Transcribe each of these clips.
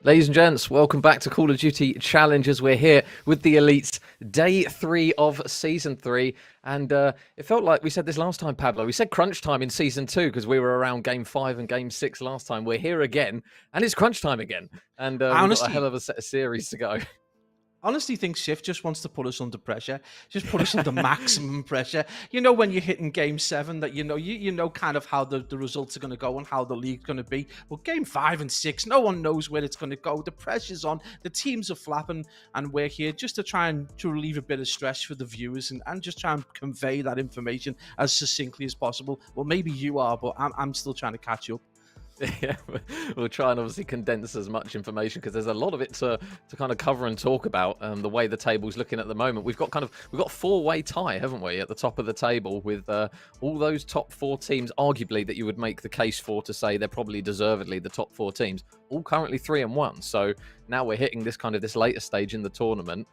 Ladies and gents, welcome back to Call of Duty Challengers. We're here with the Elites, day 3 of Season 3. And it felt like we said this last time, Pablo. We said crunch time in Season 2 because we were around Game 5 and Game 6 last time. We're here again, and it's crunch time again. And we've got a hell of a set of series to go. Honestly think Shift just wants to put us under pressure, just put us under maximum pressure. You know, when you're hitting Game 7 that you know kind of how the results are going to go and how the league's going to be. Well, Game 5 and 6, no one knows where it's going to go. The pressure's on, the teams are flapping, and we're here just to try and to relieve a bit of stress for the viewers and just try and convey that information as succinctly as possible. Well, maybe you are, but I'm still trying to catch up. Yeah, we'll try and obviously condense as much information because there's a lot of it to kind of cover and talk about. The way the table's looking at the moment, we've got a four-way tie, haven't we, at the top of the table with all those top 4 teams, arguably that you would make the case for to say they're probably deservedly the top 4 teams, all currently 3-1. So now we're hitting this later stage in the tournament.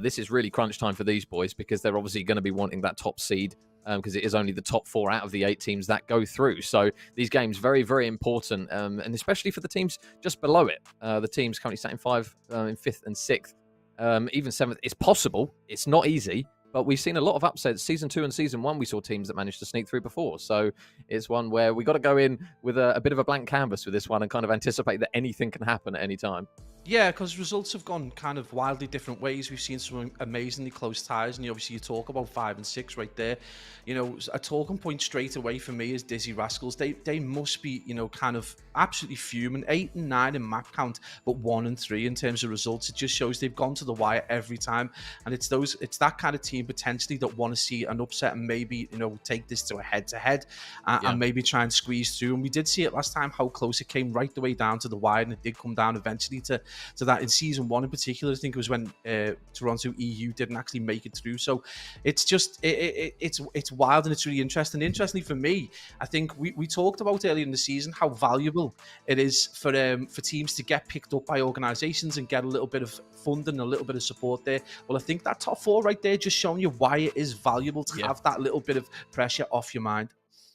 This is really crunch time for these boys because they're obviously going to be wanting that top seed. Because it is only the top 4 out of the 8 teams that go through. So these games very, very important, and especially for the teams just below it. The teams currently sat in 5th and 6th, even 7th. It's possible. It's not easy, but we've seen a lot of upsets. Season 2 and Season 1, we saw teams that managed to sneak through before. So it's one where we got to go in with a bit of a blank canvas with this one and kind of anticipate that anything can happen at any time. Yeah, because results have gone kind of wildly different ways. We've seen some amazingly close ties, and you talk about 5 and 6 right there. You know, a talking point straight away for me is Dizzy Rascals. They must be, kind of absolutely fuming. 8 and 9 in map count, but 1 and 3 in terms of results. It just shows they've gone to the wire every time, and it's that kind of team potentially that want to see an upset and maybe take this to a head-to-head and maybe try and squeeze through. And we did see it last time how close it came right the way down to the wire, and it did come down eventually to that in Season 1 in particular. I think it was when Toronto EU didn't actually make it through. So it's just it's wild, and it's really interesting. Interestingly for me, I think we talked about earlier in the season how valuable it is for teams to get picked up by organizations and get a little bit of funding, a little bit of support there. Well, I think that top 4 right there just showing you why it is valuable to have that little bit of pressure off your mind.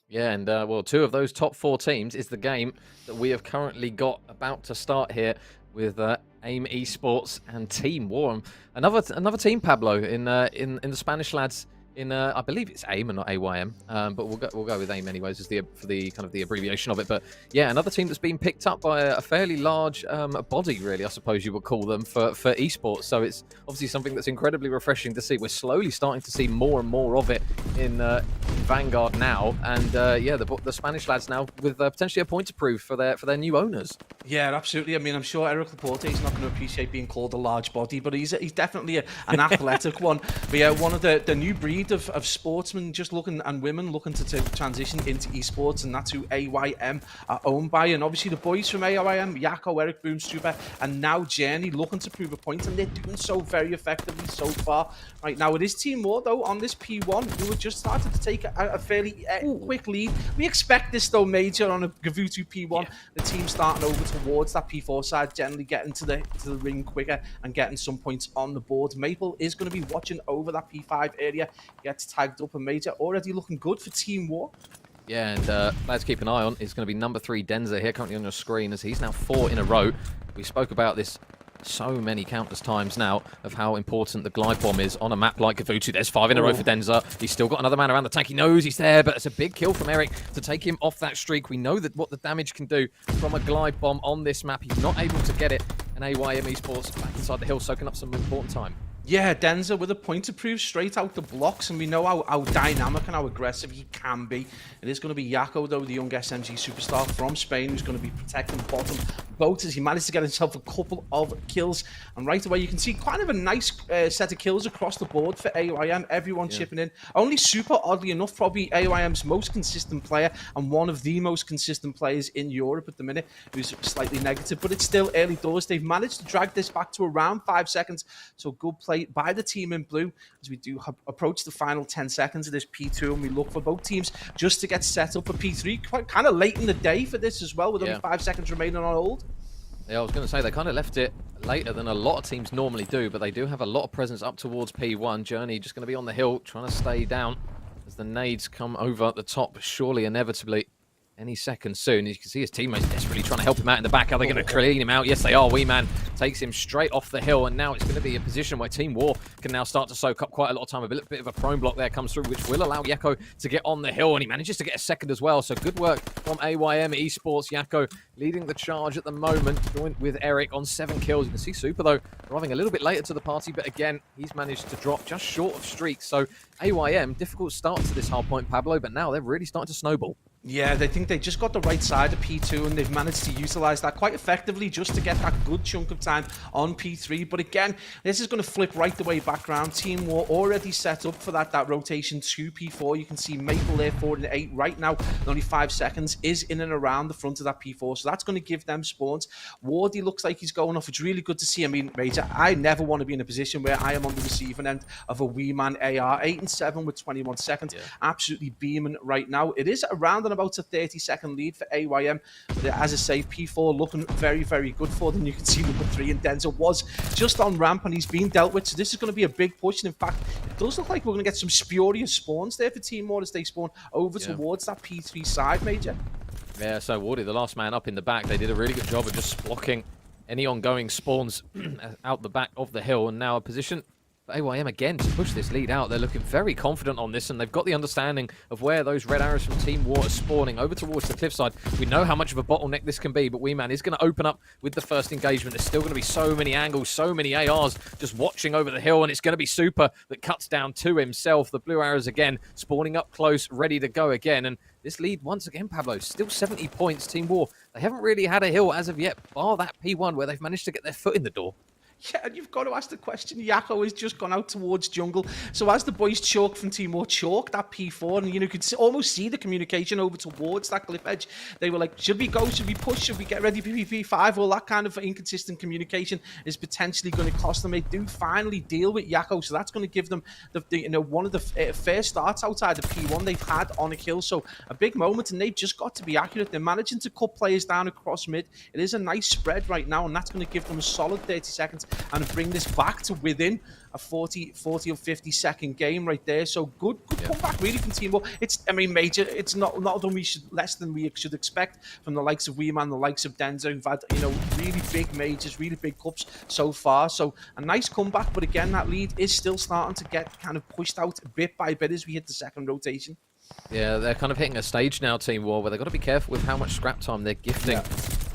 Yeah, and 2 of those top 4 teams is the game that we have currently got about to start here with AIM Esports and Team War. Another team, Pablo, in the Spanish lads. I believe it's AIM and not AYM, but we'll go with AIM anyways as for the kind of the abbreviation of it. But yeah, another team that's been picked up by a fairly large body, really, I suppose you would call them, for esports. So it's obviously something that's incredibly refreshing to see. We're slowly starting to see more and more of it in Vanguard now, and the Spanish lads now with potentially a point to prove for their new owners. Yeah, absolutely. I mean, I'm sure Eric Laporte is not going to appreciate being called a large body, but he's definitely an athletic one. But yeah, one of the new breed of sportsmen just looking, and women looking to transition into esports, and that's who AYM are owned by. And obviously the boys from AYM, Yako, Eric Boomstruber, and now Journey looking to prove a point, and they're doing so very effectively so far. Right now, it is Team War, though, on this P1, who have just started to take a fairly quick lead. We expect this, though, Major, on a Gavutu P1. Yeah. The team starting over towards that P4 side, generally getting to the ring quicker and getting some points on the board. Maple is going to be watching over that P5 area, gets tagged up, and Major already looking good for Team War. Yeah, and let's keep an eye on is going to be number 3 Denza here currently on your screen, as he's now 4 in a row. We spoke about this so many countless times now of how important the glide bomb is on a map like Gavutu. There's 5 in a row for Denza. He's still got another man around the tank. He knows he's there, but it's a big kill from Eric to take him off that streak. We know that what the damage can do from a glide bomb on this map. He's not able to get it, and AYM Esports back inside the hill, soaking up some important time. Yeah, Denza with a point to prove straight out the blocks, and we know how dynamic and how aggressive he can be. It is going to be Yako, though, the young SMG superstar from Spain, who's going to be protecting the bottom boat as he managed to get himself a couple of kills. And right away, you can see kind of a nice set of kills across the board for AYM. Everyone chipping in. Only Super, oddly enough, probably AYM's most consistent player and one of the most consistent players in Europe at the minute, who's slightly negative, but it's still early doors. They've managed to drag this back to around 5 seconds, so good play by the team in blue as we do approach the final 10 seconds of this P2, and we look for both teams just to get set up for P3. Quite kind of late in the day for this as well, with only 5 seconds remaining on hold. Yeah, I was going to say, they kind of left it later than a lot of teams normally do, but they do have a lot of presence up towards P1. Journey just going to be on the hill, trying to stay down as the nades come over the top, surely inevitably any second soon. As you can see his teammates desperately trying to help him out in the back. Are they going to clean him out? Yes, they are. Wee Man takes him straight off the hill, and now it's going to be a position where Team War can now start to soak up quite a lot of time. A bit of a prone block there comes through, which will allow Yakko to get on the hill, and he manages to get a second as well. So good work from AYM Esports. Yakko leading the charge at the moment, joined with Eric on 7 kills. You can see Super, though, arriving a little bit later to the party, but again, he's managed to drop just short of streaks. So AYM, difficult start to this Hardpoint, Pablo, but now they're really starting to snowball. Yeah, they think they just got the right side of P2 and they've managed to utilize that quite effectively just to get that good chunk of time on P3. But again, this is going to flip right the way back round. Team War already set up for that rotation to P4. You can see Maple there 4 and 8 right now. Only 5 seconds is in and around the front of that P4. So that's going to give them spawns. Wardy looks like he's going off. It's really good to see. I mean, Major, I never want to be in a position where I am on the receiving end of a Wee Man AR. 8 and 7 with 21 seconds. Yeah. Absolutely beaming right now. It is around about a 30-second lead for AYM. But as I say, P4 looking very, very good for them. You can see number 3 and Denzel was just on ramp and he's been dealt with. So this is going to be a big push. And in fact, it does look like we're going to get some spurious spawns there for Team War as they spawn over towards that P3 side, Major. Yeah, so Wardy, the last man up in the back, they did a really good job of just blocking any ongoing spawns out the back of the hill. And now a position for AYM again to push this lead out. They're looking very confident on this, and they've got the understanding of where those red arrows from Team War are spawning over towards the cliffside. We know how much of a bottleneck this can be, but Wee Man is going to open up with the first engagement. There's still going to be so many angles, so many ARs just watching over the hill, and it's going to be Super that cuts down to himself. The blue arrows again spawning up close, ready to go again. And this lead, once again, Pablo, still 70 points. Team War, they haven't really had a hill as of yet, bar that P1 where they've managed to get their foot in the door. Yeah, and you've got to ask the question. Yakko has just gone out towards jungle. So as the boys chalk from Team War chalk that P4, and you could almost see the communication over towards that cliff edge. They were like, should we go? Should we push? Should we get ready for P5? All that kind of inconsistent communication is potentially going to cost them. They do finally deal with Yakko, so that's going to give them one of the fair starts outside of P1 they've had on a kill. So a big moment, and they've just got to be accurate. They're managing to cut players down across mid. It is a nice spread right now, and that's going to give them a solid 30 seconds. And bring this back to within a 40 or 50 second game right there. So good comeback really from Team War. It's, I mean, Major, it's not less than we should expect from the likes of Wee Man, the likes of Denzer, who've had, really big majors, really big cups so far. So a nice comeback, but again, that lead is still starting to get kind of pushed out bit by bit as we hit the second rotation. Yeah, they're kind of hitting a stage now, Team War, where they've got to be careful with how much scrap time they're gifting. Yeah.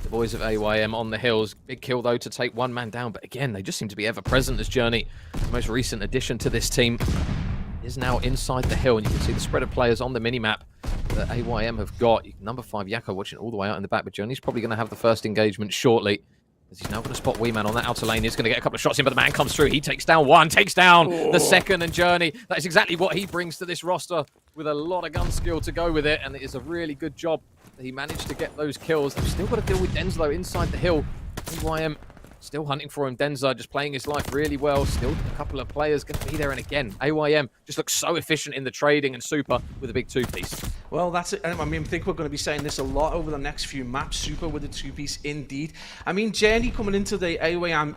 The boys of AYM on the hills. Big kill, though, to take one man down. But again, they just seem to be ever-present as Journey, the most recent addition to this team, is now inside the hill. And you can see the spread of players on the minimap that AYM have got. Number 5, Yakko, watching all the way out in the back. But Journey's probably going to have the first engagement shortly, as he's now going to spot Wee Man on that outer lane. He's going to get a couple of shots in, but the man comes through. He takes down one, takes down the second, and Journey. That is exactly what he brings to this roster, with a lot of gun skill to go with it, and it is a really good job that he managed to get those kills. They've still got to deal with Denzel inside the hill. AYM still hunting for him. Denzel just playing his life really well. Still a couple of players going to be there, and again, AYM just looks so efficient in the trading, and Super with a big 2-piece. Well, that's it. I mean, I think we're going to be saying this a lot over the next few maps. Super with a 2-piece indeed. I mean, Journey coming into the AYM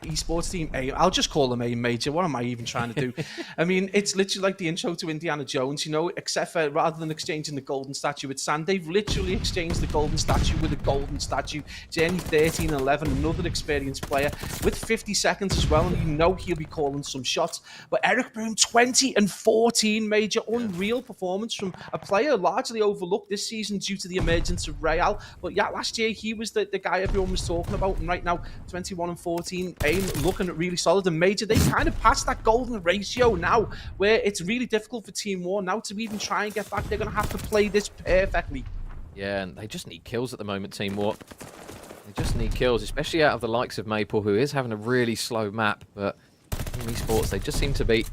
esports team. I'll just call them A Major. What am I even trying to do? I mean, it's literally like the intro to Indiana Jones, except for rather than exchanging the golden statue with sand, they've literally exchanged the golden statue with a golden statue. Journey 13-11, another experienced player with 50 seconds as well, and he'll be calling some shots. But Eric Broom, 20-14, Major. Unreal performance from a player largely overlooked this season due to the emergence of Real. But yeah, last year he was the guy everyone was talking about, and right now 21-14, AIM looking really solid. And Major, they kind of passed that golden ratio now, where it's really difficult for Team War now to even try and get back. They're going to have to play this perfectly. Yeah, and they just need kills at the moment, Team War. They just need kills, especially out of the likes of Maple, who is having a really slow map. But in esports, they just seem to be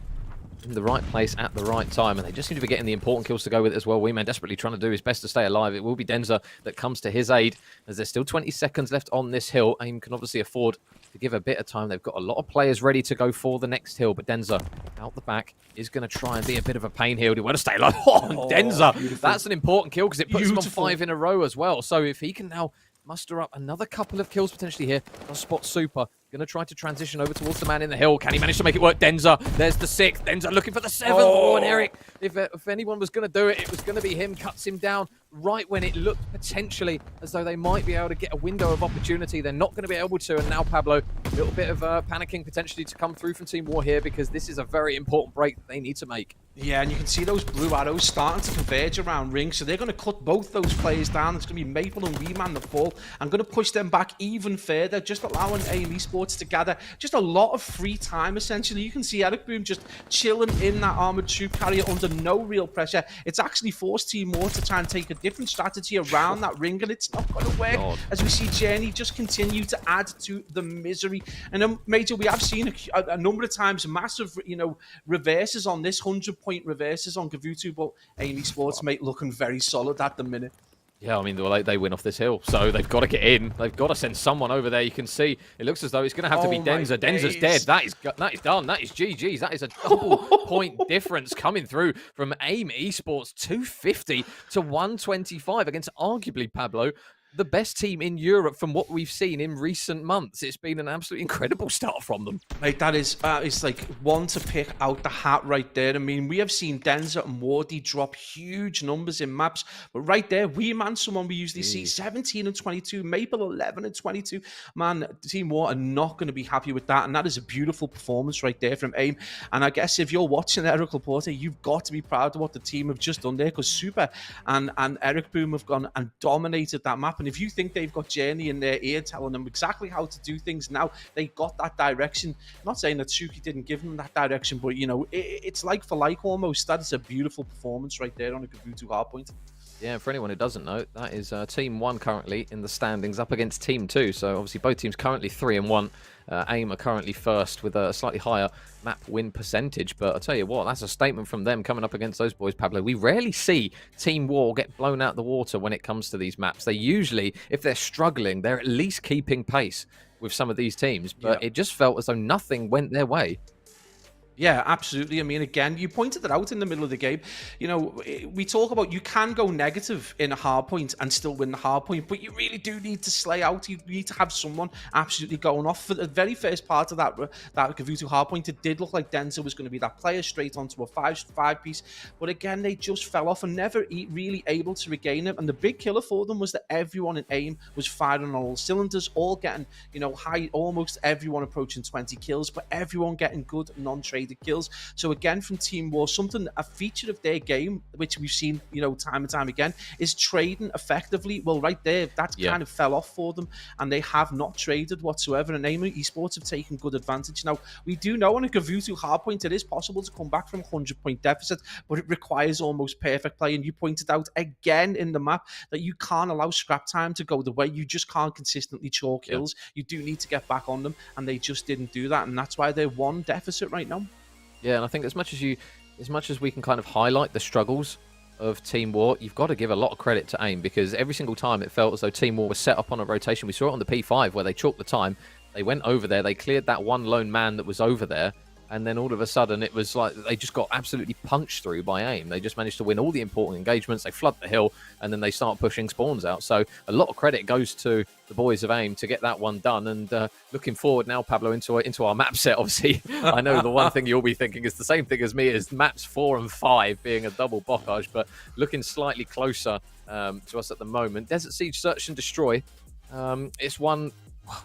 in the right place at the right time, and they just seem to be getting the important kills to go with it as well. Wee Man desperately trying to do his best to stay alive. It will be Denzer that comes to his aid, as there's still 20 seconds left on this hill. AIM can obviously afford to give a bit of time. They've got a lot of players ready to go for the next hill, but Denzer out the back is going to try and be a bit of a pain here. He want to stay alive. Denzer, beautiful. That's an important kill because it puts him on 5 in a row as well. So if he can now muster up another couple of kills potentially here, does spot Super, Going to try to transition over towards the man in the hill. Can he manage to make it work? Denza, there's the 6th. Denza looking for the 7th. Oh, and Eric, if anyone was going to do it, it was going to be him. Cuts him down right when it looked potentially as though they might be able to get a window of opportunity. They're not going to be able to. And now Pablo, a little bit of panicking potentially to come through from Team War here, because this is a very important break that they need to make. Yeah, and you can see those blue arrows starting to converge around Ring, so they're going to cut both those players down. It's going to be Maple and Weeman the fall. I'm going to push them back even further, just allowing AIM Esports to gather just a lot of free time, essentially. You can see Eric Boom just chilling in that armoured troop carrier under no real pressure. It's actually forced Team War to try and take a different strategy around that Ring, and it's not going to work, as we see Journey just continue to add to the misery. And Major, we have seen a number of times massive, reverses on this 100-point reverses on Gavutu, but AIM Esports, mate, looking very solid at the minute. Yeah, I mean, they win off this hill, so they've got to get in. They've got to send someone over there. You can see it looks as though it's going to have to be Denza. Denza's dead. That is done. That is GG's. That is a double point difference coming through from AIM Esports, 250 to 125 against arguably, Pablo, the best team in Europe from what we've seen in recent months. It's been an absolutely incredible start from them. Mate, that is it's like one to pick out the hat right there. I mean, we have seen Denza and Wardy drop huge numbers in maps, but right there, Weeman, someone we usually see, 17 and 22, Maple 11 and 22. Man, Team War are not going to be happy with that, and that is a beautiful performance right there from AIM. And I guess if you're watching Eric Laporte, you've got to be proud of what the team have just done there, because Super and Eric Boom have gone and dominated that map. And if you think they've got Journey in their ear telling them exactly how to do things now, they got that direction. I'm not saying that Suki didn't give them that direction, but, it's like for like almost. That is a beautiful performance right there on a Gavutu Hardpoint. Yeah, for anyone who doesn't know, that is Team 1 currently in the standings up against Team 2. So obviously both teams currently 3 and 1. AIM are currently first with a slightly higher map win percentage. But I'll tell you what, that's a statement from them coming up against those boys, Pablo. We rarely see Team War get blown out the water when it comes to these maps. They usually, if they're struggling, they're at least keeping pace with some of these teams. But it just felt as though nothing went their way. Yeah, absolutely. I mean, again, you pointed it out in the middle of the game. We talk about you can go negative in a hard point and still win the hard point, but you really do need to slay out. You need to have someone absolutely going off. For the very first part of that Gavutu hard point, it did look like Denza was going to be that player straight onto a five piece. But again, they just fell off and never really able to regain it. And the big killer for them was that everyone in AIM was firing on all cylinders, all getting, high, almost everyone approaching 20 kills, but everyone getting good non-traded kills. So again, from Team War, a feature of their game, which we've seen, time and time again, is trading effectively. Well, right there, that kind of fell off for them, and they have not traded whatsoever. And AIM Esports have taken good advantage. Now, we do know on a Gavutu hardpoint, it is possible to come back from 100-point deficit, but it requires almost perfect play. And you pointed out again in the map that you can't allow scrap time to go the way. You just can't consistently chalk kills. You do need to get back on them, and they just didn't do that. And that's why they're one deficit right now. Yeah, and I think as much as we can kind of highlight the struggles of Team War, you've got to give a lot of credit to AIM, because every single time it felt as though Team War was set up on a rotation. We saw it on the P5 where they chalked the time. They went over there, they cleared that one lone man that was over there, and then all of a sudden it was like they just got absolutely punched through by AIM. They just managed to win all the important engagements. They flood the hill, and then they start pushing spawns out. So a lot of credit goes to the boys of AIM to get that one done. And looking forward now, Pablo, into our map set. Obviously, I know the one thing you'll be thinking is the same thing as me, is maps 4 and 5 being a double bocage, but looking slightly closer to us at the moment. Desert Siege Search and Destroy. It's one.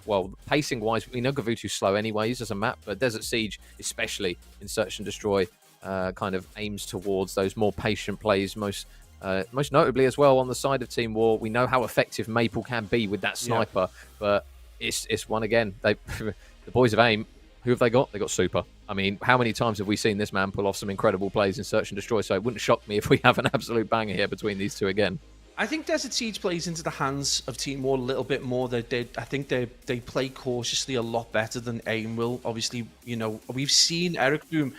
Well, pacing-wise, we know Gavutu's slow anyways as a map, but Desert Siege, especially in Search and Destroy, kind of aims towards those more patient plays. Most notably as well on the side of Team War, we know how effective Maple can be with that sniper, but it's one again. The boys of AIM, who have they got? They got Super. I mean, how many times have we seen this man pull off some incredible plays in Search and Destroy? So it wouldn't shock me if we have an absolute banger here between these two again. I think Desert Siege plays into the hands of Team War a little bit more. I think they play cautiously a lot better than AIM will. Obviously, we've seen Eric Boom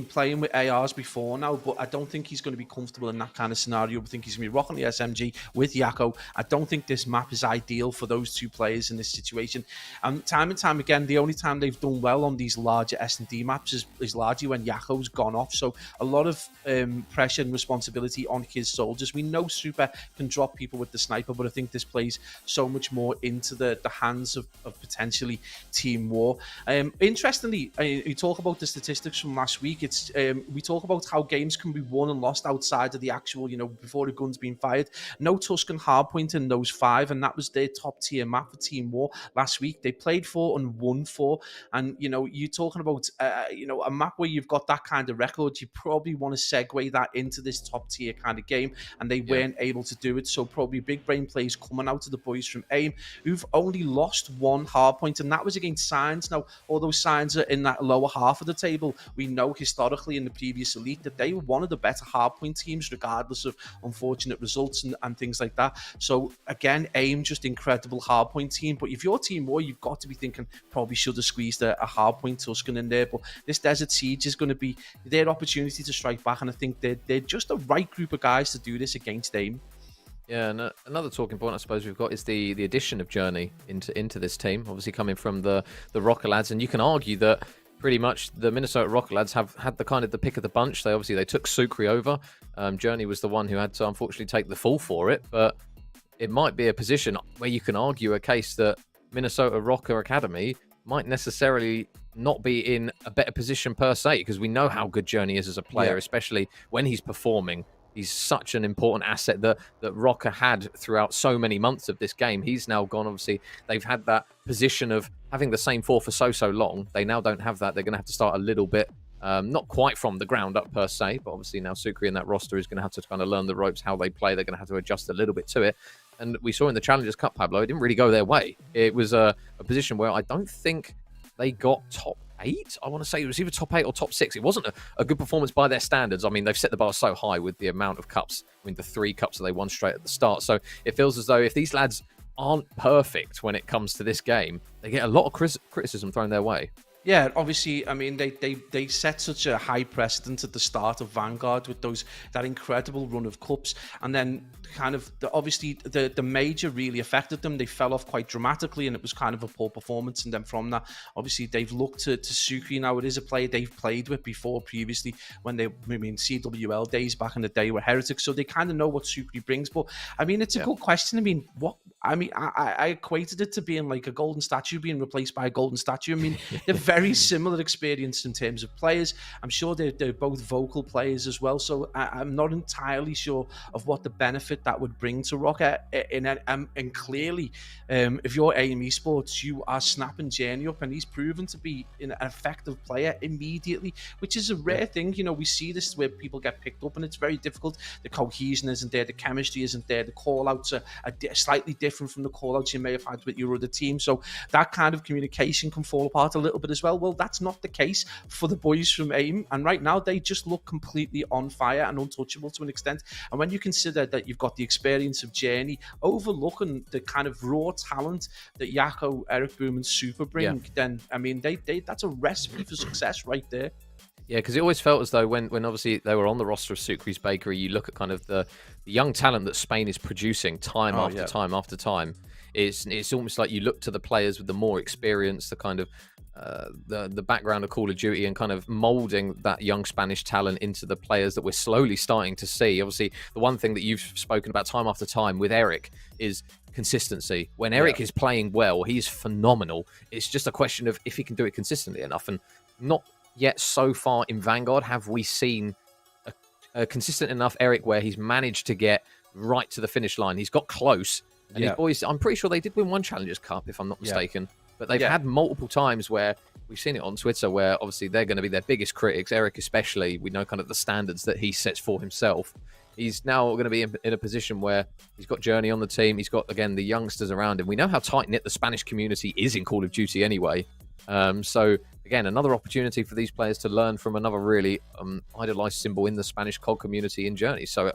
playing with ARs before now, but I don't think he's going to be comfortable in that kind of scenario. I think he's going to be rocking the SMG with Yakko. I don't think this map is ideal for those two players in this situation. And time again, the only time they've done well on these larger S&D maps is largely when Yakko's gone off. So a lot of pressure and responsibility on his soldiers. We know super, can drop people with the sniper, but I think this plays so much more into the hands of potentially Team War. Interestingly, you talk about the statistics from last week. It's we talk about how games can be won and lost outside of the actual, before the gun's been fired. No Tuscan Hardpoint in those 5, and that was their top tier map for Team War last week. They played 4 and won 4, and you're talking about a map where you've got that kind of record. You probably want to segue that into this top tier kind of game, and they weren't able to do it. So probably big brain plays coming out of the boys from AIM, who've only lost 1 Hardpoint, and that was against Signs. Now, all those Signs are in that lower half of the table. We know historically in the previous Elite that they were one of the better Hardpoint teams, regardless of unfortunate results and things like that. So again, AIM, just incredible Hardpoint team. But if you're Team War, you've got to be thinking probably should have squeezed a Hardpoint Tuscan in there. But this Desert Siege is going to be their opportunity to strike back, and I think they're just the right group of guys to do this against AIM. Yeah, and another talking point I suppose we've got is the addition of Journey into this team, obviously coming from the Rocker lads, and you can argue that pretty much the Minnesota Rocker lads have had the pick of the bunch. They took Sukri over. Journey was the one who had to unfortunately take the fall for it, but it might be a position where you can argue a case that Minnesota Rocker Academy might necessarily not be in a better position per se, because we know how good Journey is as a player, especially when he's performing. He's such an important asset that Rocker had throughout so many months of this game. He's now gone. Obviously, they've had that position of having the same 4 for so long. They now don't have that. They're going to have to start a little bit, not quite from the ground up per se, but obviously now Sukri in that roster is going to have to kind of learn the ropes, how they play. They're going to have to adjust a little bit to it. And we saw in the Challengers Cup, Pablo, it didn't really go their way. It was a position where I don't think they got top 8. I want to say it was either top 8 or top 6. It wasn't a good performance by their standards. I mean, they've set the bar so high with the amount of cups. I mean, the 3 cups that they won straight at the start. So it feels as though if these lads aren't perfect when it comes to this game, they get a lot of criticism thrown their way. Yeah, obviously, I mean, they set such a high precedent at the start of Vanguard with that incredible run of cups, and then kind of the major really affected them. They fell off quite dramatically, and it was kind of a poor performance. And then from that, obviously, they've looked to Sukri now. It is a player they've played with before previously when CWL days back in the day were Heretics, so they kind of know what Sukri brings. But I mean, it's a good question. I mean, I equated it to being like a golden statue being replaced by a golden statue. I mean, they're very similar experience in terms of players. I'm sure they're both vocal players as well. So I'm not entirely sure of what the benefit that would bring to Rocker. And clearly, if you're AIM Esports, you are snapping Journey up, and he's proven to be an effective player immediately, which is a rare thing. We see this where people get picked up, and it's very difficult. The cohesion isn't there, the chemistry isn't there, the call-outs are slightly different from the call-outs you may have had with your other team. So that kind of communication can fall apart a little bit as well. Well, that's not the case for the boys from AIM, and right now they just look completely on fire and untouchable to an extent. And when you consider that you've got the experience of Journey overlooking the kind of raw talent that Yako, Eric Boom, and Super bring, then I mean, that's a recipe for success right there. Yeah, because it always felt as though when obviously they were on the roster of Sukri's Bakery, you look at kind of the young talent that Spain is producing time after time after time. It's almost like you look to the players with the more experience, the kind of the background of Call of Duty, and kind of molding that young Spanish talent into the players that we're slowly starting to see. Obviously, the one thing that you've spoken about time after time with Eric is consistency. When Eric is playing well, he's phenomenal. It's just a question of if he can do it consistently enough, and not yet so far in Vanguard have we seen a consistent enough Eric where he's managed to get right to the finish line. He's got close, and his boys, I'm pretty sure they did win one Challengers Cup, if I'm not mistaken. But they've had multiple times where we've seen it on Twitter where obviously they're going to be their biggest critics. Eric especially, we know kind of the standards that he sets for himself. He's now going to be in a position where he's got Journey on the team. He's got, again, the youngsters around him. We know how tight-knit the Spanish community is in Call of Duty anyway. So, again, another opportunity for these players to learn from another really idolized symbol in the Spanish COD community in Journey. So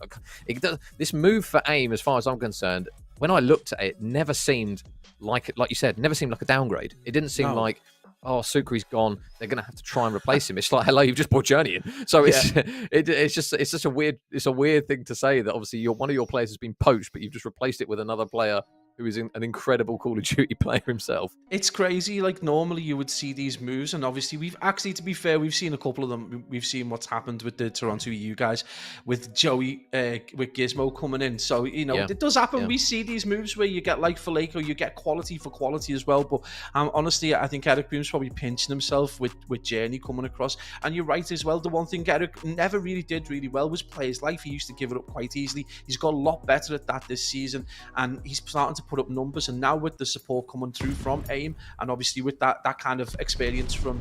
this move for AIM, as far as I'm concerned, when I looked at it, never seemed like you said, never seemed like a downgrade. It didn't seem like, oh, Sukri's gone, they're going to have to try and replace him. It's like, hello, you've just brought Journey in. So it's just a weird thing to say that obviously one of your players has been poached, but you've just replaced it with another player who is an incredible Call of Duty player himself. It's crazy. Like normally you would see these moves, and obviously we've actually, to be fair, we've seen a couple of them. We've seen what's happened with the Toronto EU guys, with Joey, with Gizmo coming in. So Yeah. it does happen. Yeah. We see these moves where you get like for like, or you get quality for quality as well. But honestly, I think Eric Boom's probably pinching himself with Journey coming across. And you're right as well. The one thing Eric never really did really well was play his life. He used to give it up quite easily. He's got a lot better at that this season, and he's starting to put up numbers. And now with the support coming through from AIM, and obviously with that kind of experience from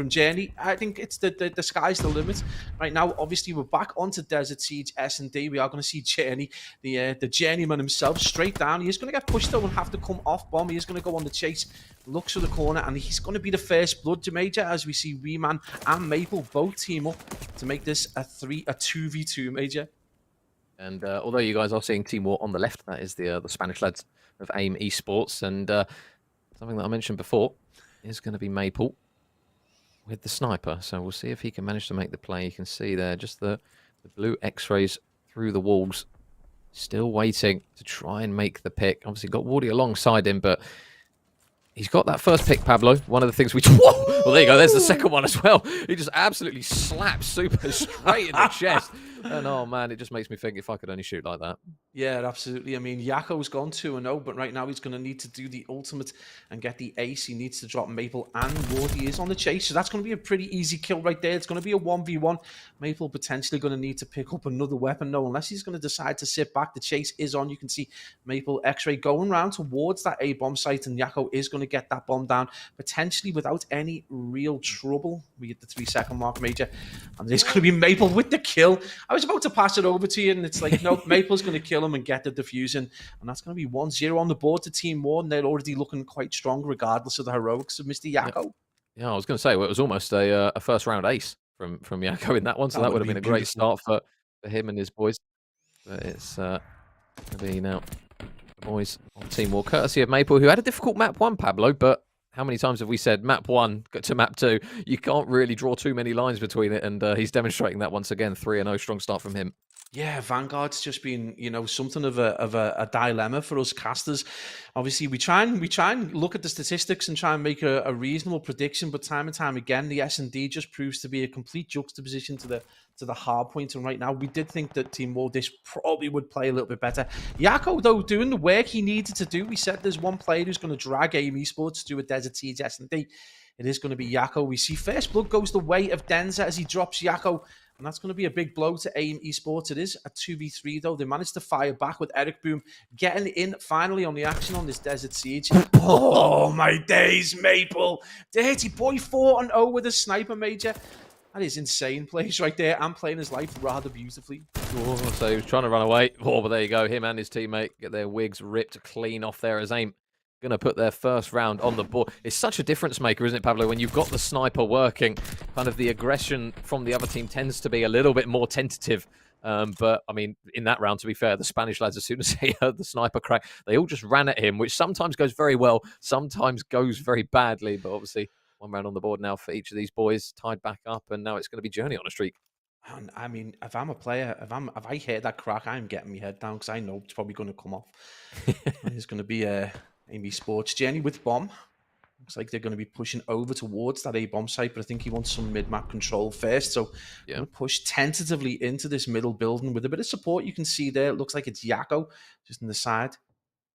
Journey, I think it's the sky's the limit right now. Obviously we're back onto Desert Siege S&D. We are going to see Journey, the journeyman himself, straight down. He is going to get pushed though and have to come off bomb. He is going to go on the chase, looks for the corner, and he's going to be the first blood to Major, as we see Weeman and Maple both team up to make this a 2v2 Major. And although you guys are seeing Team War on the left, that is the Spanish lads of AIM Esports. And something that I mentioned before is going to be Maple with the sniper. So we'll see if he can manage to make the play. You can see there just the blue X-rays through the walls. Still waiting to try and make the pick. Obviously got Wardy alongside him, but he's got that first pick, Pablo. One of the things we... Whoa! Well, there you go. There's the second one as well. He just absolutely slaps Super straight in the chest. And oh, man, it just makes me think if I could only shoot like that. Yeah, absolutely. I mean, Yako's gone 2-0, but right now he's going to need to do the ultimate and get the ace. He needs to drop Maple and Wardy is on the chase. So that's going to be a pretty easy kill right there. It's going to be a 1v1. Maple potentially going to need to pick up another weapon, though, unless he's going to decide to sit back. The chase is on. You can see Maple X-ray going round towards that A-bomb site, and Yako is going to get that bomb down, potentially without any real trouble. We hit the 3-second mark, Major, and it's going to be Maple with the kill. I was about to pass it over to you, and it's like, no, Maple's going to kill him and get the diffusion, and that's going to be 1-0 on the board to Team War, and they're already looking quite strong regardless of the heroics of Mr. Yako. Yeah, I was going to say, well, it was almost a first-round ace from Yako in that one, so that would have been a great start for him and his boys. But it's going to be now the boys on Team War, courtesy of Maple, who had a difficult map 1, Pablo, but how many times have we said map 1 to map 2? You can't really draw too many lines between it, and he's demonstrating that once again. 3-0, strong start from him. Yeah, Vanguard's just been, something of a dilemma for us casters. Obviously, we try and look at the statistics and try and make a reasonable prediction, but time and time again, the S&D just proves to be a complete juxtaposition to the Hardpoint. And right now, we did think that Team War this probably would play a little bit better. Yako, though, doing the work he needed to do. We said there's one player who's going to drag AIM Esports to do a Desert Siege S&D. It is going to be Yako. We see first blood goes the way of Denza as he drops Yako. And that's going to be a big blow to AIM Esports. It is a 2v3, though. They managed to fire back with Eric Boom getting in finally on the action on this Desert Siege. Oh, my days, Maple. Dirty boy, 4-0 with a sniper, Major. That is insane plays right there, and playing his life rather beautifully. Oh, so he was trying to run away. Oh, but there you go. Him and his teammate get their wigs ripped clean off there as AIM going to put their first round on the board. It's such a difference maker, isn't it, Pablo? When you've got the sniper working, kind of the aggression from the other team tends to be a little bit more tentative. But, I mean, in that round, to be fair, the Spanish lads, as soon as they heard the sniper crack, they all just ran at him, which sometimes goes very well, sometimes goes very badly. But obviously, one round on the board now for each of these boys, tied back up, and now it's going to be Journey on a streak. And I mean, if I'm a player, if I hear that crack, I'm getting my head down because I know it's probably going to come off. It's going to be AIM Esports Journey with bomb. Looks like they're going to be pushing over towards that A-bomb site, but I think he wants some mid-map control first. So yeah, going to push tentatively into this middle building with a bit of support. You can see there, it looks like it's Yako just on the side.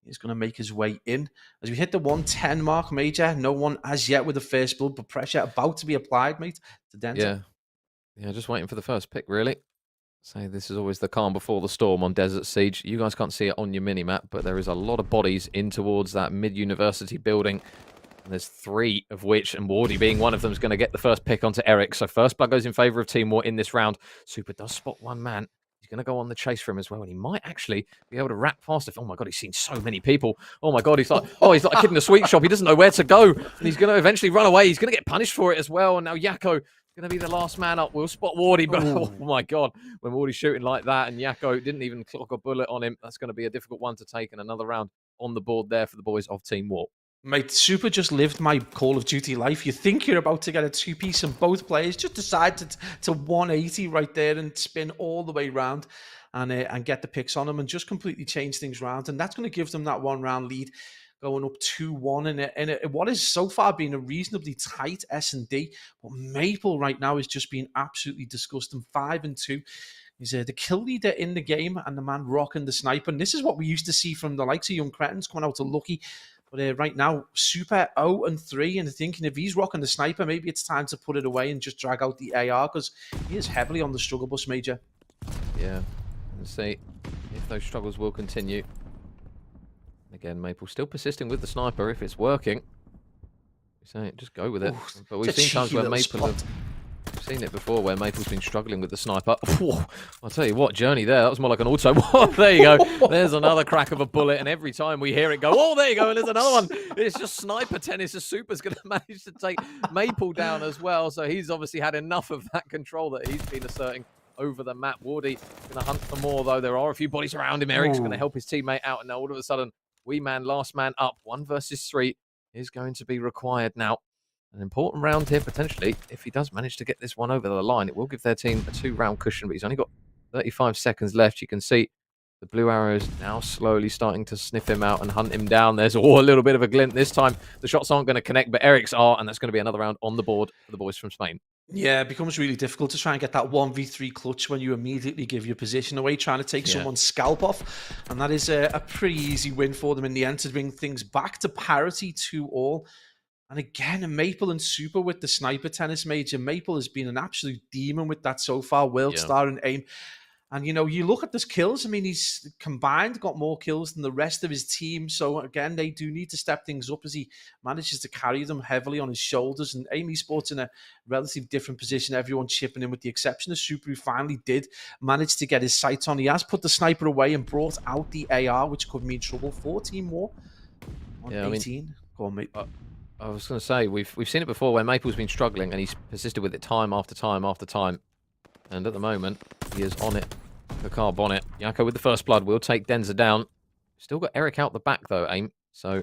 He's going to make his way in. As we hit the 110 mark, Major, no one as yet with the first blood, but pressure about to be applied, mate, to Denton. Yeah, just waiting for the first pick, really. Say this is always the calm before the storm on Desert Siege. You guys can't see it on your mini-map, but there is a lot of bodies in towards that mid-university building. And there's 3 of which, and Wardy being one of them, is going to get the first pick onto Eric. So first blood goes in favour of Team War in this round. Super does spot one man. He's going to go on the chase for him as well, and he might actually be able to wrap past if... Oh, my God, he's seen so many people. Oh, my God, he's like a kid in a sweet shop. He doesn't know where to go, and he's going to eventually run away. He's going to get punished for it as well, and now Yako... going to be the last man up. We'll spot Wardy, but oh my God, when Wardy's shooting like that and Yako didn't even clock a bullet on him, that's going to be a difficult one to take, and another round on the board there for the boys of Team War. Mate, Super just lived my Call of Duty life. You think you're about to get a 2-piece and both players just decide to 180 right there and spin all the way round. and get the picks on them and just completely change things around. And that's going to give them that 1 round lead, going up 2-1 in what has so far been a reasonably tight S&D. But Maple right now is just being absolutely disgusting. 5-2. He's the kill leader in the game and the man rocking the sniper. And this is what we used to see from the likes of Young Cretins coming out to Lucky. But right now, Super 0-3, and thinking if he's rocking the sniper, maybe it's time to put it away and just drag out the AR, because he is heavily on the struggle bus, Major. Yeah, let's see if those struggles will continue. Again, Maple still persisting with the sniper if it's working. So just go with it. Ooh, but we've seen times where Maple have seen it before where Maple's been struggling with the sniper. I'll tell you what, Journey there, that was more like an auto. There you go. There's another crack of a bullet, and every time we hear it go, oh, there you go, and there's another one. It's just sniper tennis. The Super's going to manage to take Maple down as well. So he's obviously had enough of that control that he's been asserting over the map. Wardy going to hunt for more, though. There are a few bodies around him. Eric's going to help his teammate out, and now all of a sudden, Wee Man, last man up, 1 versus 3 is going to be required now. An important round here, potentially. If he does manage to get this one over the line, it will give their team a 2-round cushion, but he's only got 35 seconds left. You can see the blue arrows now slowly starting to sniff him out and hunt him down. There's a little bit of a glint this time. The shots aren't going to connect, but Eric's are, and that's going to be another round on the board for the boys from Spain. Yeah, it becomes really difficult to try and get that 1v3 clutch when you immediately give your position away, trying to take someone's scalp off. And that is a pretty easy win for them in the end to bring things back to parity 2-all. And again, Maple and Super with the sniper tennis, Major. Maple has been an absolute demon with that so far. World star and aim. And, you know, you look at those kills. I mean, he's combined got more kills than the rest of his team. So, again, they do need to step things up as he manages to carry them heavily on his shoulders. And Amy Sports in a relatively different position. Everyone chipping in with the exception of Super, who finally did manage to get his sights on. He has put the sniper away and brought out the AR, which could mean trouble. 14 more on 18. Go on, mate. I was going to say, we've seen it before where Maple's been struggling and he's persisted with it time after time after time. And at the moment, he is on it. The car bonnet. Yako with the first blood will take Denza down. Still got Eric out the back, though, Aim. So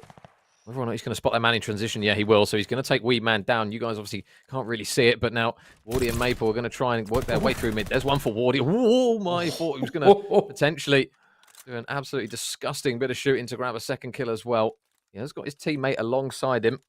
whether or not he's going to spot that man in transition, yeah, he will. So he's going to take Wee Man down. You guys obviously can't really see it, but now Wardy and Maple are going to try and work their way through mid. There's one for Wardy. Oh, my. Thought he was going to potentially do an absolutely disgusting bit of shooting to grab a second kill as well. He has got his teammate alongside him.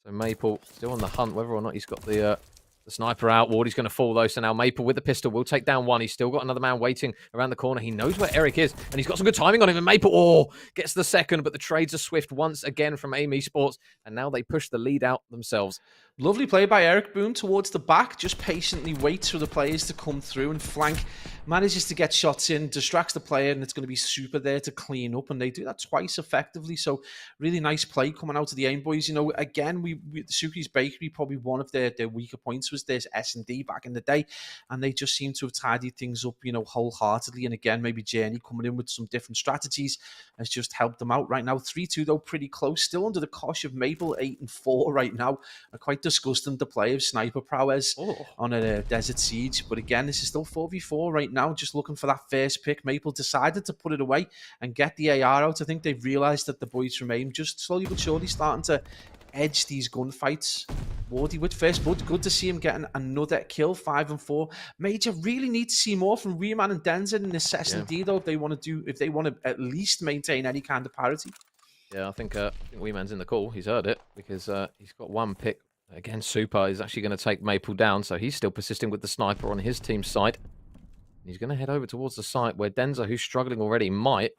So Maple still on the hunt, whether or not he's got the sniper out. Wardy's going to fall, though. So now Maple with the pistol will take down one. He's still got another man waiting around the corner. He knows where Eric is, and he's got some good timing on him. And Maple, gets the second, but the trades are swift once again from Amy Sports. And now they push the lead out themselves. Lovely play by Eric Boone towards the back. Just patiently waits for the players to come through and flank. Manages to get shots in, distracts the player, and it's going to be Super there to clean up. And they do that twice effectively. So really nice play coming out of the Aim boys. You know, again, Suki's Bakery, probably one of their weaker points was this S&D back in the day. And they just seem to have tidied things up, you know, wholeheartedly. And again, maybe Journey coming in with some different strategies has just helped them out right now. 3-2 though, pretty close. Still under the cosh of Maple, 8-4 right now. Quite disgusting to play of sniper prowess on a Desert Siege. But again, this is still 4v4 right now, just looking for that first pick. Maple decided to put it away and get the AR out. I think they've realised that the boys from Aim just slowly but surely starting to edge these gunfights. Wardy with first blood. Good to see him getting another kill, 5-4. Major really need to see more from Reman and Denzer in this S&D though, if they want to at least maintain any kind of parity. Yeah, I think Wee Man's in the call. He's heard it because he's got one pick. Again, Super is actually going to take Maple down, so he's still persisting with the sniper on his team's side. He's going to head over towards the site where Denza, who's struggling already, might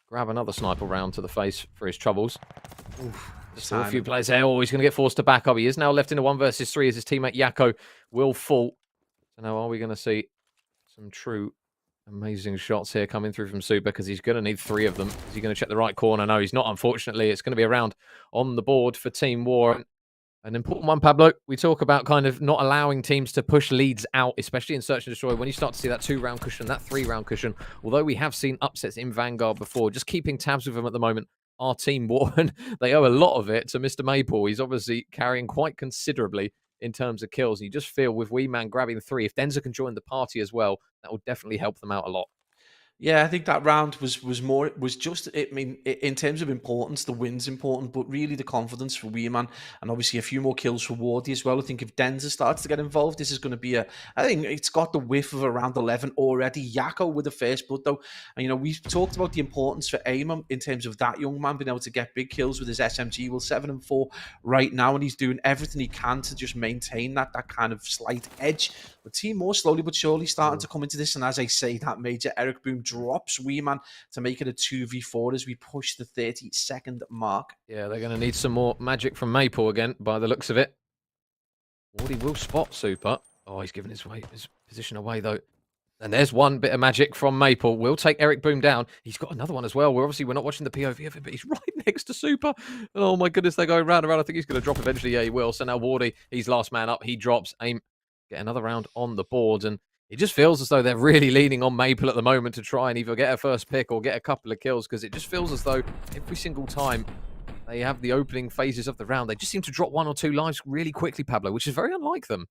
grab another sniper round to the face for his troubles. Still a few players there. Oh, he's going to get forced to back up. He is now left in a 1 versus 3 as his teammate Yako will fall. So now are we going to see some true amazing shots here coming through from Super, because he's going to need 3 of them. Is he going to check the right corner? No, he's not, unfortunately. It's going to be a round on the board for Team War. An important one, Pablo. We talk about kind of not allowing teams to push leads out, especially in Search and Destroy. When you start to see that 2-round cushion, that 3-round cushion, although we have seen upsets in Vanguard before, just keeping tabs with them at the moment, our Team War, and they owe a lot of it to Mr. Maple. He's obviously carrying quite considerably in terms of kills. And you just feel with Wee Man grabbing 3, if Denza can join the party as well, that will definitely help them out a lot. Yeah, I think that round was just. I mean, in terms of importance, the win's important, but really the confidence for Weeman, and obviously a few more kills for Wardy as well. I think if Denzer starts to get involved, this is going to be a. I think it's got the whiff of around 11 already. Yako with the first blood though, and we've talked about the importance for Eamon in terms of that young man being able to get big kills with his SMG. Well, 7 and 4 right now, and he's doing everything he can to just maintain that kind of slight edge. The team more slowly but surely starting to come into this, and as I say, that major Eric Boom drops Weeman to make it a 2v4 as we push the 30-second mark. Yeah, they're going to need some more magic from Maple again, by the looks of it. Wardy will spot Super. Oh, he's giving his position away, though. And there's one bit of magic from Maple. We'll take Eric Boom down. He's got another one as well. We're not watching the POV of it, but he's right next to Super. Oh, my goodness, they're going round and round. I think he's going to drop eventually. Yeah, he will. So now Wardy, he's last man up. He drops. Aim, get another round on the board. And it just feels as though they're really leaning on Maple at the moment to try and either get a first pick or get a couple of kills, because it just feels as though every single time they have the opening phases of the round, they just seem to drop 1 or 2 lives really quickly, Pablo, which is very unlike them.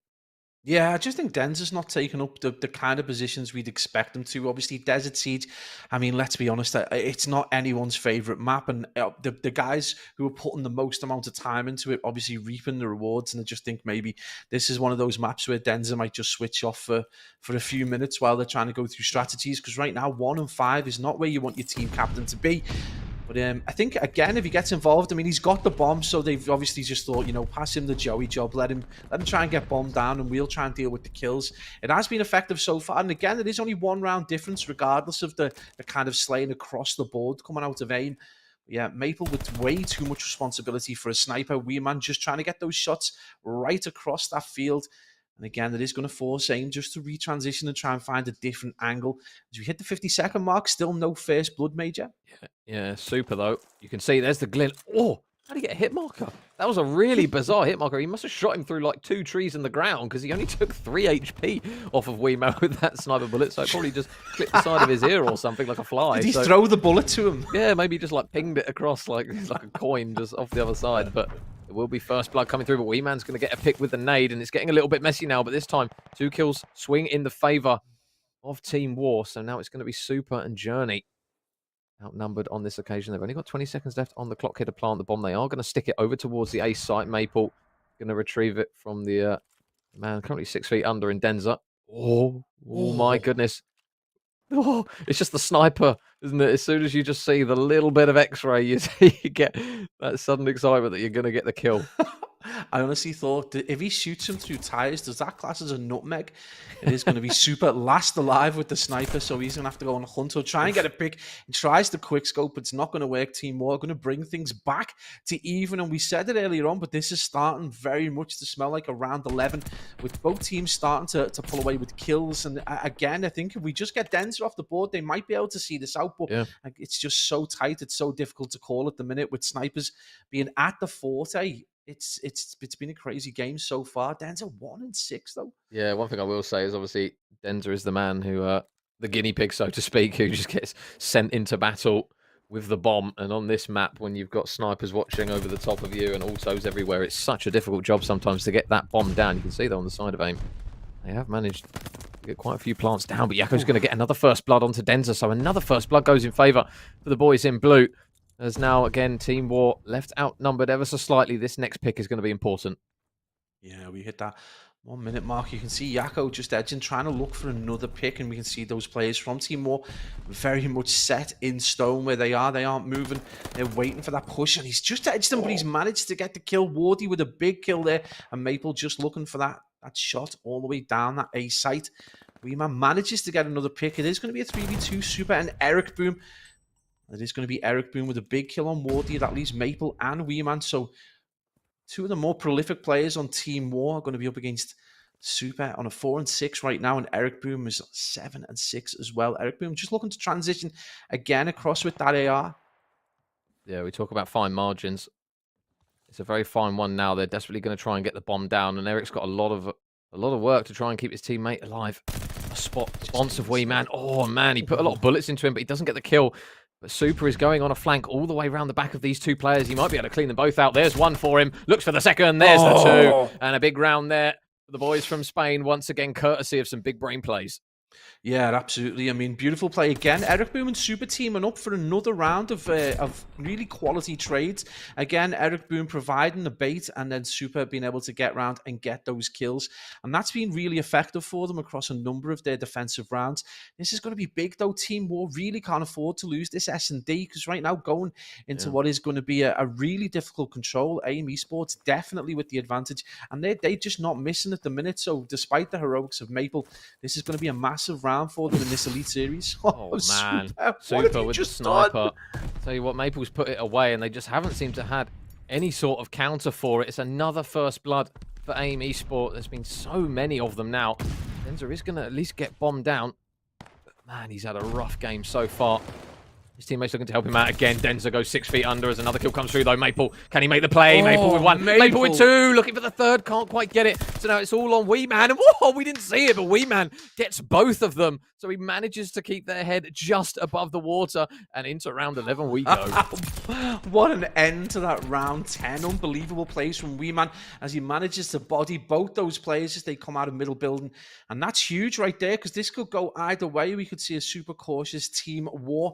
Yeah, I just think Denzer's not taking up the kind of positions we'd expect him to. Obviously, Desert Siege, I mean, let's be honest, it's not anyone's favourite map. And the guys who are putting the most amount of time into it, obviously reaping the rewards. And I just think maybe this is one of those maps where Denzer might just switch off for a few minutes while they're trying to go through strategies. Because right now, 1 and 5 is not where you want your team captain to be. But I think, again, if he gets involved, I mean, he's got the bomb, so they've obviously just thought, pass him the Joey job, let him try and get bombed down, and we'll try and deal with the kills. It has been effective so far, and again, it is only 1 round difference, regardless of the kind of slaying across the board coming out of aim. Yeah, Maple with way too much responsibility for a sniper. Weeman just trying to get those shots right across that field. And again, it is going to force Aim just to retransition and try and find a different angle. As we hit the 50-second mark, still no first blood, Major. Yeah, Super, though. You can see there's the glint. Oh, how did he get a hit marker? That was a really bizarre hit marker. He must have shot him through like 2 trees in the ground, because he only took 3 HP off of Weemo with that sniper bullet. So it probably just clipped the side of his ear or something like a fly. Did he throw the bullet to him? Yeah, maybe just like pinged it across like a coin just off the other side. But it will be first blood coming through, but Weeman's going to get a pick with the nade, and it's getting a little bit messy now, but this time 2 kills swing in the favour of Team War. So now it's going to be Super and Journey outnumbered on this occasion. They've only got 20 seconds left on the clock here to plant the bomb. They are going to stick it over towards the ace site. Maple going to retrieve it from the man currently 6 feet under in Denzer. Oh my goodness. Oh, it's just the sniper, isn't it? As soon as you just see the little bit of X-ray, you get that sudden excitement that you're going to get the kill. I honestly thought that if he shoots him through tires, does that class as a nutmeg? It is going to be Super last alive with the sniper, so he's going to have to go on a hunt or try and get a pick. He tries the quick scope, but it's not going to work. Team War are going to bring things back to even, and we said it earlier on, but this is starting very much to smell like a round 11, with both teams starting to pull away with kills. And again, I think if we just get Denzer off the board, they might be able to see this out, but it's just so tight. It's so difficult to call at the minute with snipers being at the forte. It's been a crazy game so far. Denzer 1 and 6 though. Yeah, one thing I will say is obviously Denzer is the man who, the guinea pig, so to speak, who just gets sent into battle with the bomb. And on this map, when you've got snipers watching over the top of you and autos everywhere, it's such a difficult job sometimes to get that bomb down. You can see that on the side of Aim. They have managed to get quite a few plants down, but Yako's going to get another first blood onto Denzer. So another first blood goes in favour for the boys in blue. As now, again, Team War left outnumbered ever so slightly. This next pick is going to be important. Yeah, we hit that 1 minute mark. You can see Yako just edging, trying to look for another pick, and we can see those players from Team War very much set in stone where they are. They aren't moving. They're waiting for that push, and he's just edged them, but he's managed to get the kill. Wardy with a big kill there, and Maple just looking for that shot all the way down that A site. Weeman manages to get another pick. It is going to be a 3v2 Super and Eric Boom. It is going to be Eric Boom with a big kill on Wardy. That leaves Maple and Weeman. So 2 of the more prolific players on Team War are going to be up against Super on a 4 and 6 right now. And Eric Boom is 7 and 6 as well. Eric Boom just looking to transition again across with that AR. Yeah, we talk about fine margins. It's a very fine one now. They're desperately going to try and get the bomb down. And Eric's got a lot of work to try and keep his teammate alive. A spot response of Weeman. Oh, man, he put a lot of bullets into him, but he doesn't get the kill. But Super is going on a flank all the way around the back of these 2 players. He might be able to clean them both out. There's one for him. Looks for the second. There's the 2. And a big round there for the boys from Spain. Once again, courtesy of some big brain plays. Yeah, absolutely. I mean, beautiful play again. Eric Boom and Super teaming up for another round of really quality trades. Again, Eric Boom providing the bait and then Super being able to get round and get those kills. And that's been really effective for them across a number of their defensive rounds. This is going to be big though. Team War really can't afford to lose this S&D because right now going into what is going to be a really difficult control, AIM Esports definitely with the advantage. And they're just not missing at the minute. So despite the heroics of Maple, this is going to be a massive round for them in this Elite Series. Oh man, Super with the sniper. Tell you what, Maple's put it away, and they just haven't seemed to have any sort of counter for it. It's another first blood for AIM Esport. There's been so many of them now. Denza is going to at least get bombed down. But man, he's had a rough game so far. His teammates looking to help him out again. Denza goes 6 feet under as another kill comes through, though. Maple, can he make the play? Maple with one. Maple with two. Looking for the third. Can't quite get it. So now it's all on Wee Man. And whoa, we didn't see it, but Wee Man gets both of them. So he manages to keep their head just above the water. And into round 11 we go. What an end to that round 10. Unbelievable plays from Wee Man as he manages to body both those players as they come out of middle building. And that's huge right there because this could go either way. We could see a super cautious Team War.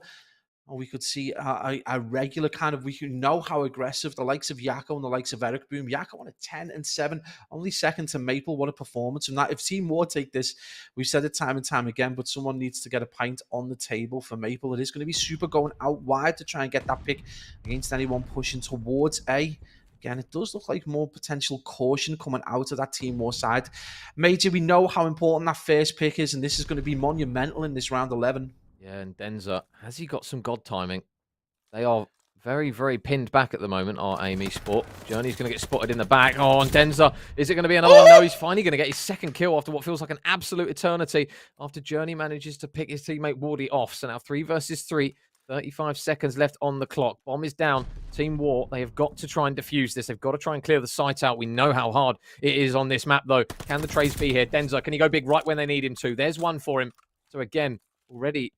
Or we could see a regular kind of, we know how aggressive the likes of Yakko and the likes of Eric Boom. Yakko on a 10-7, only second to Maple. What a performance. And that, if Team War take this, we've said it time and time again, but someone needs to get a pint on the table for Maple. It is going to be Super going out wide to try and get that pick against anyone pushing towards A. Again, it does look like more potential caution coming out of that Team War side. Major, we know how important that first pick is, and this is going to be monumental in this round 11. Yeah, and Denza, has he got some God timing? They are very, very pinned back at the moment, our AIM Esport. Journey's going to get spotted in the back. Oh, and Denza, is it going to be another one? No, he's finally going to get his second kill after what feels like an absolute eternity. After Journey manages to pick his teammate Wardy off. So now 3 versus 3, 35 seconds left on the clock. Bomb is down. Team War, they have got to try and defuse this. They've got to try and clear the site out. We know how hard it is on this map, though. Can the trades be here? Denza, can he go big right when they need him to? There's one for him. So again, already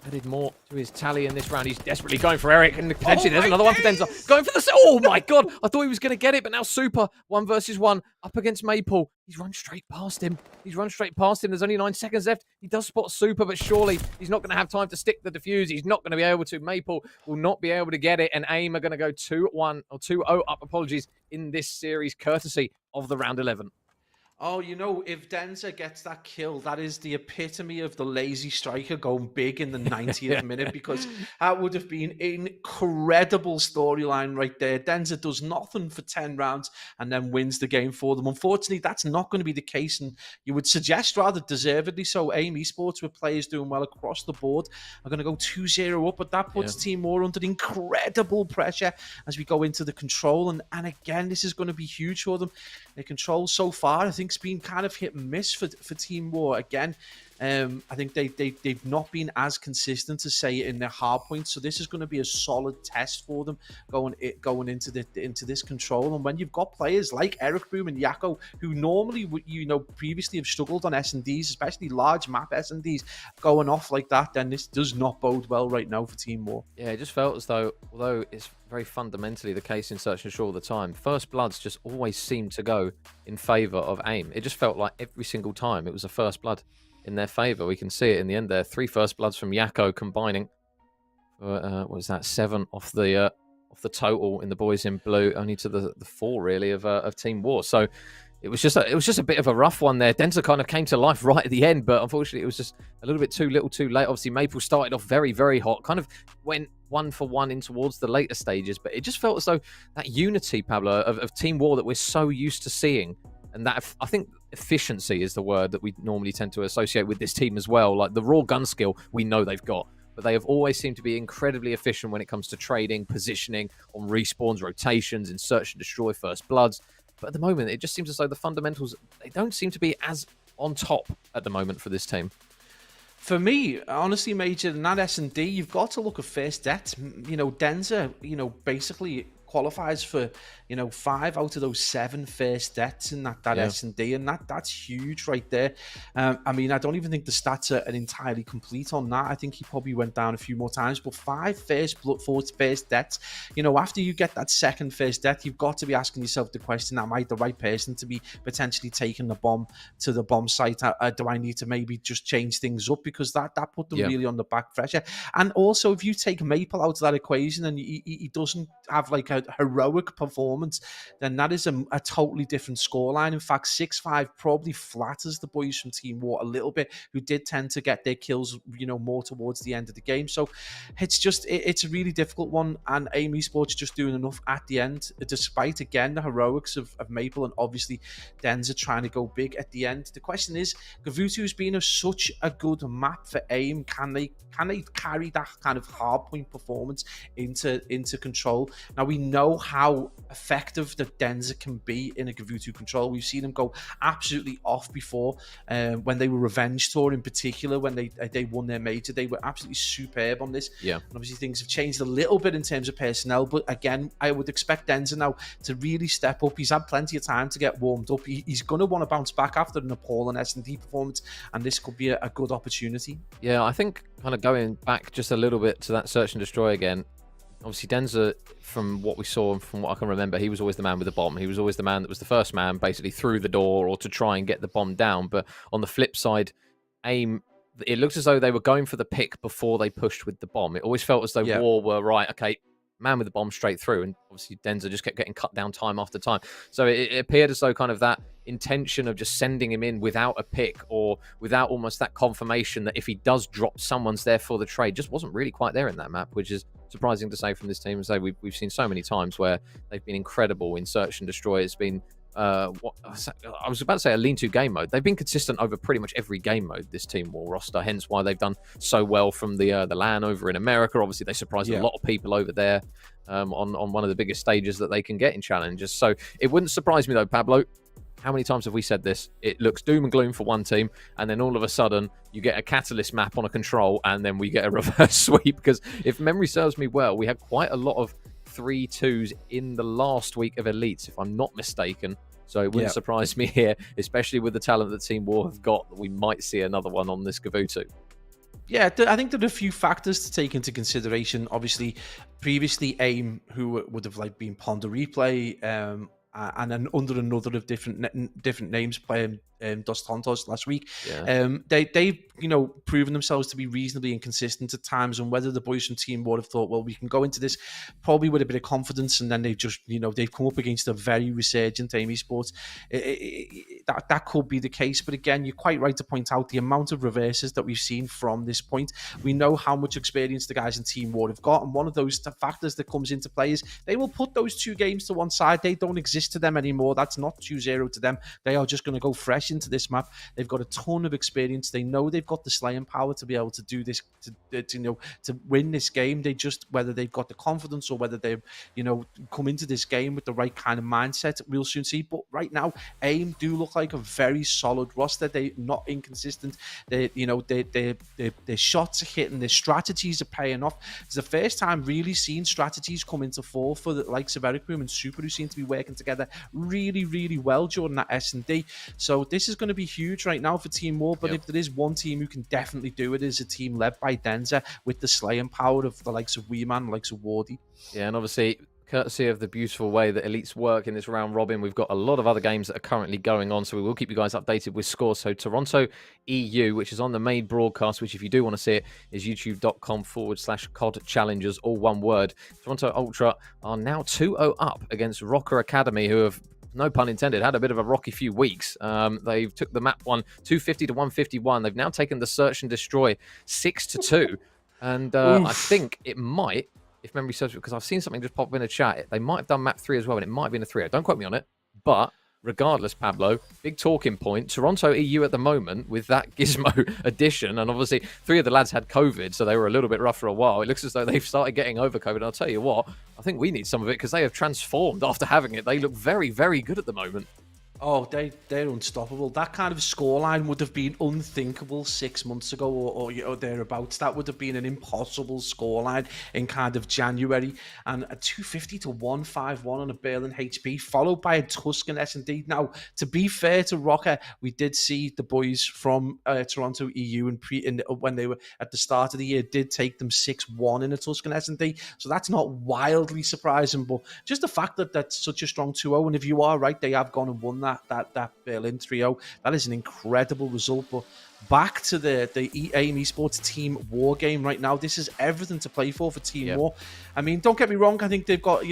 added more to his tally in this round. He's desperately going for Eric, and potentially there's another one for Denza. Going for the... Oh my god! I thought he was going to get it, but now Super, 1 versus 1, up against Maple. He's run straight past him. There's only 9 seconds left. He does spot Super, but surely he's not going to have time to stick the defuse. He's not going to be able to. Maple will not be able to get it, and AIM are going to go 2-1, or 2-0 up, apologies, in this series, courtesy of the round 11. Oh, you know, if Denza gets that kill, that is the epitome of the lazy striker going big in the 90th minute, because that would have been an incredible storyline right there. Denza does nothing for 10 rounds and then wins the game for them. Unfortunately, that's not going to be the case, and you would suggest rather deservedly so. AIM Esports, with players doing well across the board, are going to go 2-0 up, but that puts Team War under incredible pressure as we go into the control. And again, this is going to be huge for them. Their control so far, I think, has been kind of hit and miss for Team War. Again, I think they've not been as consistent to say in their hard points. So this is going to be a solid test for them going into this control. And when you've got players like Eric Boom and Yakko, who normally previously have struggled on S&Ds, especially large map S&Ds, going off like that, then this does not bode well right now for Team War. Yeah, it just felt as though, although it's very fundamentally the case in Search and Shore all the time, First Bloods just always seemed to go in favour of AIM. It just felt like every single time it was a First Blood in their favour. We can see it in the end there. 3 First Bloods from Yakko combining for, what was that, 7 off the total in the boys in blue, only to the 4 really of Team War. So it was just a bit of a rough one there. Denza kind of came to life right at the end, but unfortunately it was just a little bit too little too late. Obviously Maple started off very, very hot, kind of went 1-for-1 in towards the later stages, but it just felt as though that unity, Pablo, of Team War that we're so used to seeing, and that, I think efficiency is the word that we normally tend to associate with this team as well. Like the raw gun skill we know they've got, but they have always seemed to be incredibly efficient when it comes to trading, positioning, on respawns, rotations, in search and destroy First Bloods. But at the moment, it just seems as though the fundamentals, they don't seem to be as on top at the moment for this team. For me, honestly, Major, in that S&D, you've got to look at first debt. You know, Denza, basically qualifies for, 5 out of those 7 first deaths in that S&D, and that's huge right there. I mean, I don't even think the stats are entirely complete on that. I think he probably went down a few more times, but 5 first deaths. After you get that second first death, you've got to be asking yourself the question: am I the right person to be potentially taking the bomb to the bomb site? Do I need to maybe just change things up, because that put them really on the back pressure? And also, if you take Maple out of that equation and he doesn't have like a heroic performance, then that is a totally different scoreline. In fact, 6-5 probably flatters the boys from Team War a little bit, who did tend to get their kills, more towards the end of the game. So it's a really difficult one, and AIM Esports just doing enough at the end, despite again the heroics of Maple, and obviously Denza trying to go big at the end. The question is, Gavutu's been such a good map for AIM. Can they carry that kind of hardpoint performance into control? Now, we know how effective the Denza can be in a Gavutu control. We've seen them go absolutely off before, when they were Revenge Tour in particular, when they won their major. They were absolutely superb on this. Yeah. And obviously things have changed a little bit in terms of personnel, but again, I would expect Denza now to really step up. He's had plenty of time to get warmed up. He's going to want to bounce back after an appalling S&D performance, and this could be a good opportunity. Yeah, I think kind of going back just a little bit to that search and destroy again, obviously Denza, from what we saw and from what I can remember, he was always the man with the bomb. He was always the man that was the first man basically through the door or to try and get the bomb down. But on the flip side, AIM, it looks as though they were going for the pick before they pushed with the bomb. It always felt as though War were right, okay, man with the bomb straight through, and obviously Denza just kept getting cut down time after time. So it appeared as though kind of that intention of just sending him in without a pick, or without almost that confirmation that if he does drop, someone's there for the trade, just wasn't really quite there in that map, which is surprising to say from this team. So we've seen so many times where they've been incredible in search and destroy. It's been what I was about to say, a lean-to game mode. They've been consistent over pretty much every game mode, this Team War roster, hence why they've done so well from the LAN over in America. Obviously they surprised a lot of people over there on one of the biggest stages that they can get in challenges. So it wouldn't surprise me though, Pablo. How many times have we said this? It looks doom and gloom for one team, and then all of a sudden you get a Catalyst map on a control, and then we get a reverse sweep. Because if memory serves me well, we had quite a lot of 3-2s in the last week of Elites, if I'm not mistaken. So it wouldn't surprise me here, especially with the talent that Team War have got, that we might see another one on this Gavutu. Yeah, I think there are a few factors to take into consideration. Obviously, previously AIM, who would have like been Ponder Replay, and then under another of different names, playing Dos Tontos last week. They've proven themselves to be reasonably inconsistent at times, and whether the boys from Team War have thought, well, we can go into this probably with a bit of confidence, and then they've just they've come up against a very resurgent AIM Esports. That could be the case, but again, you're quite right to point out the amount of reverses that we've seen from this point. We know how much experience the guys in Team War have got, and one of those factors that comes into play is they will put those 2 games to one side. They don't exist to them anymore. That's not 2-0 to them. They are just going to go fresh into this map. They've got a ton of experience. They know they've got the slaying power to be able to do this, to win this game. They just, whether they've got the confidence or whether they've come into this game with the right kind of mindset, we'll soon see. But right now, AIM do look like a very solid roster. They're not inconsistent. Their shots are hitting. Their strategies are paying off. It's the first time really seeing strategies come into fall for the likes of Eric Boom and Super, who seem to be working together really, really well during that S&D. So this is going to be huge right now for Team War. But if there is one team who can definitely do it, is a team led by Denza with the slaying power of the likes of Weeman, the likes of Wardy. Yeah, and obviously, courtesy of the beautiful way that Elites work in this round robin, we've got a lot of other games that are currently going on, so we will keep you guys updated with scores. So Toronto EU, which is on the main broadcast, which if you do want to see it, is youtube.com/COD Challengers, all one word. Toronto Ultra are now 2-0 up against Rocker Academy, who have, no pun intended, had a bit of a rocky few weeks. They've took the map one 250 to 151. They've now taken the search and destroy 6-2. And I think it might, if memory serves, because I've seen something just pop in a chat, they might have done map 3 as well, and it might have been a 3-0. Don't quote me on it. But regardless, Pablo, big talking point. Toronto EU at the moment with that Gizmo addition, and obviously 3 of the lads had COVID, so they were a little bit rough for a while. It looks as though they've started getting over COVID. And I'll tell you what, I think we need some of it because they have transformed after having it. They look very, very good at the moment. Oh, they're unstoppable. That kind of scoreline would have been unthinkable 6 months ago, or thereabouts. That would have been an impossible scoreline in kind of January. And a 250 to 151 on a Berlin HP, followed by a Tuscan S&D. Now, to be fair to Rocker, we did see the boys from Toronto EU when they were at the start of the year did take them 6-1 in a Tuscan S&D. So that's not wildly surprising, but just the fact that that's such a strong 2-0, and if you are right, they have gone and won that Berlin 3-0. That is an incredible result. But back to the AIM Esports Team War game right now. This is everything to play for Team War. I mean, don't get me wrong. I think they've got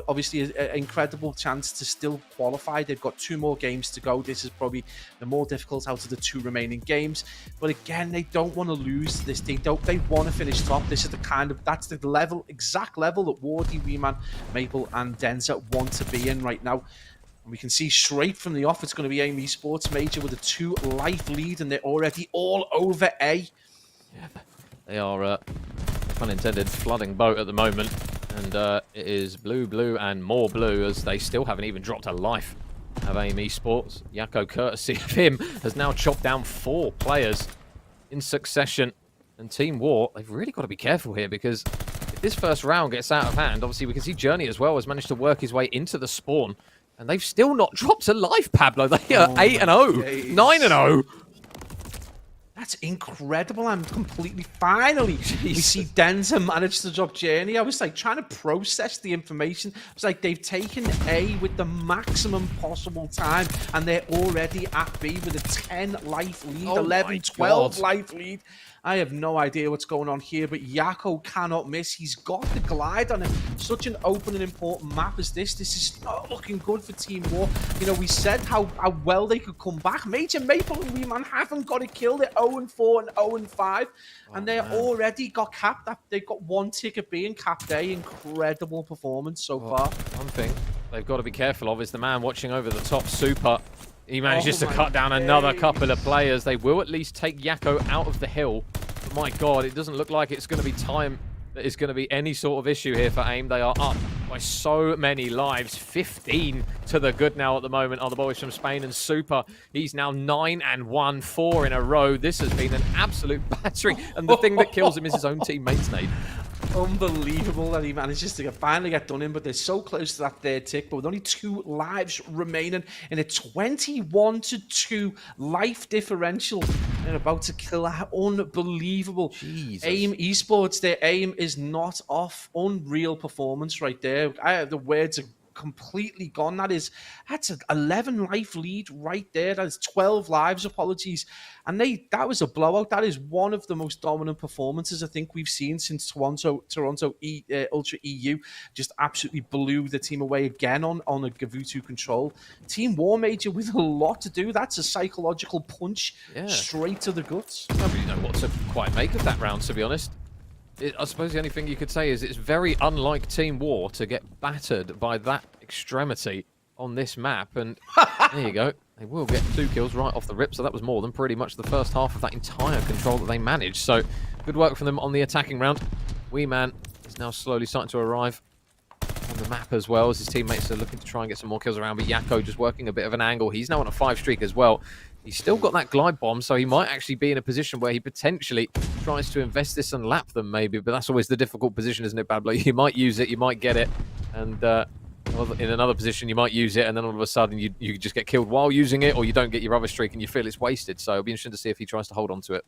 obviously an incredible chance to still qualify. They've got 2 more games to go. This is probably the more difficult out of the 2 remaining games. But again, they don't want to lose to this team. They want to finish top. This is that's the exact level that Wardy, Weeman, Maple, and Denza want to be in right now. We can see straight from the off it's going to be AIM Esports Major with a 2-life lead, and they're already all over A. Yeah, they are, pun intended, flooding boat at the moment. And it is blue, and more blue, as they still haven't even dropped a life of AIM Esports. Yako, courtesy of him, has now chopped down 4 players in succession. And Team War, they've really got to be careful here, because if this first round gets out of hand, obviously we can see Journey as well has managed to work his way into the spawn. And they've still not dropped a life, Pablo. They are 8-0, 9-0. That's incredible. I'm completely... Finally, we see Denza manage to drop Journey. I was like trying to process the information. It's like they've taken A with the maximum possible time, and they're already at B with a 10-life lead, 11, 12-life lead. I have no idea what's going on here, but Yako cannot miss. He's got the glide on such an open and important map as this. This is not looking good for Team War. You know, we said how well they could come back. Major Maple and Weeman haven't got it killed. They're 0-4 and 0-5, and they're already got capped. They've got 1 ticket being capped A. Incredible performance so far. One thing they've got to be careful of is the man watching over the top, Super. He manages to cut down another couple of players. They will at least take Yako out of the hill. But my God, it doesn't look like it's going to be time that is going to be any sort of issue here for AIM. They are up by so many lives. 15 to the good now at the moment are the boys from Spain. And Super, he's now 9-1, 4 in a row. This has been an absolute battering. And the thing that kills him is his own teammates, Nate. Unbelievable that he manages to finally get done in, but they're so close to that 3rd tick. But with only 2 lives remaining in a 21-2 life differential, they're about to kill that. Unbelievable. Jesus. AIM Esports, their aim is not off. Unreal performance right there. The words are completely gone. That's an 11 life lead right there. That is 12 lives, apologies. And that was a blowout. That is one of the most dominant performances I think we've seen since Toronto Ultra EU just absolutely blew the team away again on a Gavutu control. Team War Major with a lot to do. That's a psychological punch straight to the guts. I don't really know what to quite make of that round, to be honest. I suppose the only thing you could say is it's very unlike Team War to get battered by that extremity on this map. And there you go. They will get 2 kills right off the rip. So that was more than pretty much the first half of that entire control that they managed. So good work from them on the attacking round. Weeman is now slowly starting to arrive on the map as well, as his teammates are looking to try and get some more kills around. But Yako just working a bit of an angle. He's now on a 5 streak as well. He's still got that glide bomb, so he might actually be in a position where he potentially tries to invest this and lap them, maybe. But that's always the difficult position, isn't it, Pablo? You might use it, you might get it, and in another position you might use it, and then all of a sudden you just get killed while using it, or you don't get your other streak and you feel it's wasted. So it'll be interesting to see if he tries to hold on to it.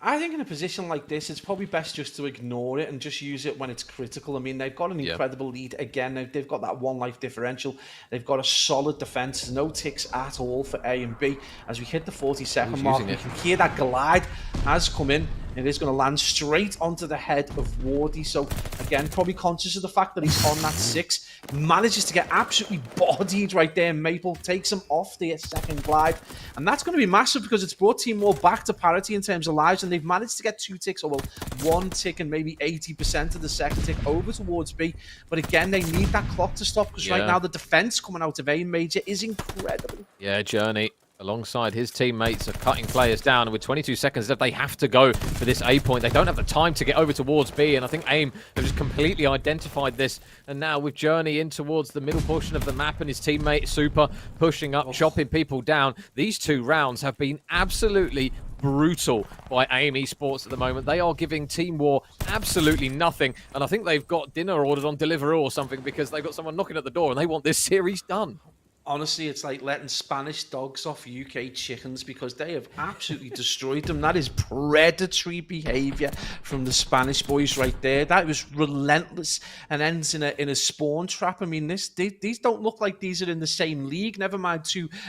I think in a position like this, it's probably best just to ignore it and just use it when it's critical. I mean, they've got an incredible lead again. They've got that 1 life differential. They've got a solid defense. No ticks at all for A and B. As we hit the 40-second mark, you can hear that glide has come in. It is going to land straight onto the head of Wardy. So, again, probably conscious of the fact that he's on that 6. Manages to get absolutely bodied right there. Maple takes him off the 2nd glide. And that's going to be massive because it's brought Team War back to parity in terms of lives. And they've managed to get 2 ticks, or well, 1 tick and maybe 80% of the 2nd tick over towards B. But again, they need that clock to stop because right now the defense coming out of A Major is incredible. Yeah, Journey alongside his teammates, are cutting players down. And with 22 seconds left, they have to go for this A point. They don't have the time to get over towards B. And I think AIM have just completely identified this. And now with Journey in towards the middle portion of the map and his teammate Super pushing up, chopping people down. These 2 rounds have been absolutely brutal by AIM Esports at the moment. They are giving Team War absolutely nothing. And I think they've got dinner ordered on Deliveroo or something because they've got someone knocking at the door and they want this series done. Honestly, it's like letting Spanish dogs off UK chickens because they have absolutely destroyed them. That is predatory behaviour from the Spanish boys right there. That was relentless and ends in a spawn trap. I mean, these don't look like these are in the same league. Never mind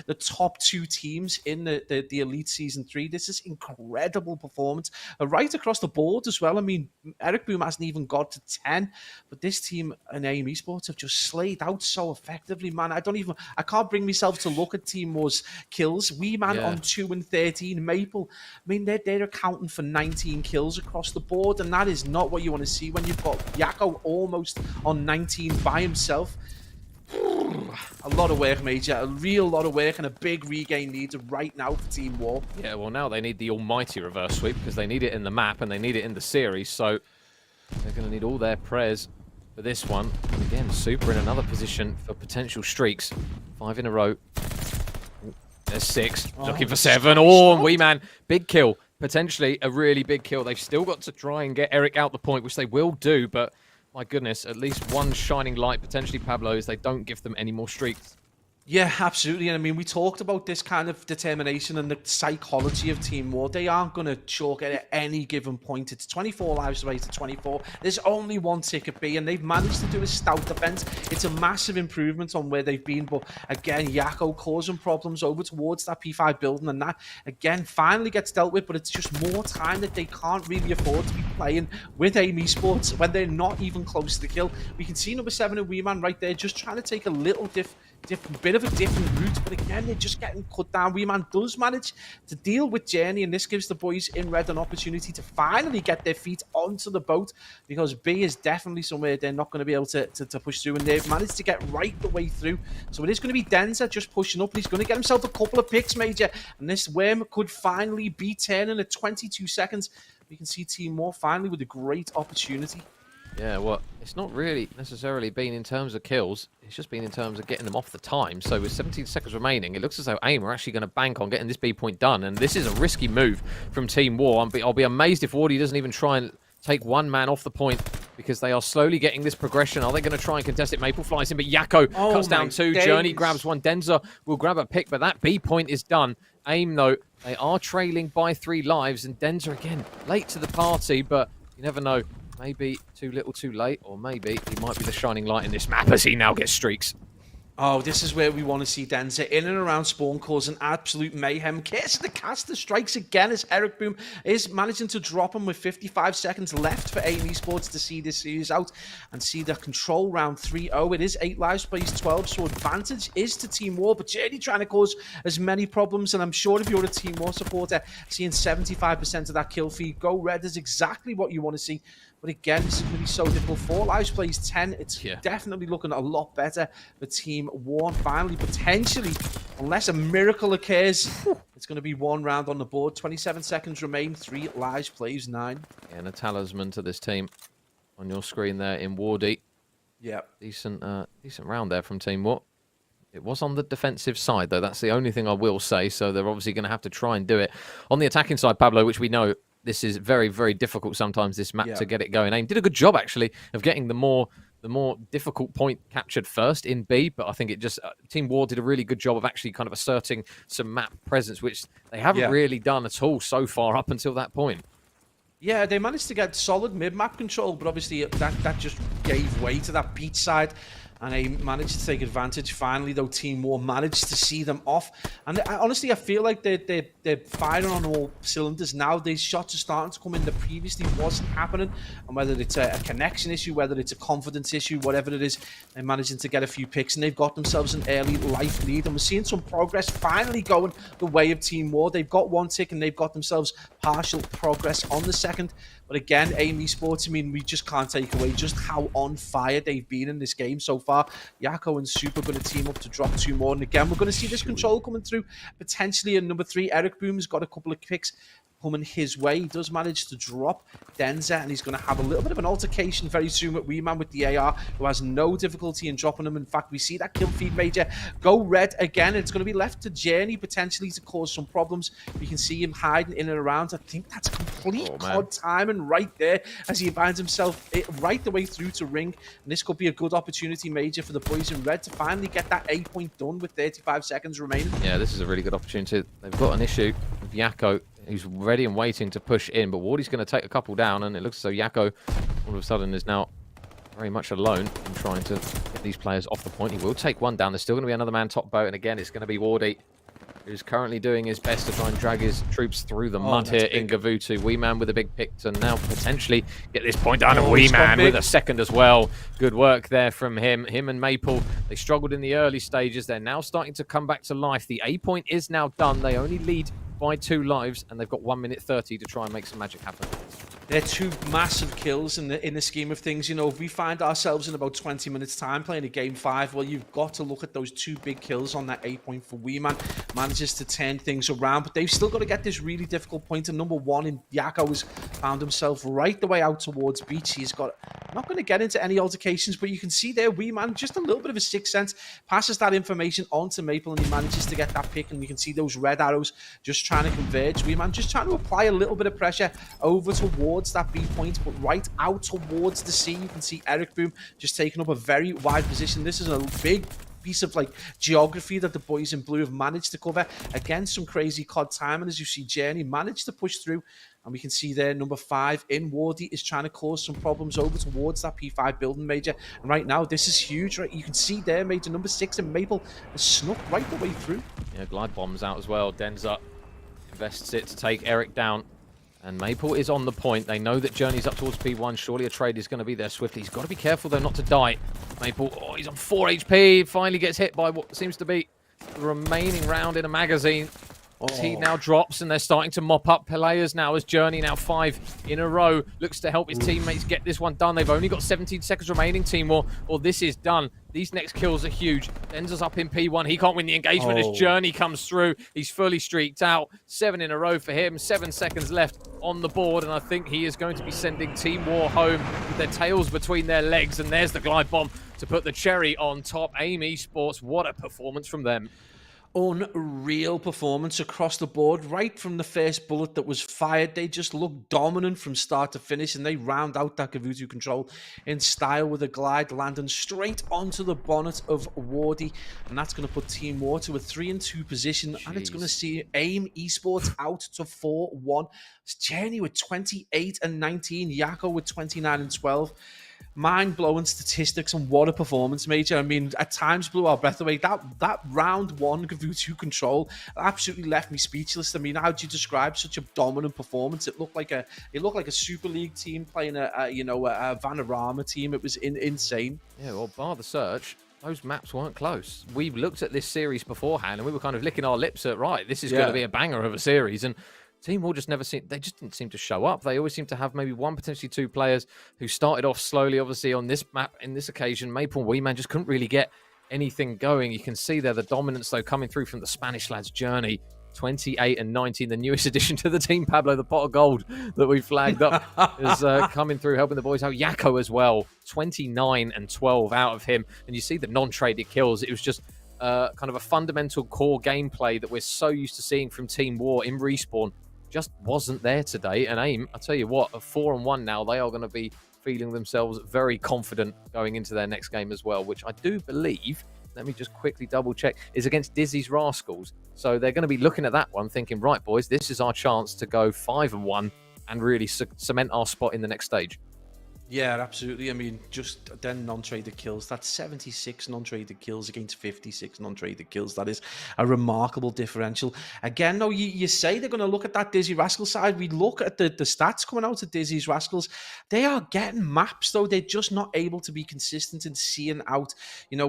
the top 2 teams in the Elite Season 3. This is incredible performance right across the board as well. I mean, Eric Boom hasn't even got to 10, but this team and AIM Esports have just slayed out so effectively, man. I can't bring myself to look at Team War's kills. We man on 2 and 13. Maple, I mean, they're accounting for 19 kills across the board, and that is not what you want to see when you've got Yakko almost on 19 by himself. A lot of work, Major. A real lot of work and a big regain needed right now for Team War. Yeah, well, now they need the almighty reverse sweep because they need it in the map and they need it in the series, so they're going to need all their prayers for this one. And again, Super in another position for potential streaks. 5 in a row. There's 6. Looking for 7. Oh, Wee Man. Big kill. Potentially a really big kill. They've still got to try and get Eric out the point, which they will do. But my goodness, at least one shining light, potentially Pablo, is they don't give them any more streaks. Yeah, absolutely. And I mean, we talked about this kind of determination and the psychology of Team War. They aren't going to chalk it at any given point. It's 24 lives away to 24. There's only one ticket B, and they've managed to do a stout defense. It's a massive improvement on where they've been. But again, Yakko causing problems over towards that P5 building, and that, again, finally gets dealt with. But it's just more time that they can't really afford to be playing with AIM Esports when they're not even close to the kill. We can see number 7 and Wee Man right there, just trying to take a little bit of a different route, but again, they're just getting cut down. Wee Man does manage to deal with Journey, and this gives the boys in red an opportunity to finally get their feet onto the boat, because B is definitely somewhere they're not going to be able to push through, and they've managed to get right the way through. So it is going to be Denzer just pushing up, and he's going to get himself a couple of picks, Major, and this worm could finally be turning at 22 seconds. We can see Team War finally with a great opportunity. Yeah, well, it's not really necessarily been in terms of kills. It's just been in terms of getting them off the time. So with 17 seconds remaining, it looks as though AIM are actually going to bank on getting this B point done. And this is a risky move from Team War. I'll be amazed if Wardy doesn't even try and take one man off the point, because they are slowly getting this progression. Are they going to try and contest it? Maple flies in, but Yakko cuts down 2. Journey grabs 1. Denzer will grab a pick, but that B point is done. AIM, though, they are trailing by 3 lives. And Denzer, again, late to the party, but you never know. Maybe too little too late, or maybe he might be the shining light in this map as he now gets streaks. Oh, this is where we want to see Denzer in and around spawn, causing absolute mayhem. Curse of the Caster strikes again as Eric Boom is managing to drop him with 55 seconds left for AIM Esports to see this series out and see the control round 3-0. It is 8 lives, plays 12, so advantage is to Team War, but Journey trying to cause as many problems, and I'm sure if you're a Team War supporter, seeing 75% of that kill feed go red is exactly what you want to see. But again, this is going to be so difficult. 4 lives, plays 10. It's definitely looking a lot better for Team War. Finally, potentially, unless a miracle occurs, it's going to be 1 round on the board. 27 seconds remain. 3 lives, plays 9. And a talisman to this team on your screen there in Wardy. Yeah. Decent round there from Team War. It was on the defensive side, though. That's the only thing I will say. So they're obviously going to have to try and do it. On the attacking side, Pablo, which we know this is very, very difficult sometimes, this map, to get it going. AIM did a good job, actually, of getting the more difficult point captured first in B, but I think it just Team War did a really good job of actually kind of asserting some map presence, which they haven't really done at all so far up until that point. Yeah, they managed to get solid mid-map control, but obviously that just gave way to that beach side. And they managed to take advantage. Finally, though, Team War managed to see them off. And honestly, I feel like they're firing on all cylinders now. These shots are starting to come in that previously wasn't happening. And whether it's a connection issue, whether it's a confidence issue, whatever it is, they're managing to get a few picks. And they've got themselves an early life lead. And we're seeing some progress finally going the way of Team War. They've got 1 tick and they've got themselves partial progress on the second. But again, AIM Esports, I mean, we just can't take away just how on fire they've been in this game so far. Yako and Super going to team up to drop 2 more. And again, we're going to see this control coming through. Potentially in number 3, Eric Boom's got a couple of picks coming his way. He does manage to drop Denza, and he's going to have a little bit of an altercation very soon with Weeman with the AR, who has no difficulty in dropping him. In fact, we see that kill feed Major go red again. It's going to be left to Journey potentially to cause some problems. We can see him hiding in and around. I think that's complete COD timing right there as he finds himself right the way through to ring. And this could be a good opportunity, Major, for the boys in red to finally get that A point done with 35 seconds remaining. Yeah, this is a really good opportunity. They've got an issue with Yako, who's ready and waiting to push in, but Wardy's going to take a couple down, and it looks as though Yako all of a sudden is now very much alone in trying to get these players off the point. He will take one down. There's still going to be another man top boat, and again, it's going to be Wardy, who's currently doing his best to try and drag his troops through the mud here in Gavutu. Weeman with a big pick to now potentially get this point down, and Weeman with a second as well. Good work there from him. Him and Maple, they struggled in the early stages. They're now starting to come back to life. The A point is now done. They only lead by 2 lives, and they've got 1 minute 30 to try and make some magic happen. They're 2 massive kills in the scheme of things. You know, if we find ourselves in about 20 minutes time playing a game 5, well, you've got to look at those 2 big kills on that A point for Weeman. Manages to turn things around, but they've still got to get this really difficult point. And number 1 in Yako has found himself right the way out towards beach. He's got, not going to get into any altercations, but you can see there Weeman, just a little bit of a sixth sense, passes that information on to Maple, and he manages to get that pick. And you can see those red arrows just trying to converge. Weeman just trying to apply a little bit of pressure over towards that B point, but right out towards the sea. You can see Eric Boom just taking up a very wide position. This is a big piece of like geography that the boys in blue have managed to cover. Again, some crazy COD timing as you see Journey managed to push through, and we can see there number 5 in Wardy is trying to cause some problems over towards that P5 building, Major. And right now this is huge, right? You can see there Major number 6 in Maple has snuck right the way through. Yeah, glide bombs out as well. Denza invests it to take Eric down. And Maple is on the point. They know that Journey's up towards P1. Surely a trade is going to be there swiftly. He's got to be careful, though, not to die. Maple, oh, he's on 4 HP. Finally gets hit by what seems to be the remaining round in a magazine. He now drops, and they're starting to mop up players now as Journey, now 5 in a row, looks to help his teammates get this one done. They've only got 17 seconds remaining, team war, or this is done. These next kills are huge. Denza's up in P1. He can't win the engagement as Journey comes through. He's fully streaked out. 7 in a row for him. 7 seconds left on the board, and I think he is going to be sending Team War home with their tails between their legs. And there's the glide bomb to put the cherry on top. AIM Esports, what a performance from them. Unreal performance across the board. Right from the first bullet that was fired, they just look dominant from start to finish, and they round out that Gavutu control in style with a glide landing straight onto the bonnet of Wardy, and that's going to put Team War to a 3-2 position. And it's going to see AIM Esports out to 4-1. It's Journey with 28 and 19, Yako with 29 and 12. Mind-blowing statistics, and what a performance, Major. I mean, at times blew our breath away. That round 1 Gavutu control absolutely left me speechless. I mean, how do you describe such a dominant performance? It looked like a Super League team playing a Vanarama team. It was insane. Yeah, well, bar the search, those maps weren't close. We looked at this series beforehand, and we were kind of licking our lips at, right, this is going to be a banger of a series. And Team War just they just didn't seem to show up. They always seem to have maybe 1, potentially 2 players who started off slowly. Obviously, on this map, in this occasion, Maple and Weeman just couldn't really get anything going. You can see there the dominance, though, coming through from the Spanish lads' Journey. 28 and 19, the newest addition to the team, Pablo, the pot of gold that we flagged up is coming through, helping the boys out. Yako as well, 29 and 12 out of him. And you see the non-traded kills. It was just kind of a fundamental core gameplay that we're so used to seeing from Team War in Respawn. Just wasn't there today. And AIM, I tell you what, at 4-1 now, they are going to be feeling themselves very confident going into their next game as well, which I do believe, let me just quickly double check, is against Dizzy's Rascals. So they're going to be looking at that one thinking, right, boys, this is our chance to go 5-1 and really cement our spot in the next stage. Yeah, absolutely. I mean, just then non-traded kills. That's 76 non-traded kills against 56 non-traded kills. That is a remarkable differential. Again, though, you say they're going to look at that Dizzy Rascal side. We look at the stats coming out of Dizzy's Rascals. They are getting maps, though. They're just not able to be consistent in seeing out,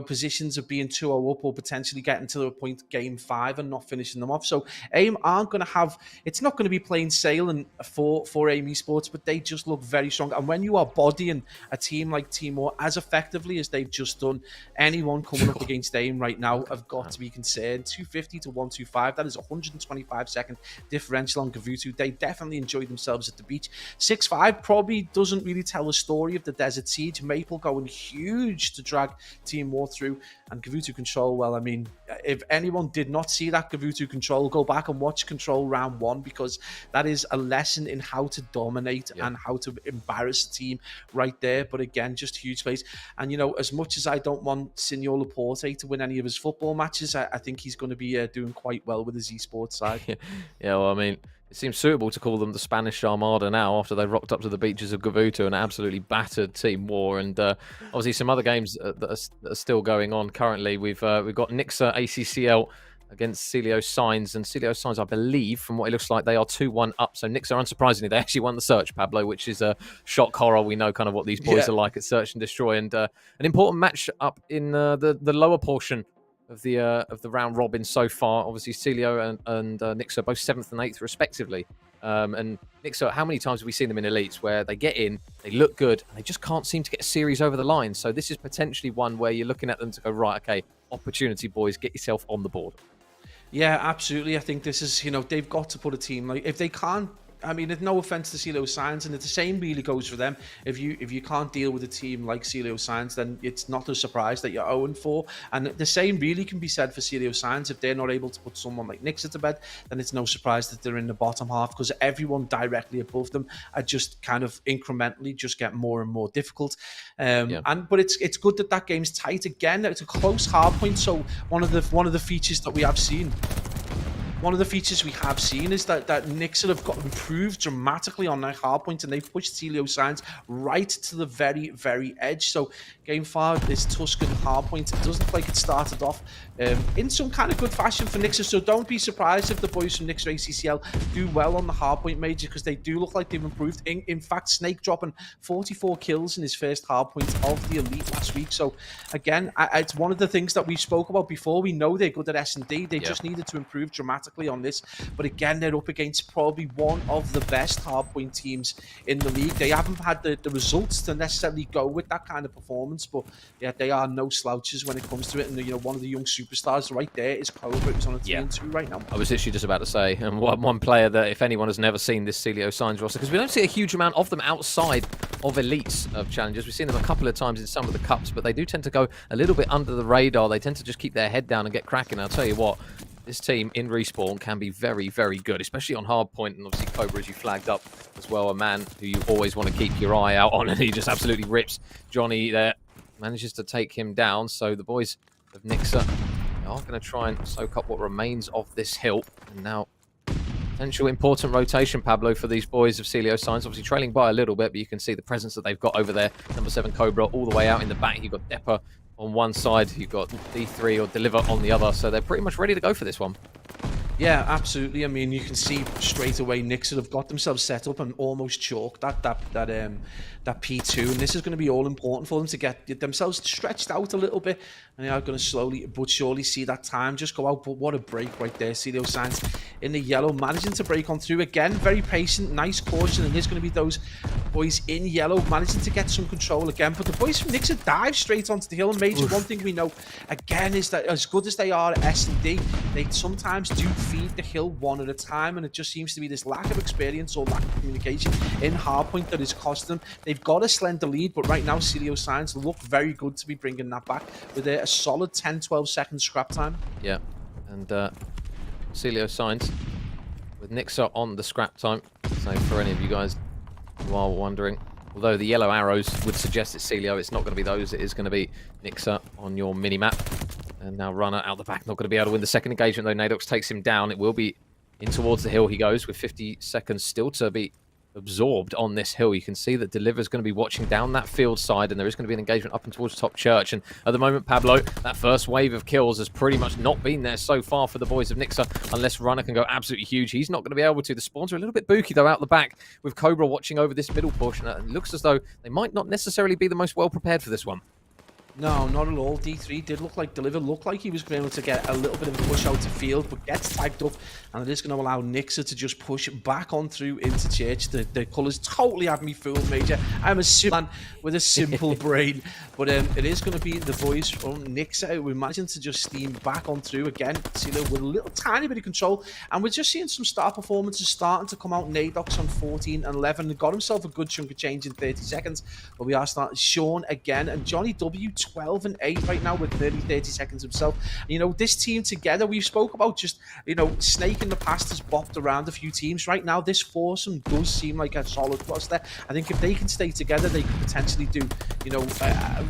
positions of being 2-0 up or potentially getting to the point game 5 and not finishing them off. So AIM aren't going to have, it's not going to be plain sailing for AIM Esports, but they just look very strong. And when you are bodying a team like Timor as effectively as they've just done, anyone coming up against AIM right now have got to be concerned. 250 to 125, that is a 125-second differential on Gavutu. They definitely enjoyed themselves at the beach. 6-5 probably doesn't really tell a story of the Desert Siege. Maple going huge to drag Timor through, and Gavutu Control, well, I mean, if anyone did not see that Gavutu Control, go back and watch Control round 1, because that is a lesson in how to dominate and how to embarrass a team right there. But again, just huge plays. And, as much as I don't want Signor Laporte to win any of his football matches, I think he's going to be doing quite well with his esports side. Yeah, well, I mean, it seems suitable to call them the Spanish Armada now after they rocked up to the beaches of Gavutu and absolutely battered Team War. And obviously some other games that are still going on currently. We've got Nixa ACCL against Celio Signs, and Celio Signs, I believe, from what it looks like, they are 2-1 up. So Nixa, unsurprisingly, they actually won the search, Pablo, which is a shock horror. We know kind of what these boys are like at Search and Destroy, and an important match up in the lower portion of the round robin so far. Obviously, Celio and Nixa both 7th and 8th respectively. And Nixa, how many times have we seen them in Elites where they get in, they look good, and they just can't seem to get a series over the line? So this is potentially one where you're looking at them to go, right, okay, opportunity, boys, get yourself on the board. Yeah, absolutely. I think this is, they've got to put a team, like, if they can't, I mean, it's no offense to Celio Signs, and the same really goes for them. If you can't deal with a team like Celio Signs, then it's not a surprise that you're 0-4. And the same really can be said for Celio Signs. If they're not able to put someone like Nixa to bed, then it's no surprise that they're in the bottom half, because everyone directly above them are just kind of incrementally just get more and more difficult. But it's good that game's tight again. It's a close hardpoint. So one of the features that we have seen. One of the features we have seen is that Nixa have got improved dramatically on their hardpoint, and they've pushed Celio Signs right to the very, very edge. So game 5, this Tuscan hardpoint, it doesn't look like it started off in some kind of good fashion for Nixa. So don't be surprised if the boys from Nixa ACCL do well on the hardpoint major, because they do look like they've improved. In fact, Snake dropping 44 kills in his first hardpoint of the Elite last week. So again, it's one of the things that we spoke about before. We know they're good at S&D. They just needed to improve dramatically on this, but again, they're up against probably one of the best hardpoint teams in the league. They haven't had the results to necessarily go with that kind of performance, but yeah, they are no slouches when it comes to it. And one of the young superstars right there is Cobra, who's on a 3-2 right now. I was literally just about to say, and one player that if anyone has never seen this Celio Signs roster, because we don't see a huge amount of them outside of Elites of challenges. We've seen them a couple of times in some of the cups, but they do tend to go a little bit under the radar. They tend to just keep their head down and get cracking. I'll tell you what, this team in Respawn can be very, very good, especially on hardpoint. And obviously Cobra, as you flagged up as well, a man who you always want to keep your eye out on, and he just absolutely rips Johnny there. Manages to take him down. So the boys of Nixa are going to try and soak up what remains of this hill. And now potential important rotation, Pablo, for these boys of Celio Signs. Obviously trailing by a little bit, but you can see the presence that they've got over there. Number 7 Cobra all the way out in the back. You've got Depper on one side, you've got D3 or Deliver on the other, so they're pretty much ready to go for this one. Yeah, absolutely. I mean, you can see straight away Nixa have got themselves set up and almost chalked that P2, and this is going to be all important for them to get themselves stretched out a little bit, and they are going to slowly but surely see that time just go out. But what a break right there. Celio Signs in the yellow, managing to break on through again, very patient, nice caution, and there's going to be those boys in yellow managing to get some control again. But the boys from Nixa dive straight onto the hill. And Major, one thing we know again is that as good as they are at S&D, they sometimes do feed the hill one at a time, and it just seems to be this lack of experience or lack of communication in hardpoint that is costing them. They've got a slender lead, but right now Celio Signs look very good to be bringing that back with a solid 10-12 second scrap time. Yeah, and Celio Signs with Nixa on the scrap time. So for any of you guys who are wondering, although the yellow arrows would suggest it's Celio, it's not going to be those. It is going to be Nixa on your mini-map. And now Runner out the back, not going to be able to win the second engagement, though. Nadox takes him down. It will be in towards the hill he goes with 50 seconds still to be absorbed on this hill. You can see that Deliver's going to be watching down that field side, and there is going to be an engagement up and towards Top Church. And at the moment, Pablo, that first wave of kills has pretty much not been there so far for the boys of Nixa, unless Runner can go absolutely huge. He's not going to be able to. The spawns are a little bit booky, though, out the back, with Cobra watching over this middle portion. It looks as though they might not necessarily be the most well prepared for this one. No, not at all. D3 did look like Deliver, looked like he was able to get a little bit of a push out to field, but gets tagged up, and it is going to allow Nixa to just push back on through into Church. The colours totally have me fooled, Major. I'm a simple man with a simple brain, but it is going to be the boys from Nixa. We imagine to just steam back on through again. CeeLo with a little tiny bit of control, and we're just seeing some star performances starting to come out. Nadox on 14 and 11, got himself a good chunk of change in 30 seconds, but we are starting Sean again, and Johnny W 12 and 8 right now with 30 seconds himself. You know, this team together, we spoke about just, you know, Snake in the past has bopped around a few teams. Right now, this foursome does seem like a solid cluster. I think if they can stay together, they could potentially do, you know,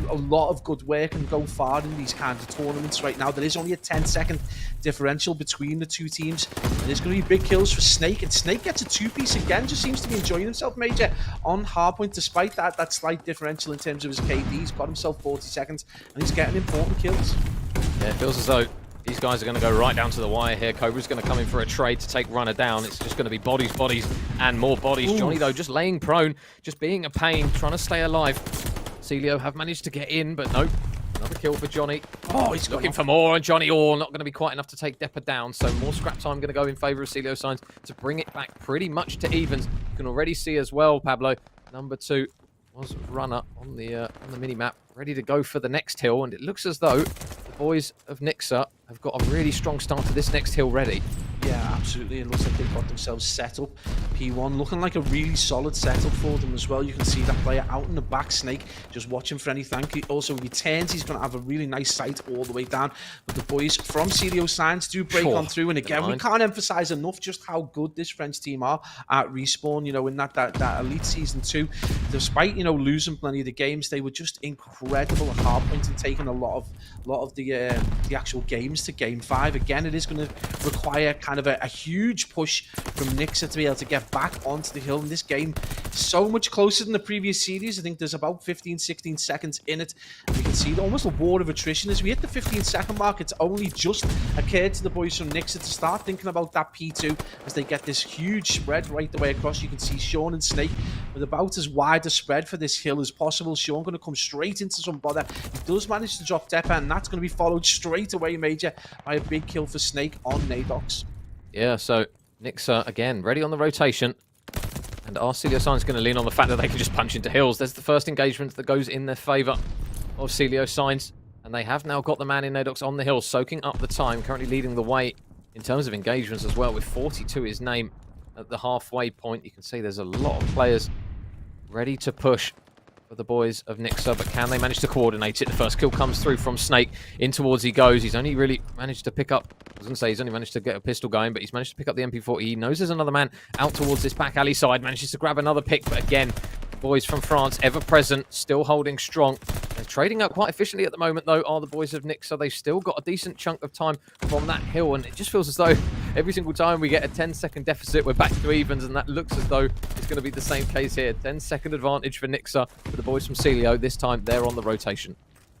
a lot of good work and go far in these kinds of tournaments. Right now, there is only a 10-second differential between the two teams. And there's going to be big kills for Snake, and Snake gets a two-piece again, just seems to be enjoying himself, Major, on Hardpoint, despite that slight differential in terms of his KD. He's got himself 40 seconds, and he's getting important kills. Yeah, it feels as though these guys are going to go right down to the wire here. Cobra's going to come in for a trade to take Runner down. It's just going to be bodies, and more bodies. Ooh. Johnny, though, just laying prone, just being a pain, trying to stay alive. CeeLo have managed to get in, but nope. Another kill for Johnny. Oh, he's looking for more, and Johnny not going to be quite enough to take Depper down. So more scrap time going to go in favour of CeeLo Signs to bring it back pretty much to evens. You can already see as well, Pablo, number 2 was Runner on the mini-map, ready to go for the next hill, and it looks as though the boys of Nixa have got a really strong start to this next hill ready. Yeah, absolutely. It looks like they've got themselves set up. P1 looking like a really solid setup for them as well. You can see that player out in the back, Snake, just watching for anything. He also returns. He's going to have a really nice sight all the way down. But the boys from CeeLo Signs do break on through. And again, we can't emphasize enough just how good this French team are at Respawn. You know, in that Elite Season 2, despite, you know, losing plenty of the games, they were just incredible at Hardpoint and taking a lot of the actual games to Game 5. Again, it is going to require kind of a huge push from Nixa to be able to get back onto the hill. In this game is so much closer than the previous series. I think there's about 15-16 seconds in it. And you can see almost a war of attrition. As we hit the 15-second mark, it's only just occurred to the boys from Nixa to start thinking about that P2 as they get this huge spread right the way across. You can see Sean and Snake with about as wide a spread for this hill as possible. Sean going to come straight into some bother. He does manage to drop Depper, and that's going to be followed straight away, Major, by a big kill for Snake on Nadox. Yeah, so Nixa, again, ready on the rotation. And our CeeLo Signs going to lean on the fact that they can just punch into hills. There's the first engagement that goes in their favour of CeeLo Signs. And they have now got the man in Nadox on the hill, soaking up the time, currently leading the way in terms of engagements as well, with 42 his name at the halfway point. You can see there's a lot of players ready to push for the boys of Nixa, but can they manage to coordinate it? The first kill comes through from Snake. In towards he goes. He's only really managed to pick up, I was going to say he's only managed to get a pistol going, but he's managed to pick up the MP40. He knows there's another man out towards this back alley side. Manages to grab another pick, but again, the boys from France, ever present, still holding strong. They're trading up quite efficiently at the moment, though, are the boys of Nixa. They've still got a decent chunk of time from that hill, and it just feels as though every single time we get a 10-second deficit, we're back to evens, and that looks as though it's going to be the same case here. 10-second advantage for Nixa, for the boys from CeeLo. This time, they're on the rotation.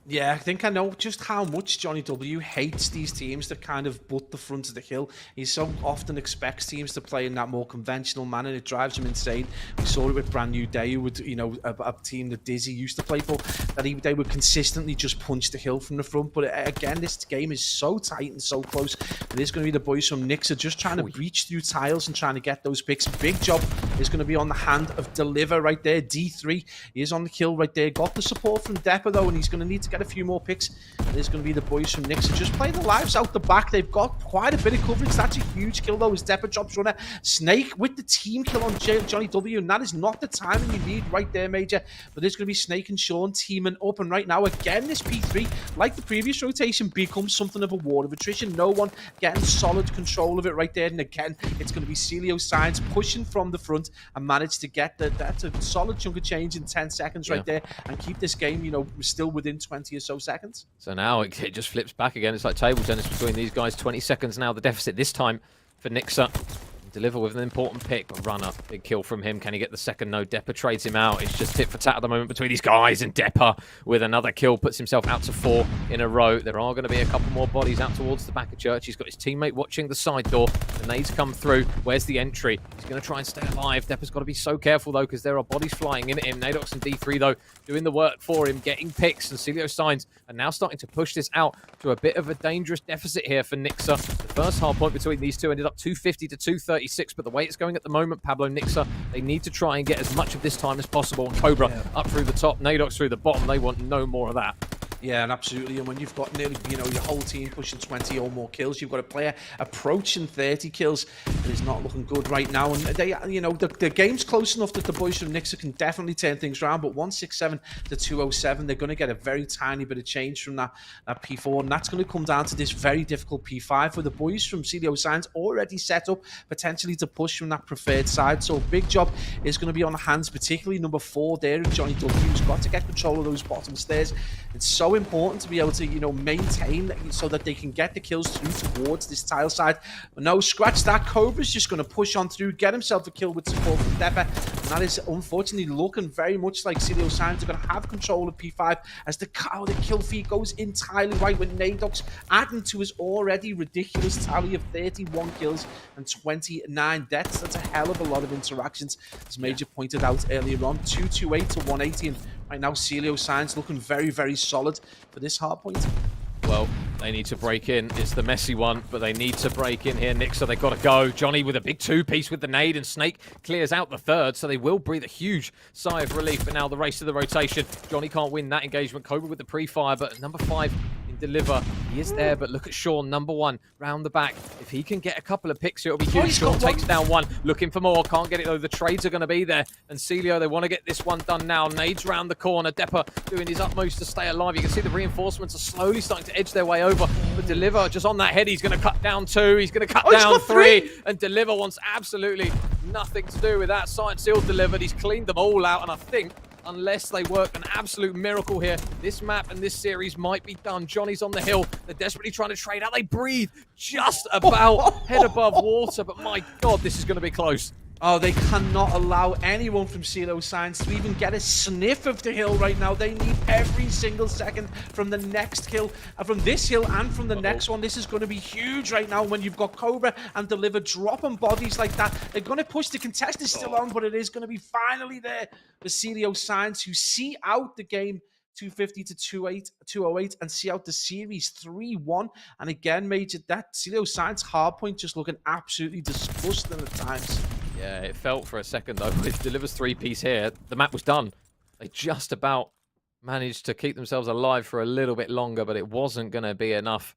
Yeah, I think I know just how much Johnny W hates these teams that kind of butt the front of the hill. He so often expects teams to play in that more conventional manner. It drives him insane. We saw it with Brand New Day, who would, you know, a team that Dizzy used to play for, that they would consistently just punch the hill from the front. But again, this game is so tight and so close. It is going to be the boys from Nixa just trying to breach through tiles and trying to get those picks. Big job is going to be on the hand of Deliver right there. D3, he is on the kill right there. Got the support from Depper, though, and he's going to need to get a few more picks. There's going to be the boys from Nixa just playing the lives out the back. They've got quite a bit of coverage. That's a huge kill, though, as Depper drops Runner. Snake with the team kill on Johnny W, and that is not the timing you need right there, Major. But there's going to be Snake and Sean teaming up, and right now, again, this P3, like the previous rotation, becomes something of a war of attrition. No one getting solid control of it right there, and again, it's going to be CeeLo Signs pushing from the front and manage to get that's a solid chunk of change in 10 seconds right there, and keep this game, you know, still within 20 or so seconds. So now it just flips back again. It's like table tennis between these guys. 20 seconds now, the deficit this time for Nixa. Deliver with an important pick, but Runner, big kill from him. Can he get the second? No, Depper trades him out. It's just tit for tat at the moment between these guys, and Depper with another kill puts himself out to 4 in a row. There are going to be a couple more bodies out towards the back of church. He's got his teammate watching the side door. The nades come through. Where's the entry? He's going to try and stay alive. Depper's got to be so careful, though, because there are bodies flying in at him. Nadox and D3, though, doing the work for him, getting picks, and Celio Signs are now starting to push this out to a bit of a dangerous deficit here for Nixa. The first hard point between these two ended up 250 to 236, but the way it's going at the moment, Pablo, Nixa, they need to try and get as much of this time as possible. And Cobra up through the top, Nadox through the bottom. They want no more of that. Yeah, and absolutely. And when you've got nearly, your whole team pushing 20 or more kills, you've got a player approaching 30 kills, and it's not looking good right now. And they, the game's close enough that the boys from Nixa can definitely turn things around. But 167 to 207, they're going to get a very tiny bit of change from that P4, and that's going to come down to this very difficult P5 where the boys from CDO Signs already set up potentially to push from that preferred side. So big job is going to be on the hands, particularly number 4 there, and Johnny W, who's got to get control of those bottom stairs. It's so important to be able to, maintain so that they can get the kills through towards this tile side. But no, scratch that. Cobra's just going to push on through, get himself a kill with support from Depper. And that is unfortunately looking very much like CDO Signs are going to have control of P5 as the kill feed goes entirely right with Nadox adding to his already ridiculous tally of 31 kills and 29 deaths. That's a hell of a lot of interactions, as Major pointed out earlier on. 228 to 180. And right now, Celio Signs looking very, very solid for this hard point. Well, they need to break in. It's the messy one, but they need to break in here, Nick, so they've got to go. Johnny with a big 2-piece with the nade, and Snake clears out the third, so they will breathe a huge sigh of relief. But now the race to the rotation. Johnny can't win that engagement. Cobra with the pre-fire, but number 5 in Deliver. He is there, but look at Sean, number 1, round the back. If he can get a couple of picks, it'll be huge. Sean takes down 1, looking for more. Can't get it, though. The trades are going to be there. And Celio, they want to get this one done now. Nades round the corner. Depper doing his utmost to stay alive. You can see the reinforcements are slowly starting to edge their way over. But Deliver, just on that head, he's going to cut down 2. He's going to cut down 3. And Deliver wants absolutely nothing to do with that. Sight Seal delivered. He's cleaned them all out. And I think, unless they work an absolute miracle here, this map and this series might be done. Johnny's on the hill. They're desperately trying to trade out. They breathe just about head above water. But my God, this is going to be close. Oh, they cannot allow anyone from CeeLo Signs to even get a sniff of the hill right now. They need every single second from the next kill, from this hill and from the next one. This is going to be huge right now when you've got Cobra and Deliver dropping bodies like that. They're going to push. The contest is still on, but it is going to be finally there for CeeLo Signs, who see out the game 250 to 208 and see out the series 3-1. And again, Major, that CeeLo Signs hardpoint just looking absolutely disgusting at times. Yeah, it felt for a second, though. With Deliver's 3-piece here, the map was done. They just about managed to keep themselves alive for a little bit longer, but it wasn't going to be enough.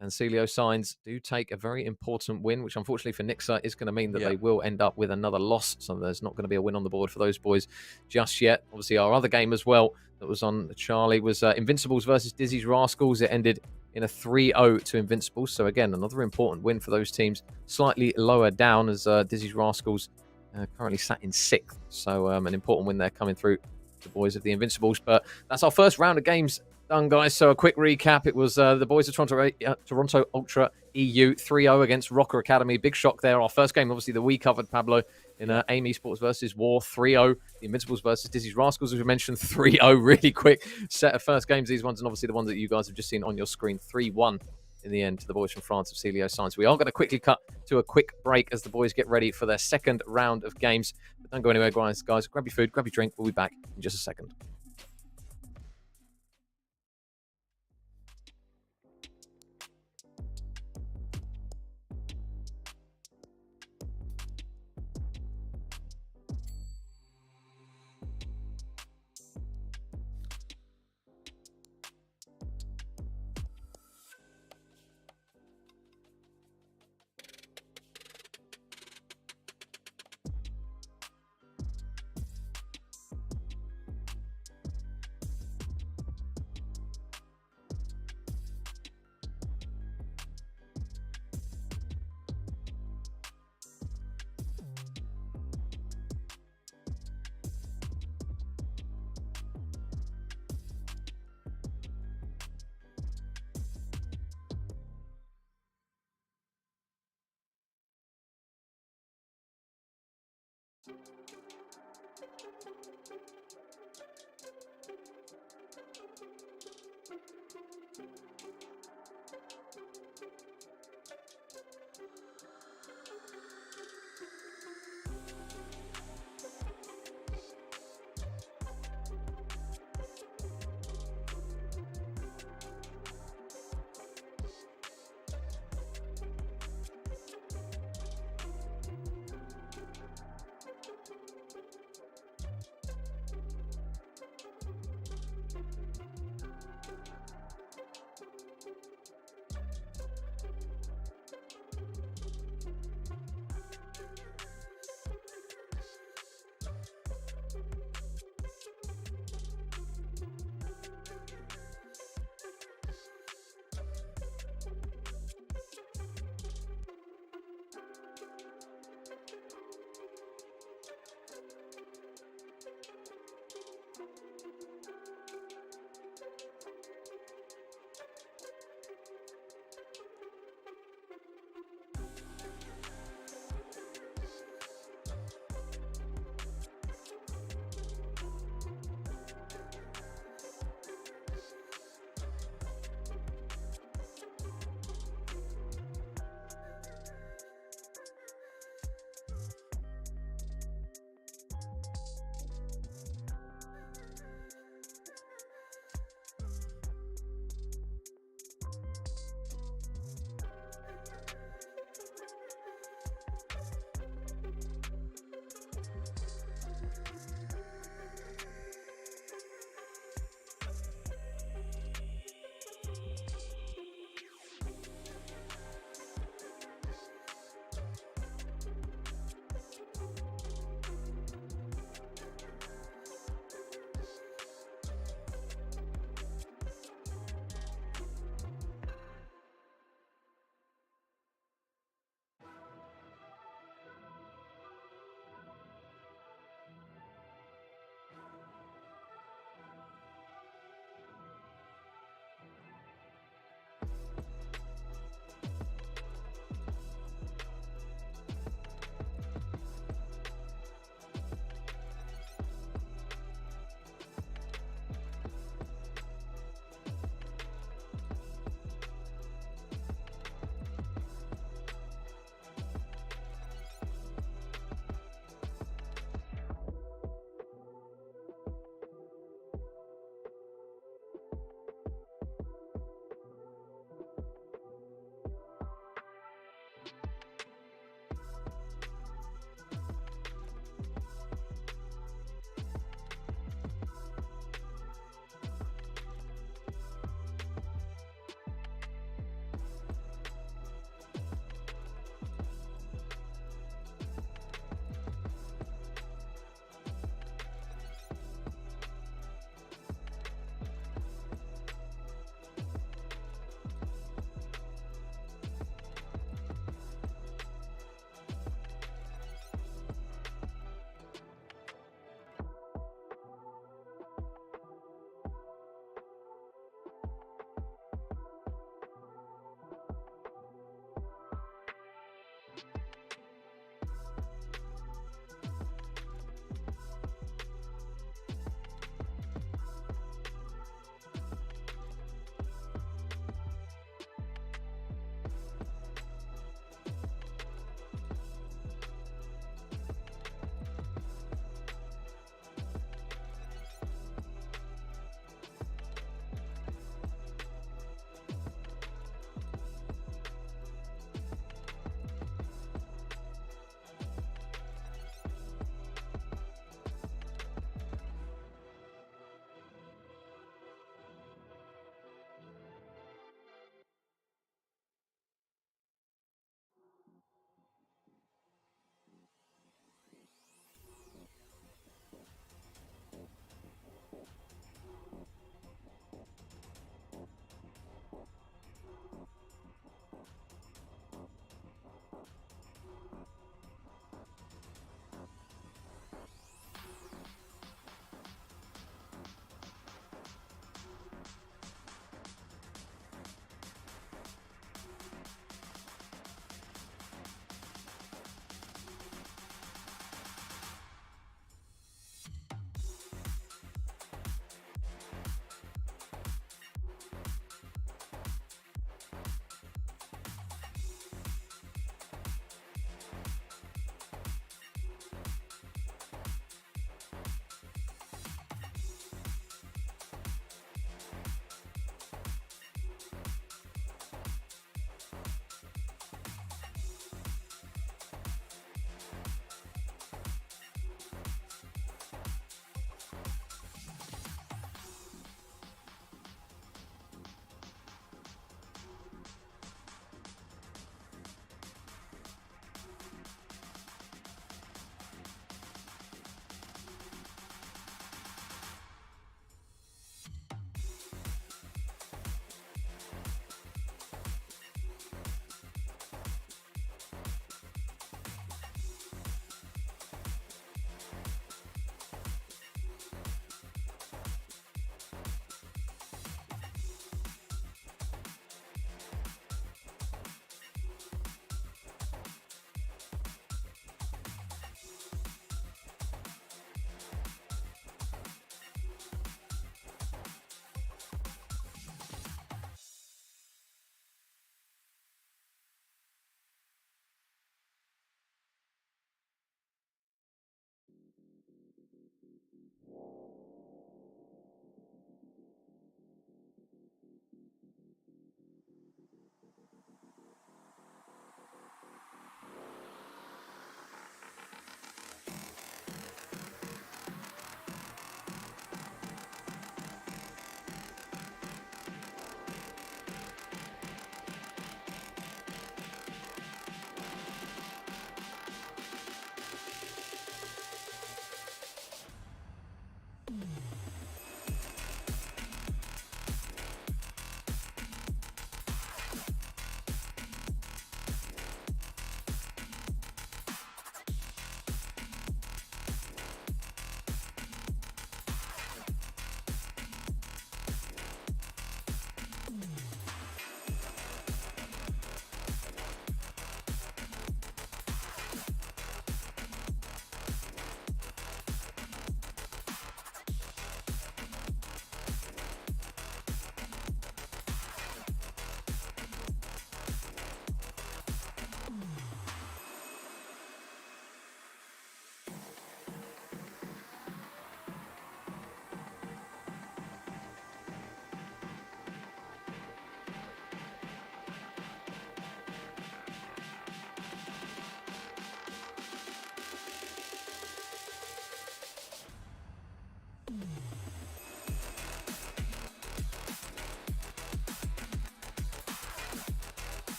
And CeeLo Signs do take a very important win, which unfortunately for Nixa is going to mean that they will end up with another loss. So there's not going to be a win on the board for those boys just yet. Obviously, our other game as well that was on Charlie was Invincibles versus Dizzy's Rascals. It ended in a 3-0 to Invincibles. So again, another important win for those teams. Slightly lower down as Dizzy's Rascals currently sat in 6th. So an important win there coming through the boys of the Invincibles. But that's our first round of games done, guys. So a quick recap. It was the boys of Toronto Ultra EU 3-0 against Rocker Academy. Big shock there. Our first game, obviously, that we covered, Pablo, in AIM Esports versus War 3-0. The Invincibles versus Dizzy's Rascals, as we mentioned, 3-0. Really quick set of first games, these ones, and obviously the ones that you guys have just seen on your screen. 3-1 in the end to the boys from France of CeeLo Signs. We are going to quickly cut to a quick break as the boys get ready for their second round of games. But don't go anywhere, guys. Grab your food, grab your drink. We'll be back in just a second.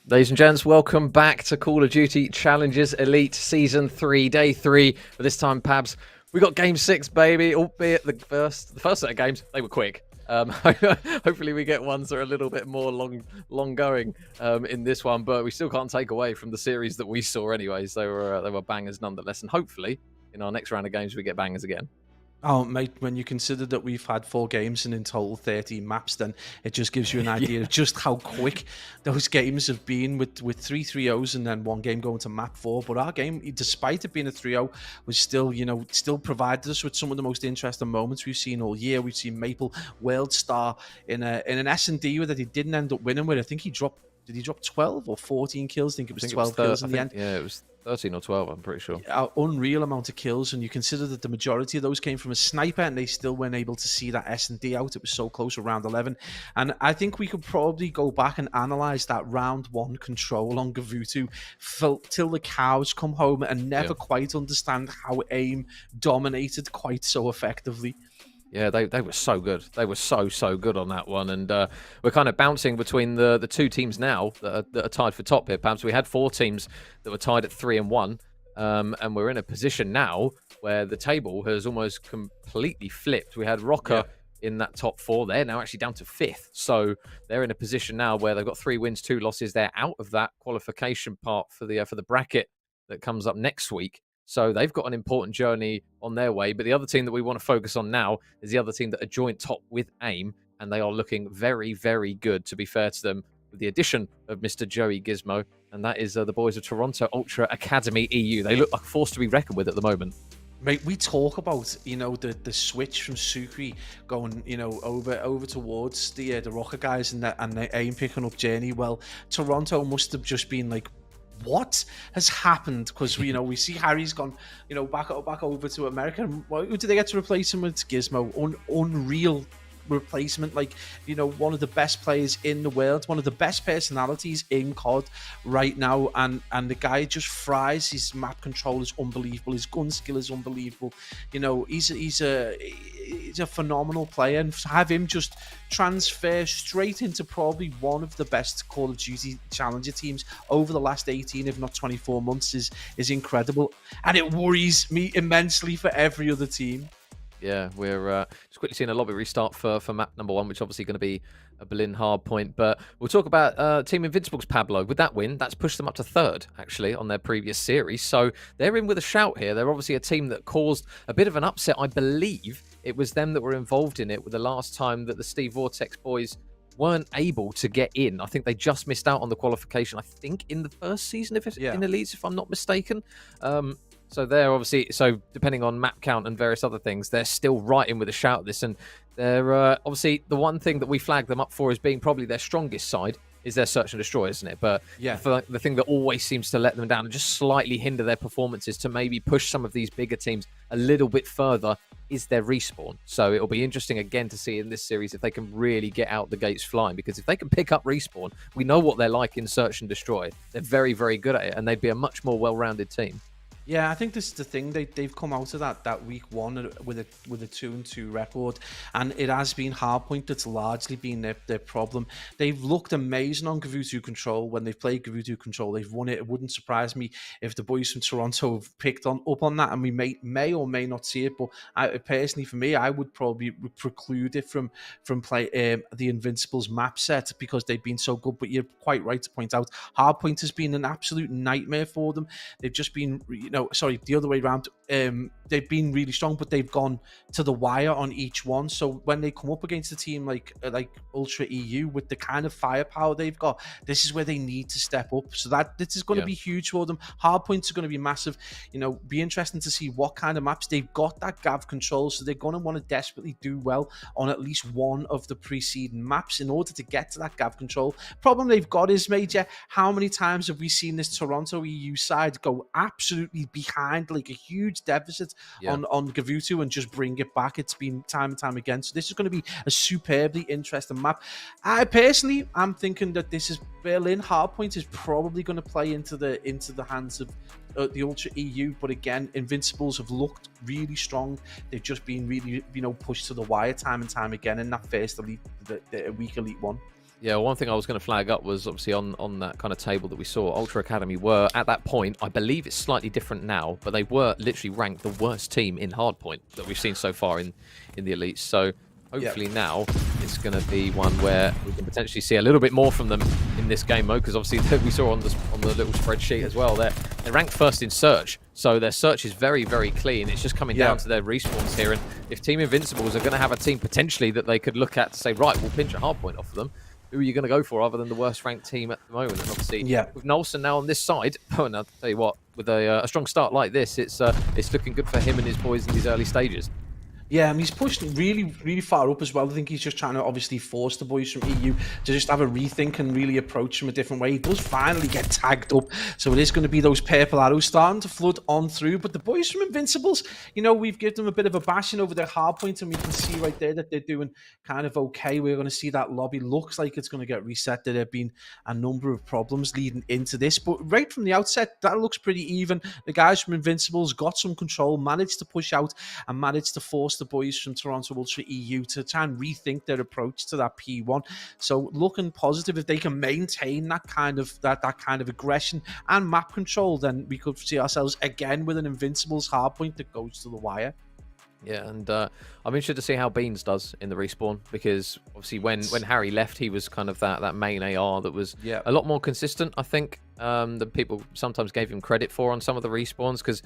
Ladies and gents, welcome back to Call of Duty Challenges Elite Season 3, Day 3. But this time, Pabs, we got Game 6, baby, albeit the first set of games, they were quick. Hopefully we get ones that are a little bit more long going in this one, but we still can't take away from the series that we saw anyways. They were bangers nonetheless, and hopefully in our next round of games we get bangers again. Oh, mate, when you consider that we've had 4 games and in total 13 maps, then it just gives you an idea of just how quick those games have been with 3 3-0s and then 1 game going to map 4. But our game, despite it being a 3-0, was still, still provided us with some of the most interesting moments we've seen all year. We've seen Maple World Star in an S&D that he didn't end up winning with. I think he dropped, did he drop 12 or 14 kills? I think it was 12 kills in the end. Yeah, it was 13 or 12, I'm pretty sure. Unreal amount of kills, and you consider that the majority of those came from a sniper, and they still weren't able to see that S&D out. It was so close around 11. And I think we could probably go back and analyse that round 1 control on Gavutu till the cows come home and never quite understand how AIM dominated quite so effectively. Yeah, they were so good. They were so good on that one. And we're kind of bouncing between the 2 teams now that are tied for top here, Pam. So we had 4 teams that were tied at 3 and 1. And we're in a position now where the table has almost completely flipped. We had Rocker in that top 4. They're now actually down to 5th. So they're in a position now where they've got 3 wins, 2 losses. They're out of that qualification part for the bracket that comes up next week. So they've got an important journey on their way. But the other team that we want to focus on now is the other team that are joint top with AIM. And they are looking very, very good, to be fair to them, with the addition of Mr. Joey Gizmo. And that is the boys of Toronto Ultra Academy EU. They look like a force to be reckoned with at the moment. Mate, we talk about, the switch from Sukri going, over towards the Rocket guys and the AIM picking up Journey. Well, Toronto must have just been like, what has happened? Because we see Harry's gone back over to America. Who did they get to replace him with? Gizmo. Unreal replacement, one of the best players in the world, one of the best personalities in COD right now, and the guy just fries. His map control is unbelievable, his gun skill is unbelievable. He's a phenomenal player, and to have him just transfer straight into probably one of the best Call of Duty Challenger teams over the last 18, if not 24 months is incredible, and it worries me immensely for every other team. Yeah, we're just quickly seeing a lobby restart for map number 1, which is obviously going to be a Berlin Hardpoint. But we'll talk about Team Invincible's Pablo. With that win, that's pushed them up to 3rd, actually, on their previous series. So they're in with a shout here. They're obviously a team that caused a bit of an upset. I believe it was them that were involved in it with the last time that the Steve Vortex boys weren't able to get in. I think they just missed out on the qualification, I think, in the first season in Elites, if I'm not mistaken. So they're obviously, depending on map count and various other things, they're still right in with a shout at this. And they're obviously, the one thing that we flagged them up for as being probably their strongest side is their search and destroy, isn't it? But the thing that always seems to let them down and just slightly hinder their performances to maybe push some of these bigger teams a little bit further is their respawn. So it'll be interesting again to see in this series if they can really get out the gates flying, because if they can pick up respawn, we know what they're like in search and destroy. They're very, very good at it, and they'd be a much more well-rounded team. Yeah, I think this is the thing. They've come out of that week 1 with a 2-2 record, and it has been Hardpoint that's largely been their problem. They've looked amazing on Gavutu Control when they've played Gavutu Control. They've won it. It wouldn't surprise me if the boys from Toronto have picked up on that, and we may or may not see it. But personally, for me, I would probably preclude it from play the Invincibles map set because they've been so good. But you're quite right to point out Hardpoint has been an absolute nightmare for them. They've just been the other way around. They've been really strong, but they've gone to the wire on each one. So when they come up against a team like Ultra EU with the kind of firepower they've got, this is where they need to step up. So this is going to be huge for them. Hardpoints are going to be massive. Be interesting to see what kind of maps they've got that Gav control. So they're going to want to desperately do well on at least one of the preceding maps in order to get to that Gav control. Problem they've got is, Major, how many times have we seen this Toronto EU side go absolutely behind, like a huge deficit on Gavutu, and just bring it back? It's been time and time again. So this is going to be a superbly interesting map. I personally am thinking that this is Berlin Hardpoint is probably going to play into the hands of the Ultra EU, but again, Invincibles have looked really strong. They've just been really pushed to the wire time and time again in that first elite, the week Elite 1. Yeah, one thing I was going to flag up was obviously on that kind of table that we saw, Ultra Academy were, at that point, I believe it's slightly different now, but they were literally ranked the worst team in Hardpoint that we've seen so far in the Elites. So hopefully now it's going to be one where we can potentially see a little bit more from them in this game mode, because obviously we saw on the little spreadsheet as well, they're ranked first in search. So their search is very, very clean. It's just coming down to their respawns here. And if Team Invincibles are going to have a team potentially that they could look at to say, right, we'll pinch a Hardpoint off of them, who are you going to go for other than the worst ranked team at the moment? And obviously, with Nolson now on this side, and I'll tell you what, with a strong start like this, it's looking good for him and his boys in these early stages. Yeah, and he's pushed really, really far up as well. I think he's just trying to obviously force the boys from EU to just have a rethink and really approach him a different way. He does finally get tagged up, so it is going to be those purple arrows starting to flood on through. But the boys from Invincibles, you know, we've given them a bit of a bashing over their hard point, and we can see right there that they're doing kind of okay. We're going to see that lobby looks like it's going to get reset. There have been a number of problems leading into this, but right from the outset, that looks pretty even. The guys from Invincibles got some control, managed to push out, and managed to force the boys from Toronto Ultra EU to try and rethink their approach to that P1. So looking positive, if they can maintain that kind of aggression and map control, then we could see ourselves again with an Invincibles hardpoint that goes to the wire. Yeah, and I'm interested to see how Beans does in the respawn, because obviously when Harry left, he was kind of that main AR that was a lot more consistent, I think, than people sometimes gave him credit for on some of the respawns, because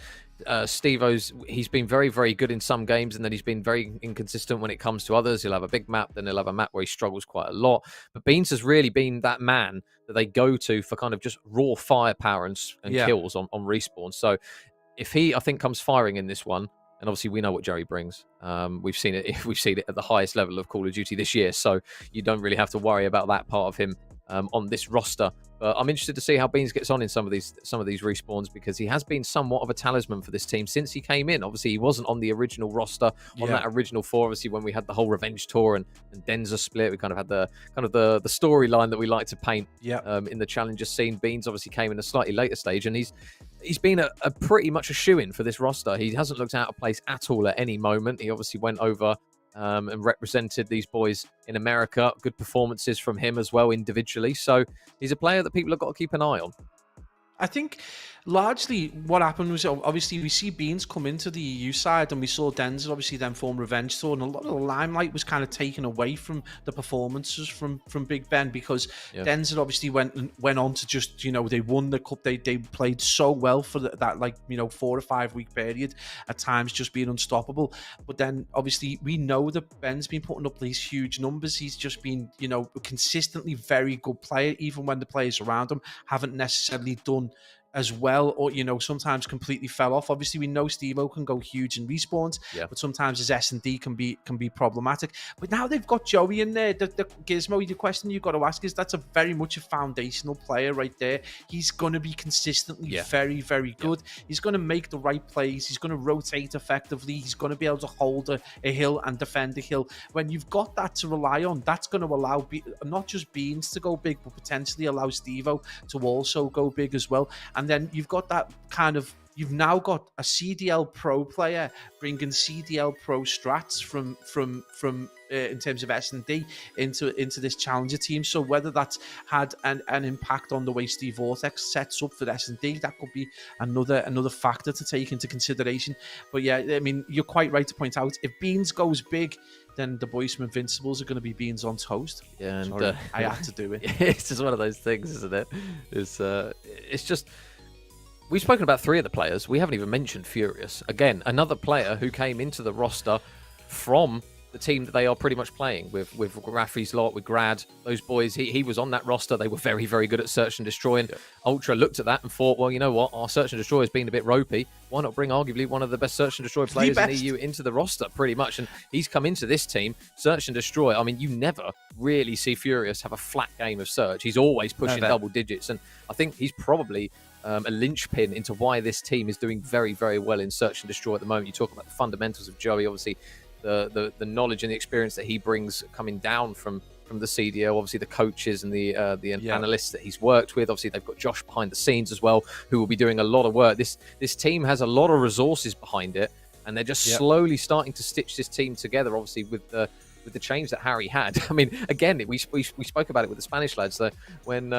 Steve-O's, he's been very, very good in some games, and then he's been very inconsistent when it comes to others. He'll have a big map, then he'll have a map where he struggles quite a lot. But Beans has really been that man that they go to for kind of just raw firepower and kills on respawn. So if he, I think, comes firing in this one, and obviously we know what Jerry brings. We've seen it at the highest level of Call of Duty this year, so you don't really have to worry about that part of him on this roster. But I'm interested to see how Beans gets on in some of these respawns, because he has been somewhat of a talisman for this team since he came in. Obviously, he wasn't on the original roster, on that original 4. Obviously, when we had the whole Revenge Tour and Denza split, we kind of had the storyline that we like to paint in the Challenger scene. Beans obviously came in a slightly later stage, and he's been a pretty much a shoo-in for this roster. He hasn't looked out of place at all at any moment. He obviously went over and represented these boys in America. Good performances from him as well individually. So he's a player that people have got to keep an eye on. I think largely what happened was, obviously we see Beans come into the EU side, and we saw Denzer obviously then form Revenge Tour, and a lot of the limelight was kind of taken away from the performances from Big Ben, because Denzer obviously went on to just, you know, they won the cup, they played so well for that like, you know, 4 or 5 week period, at times just being unstoppable. But then obviously we know that Ben's been putting up these huge numbers. He's just been, you know, consistently very good player, even when the players around him haven't necessarily done as well, or, you know, sometimes completely fell off. Obviously, we know Steve-O can go huge in respawns, but sometimes his S&D can be problematic. But now they've got Joey in there. The Gizmo, the question you've got to ask is, that's a very much a foundational player right there. He's going to be consistently very, very good. He's going to make the right plays. He's going to rotate effectively. He's going to be able to hold a hill and defend a hill. When you've got that to rely on, that's going to allow not just Beans to go big, but potentially allow Steve-O to also go big as well. And then you've got that kind of, you've now got a CDL Pro player bringing CDL Pro strats from in terms of S&D into this Challenger team. So whether that's had an impact on the way Steve Vortex sets up for S&D, that could be another factor to take into consideration. But yeah, I mean, you're quite right to point out, if Beans goes big, then the boys from Invincibles are going to be Beans on toast. Yeah, and sorry, I had to do it. It's just one of those things, isn't it? It's just, we've spoken about 3 of the players. We haven't even mentioned Furious. Again, another player who came into the roster from the team that they are pretty much playing with Rafi's lot, with Grad, those boys. He was on that roster. They were very, very good at search and destroy. And Ultra looked at that and thought, well, you know what? Our search and destroy has been a bit ropey. Why not bring arguably one of the best search and destroy players in the EU into the roster, pretty much? And he's come into this team, search and destroy. I mean, you never really see Furious have a flat game of search. He's always pushing double digits. And I think he's probably a linchpin into why this team is doing very, very well in search and destroy at the moment. You talk about the fundamentals of Joey, obviously the knowledge and the experience that he brings coming down from the CDO, obviously the coaches and the analysts that he's worked with. Obviously they've got Josh behind the scenes as well, who will be doing a lot of work. This team has a lot of resources behind it, and they're just slowly starting to stitch this team together, obviously with the with the change that Harry had. I mean, again, we spoke about it with the Spanish lads. That when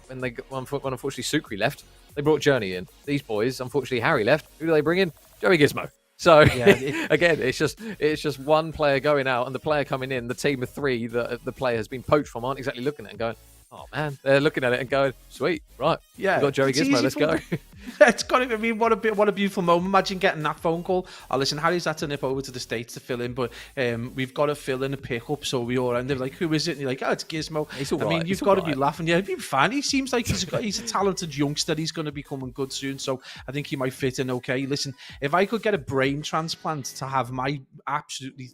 unfortunately Sucre left, they brought Journey in. These boys, unfortunately, Harry left. Who do they bring in? Joey Gizmo. So again, it's just one player going out and the player coming in. The team of three that the player has been poached from aren't exactly looking at it and going, oh man, they're looking at it and going, sweet, right? Yeah, we've got Joey Gizmo. Let's go. It's got to. I mean, what a beautiful moment. Imagine getting that phone call. Oh, listen, Harry's had to nip over to the States to fill in, but we've got to fill in a pickup. So we all end up like, who is it? And you're like, oh, it's Gizmo. He's all right. I mean, you've got to be laughing. Yeah, he'd be fine. He seems like he's a talented youngster. He's going to be coming good soon. So I think he might fit in okay. Listen, if I could get a brain transplant to have my absolutely,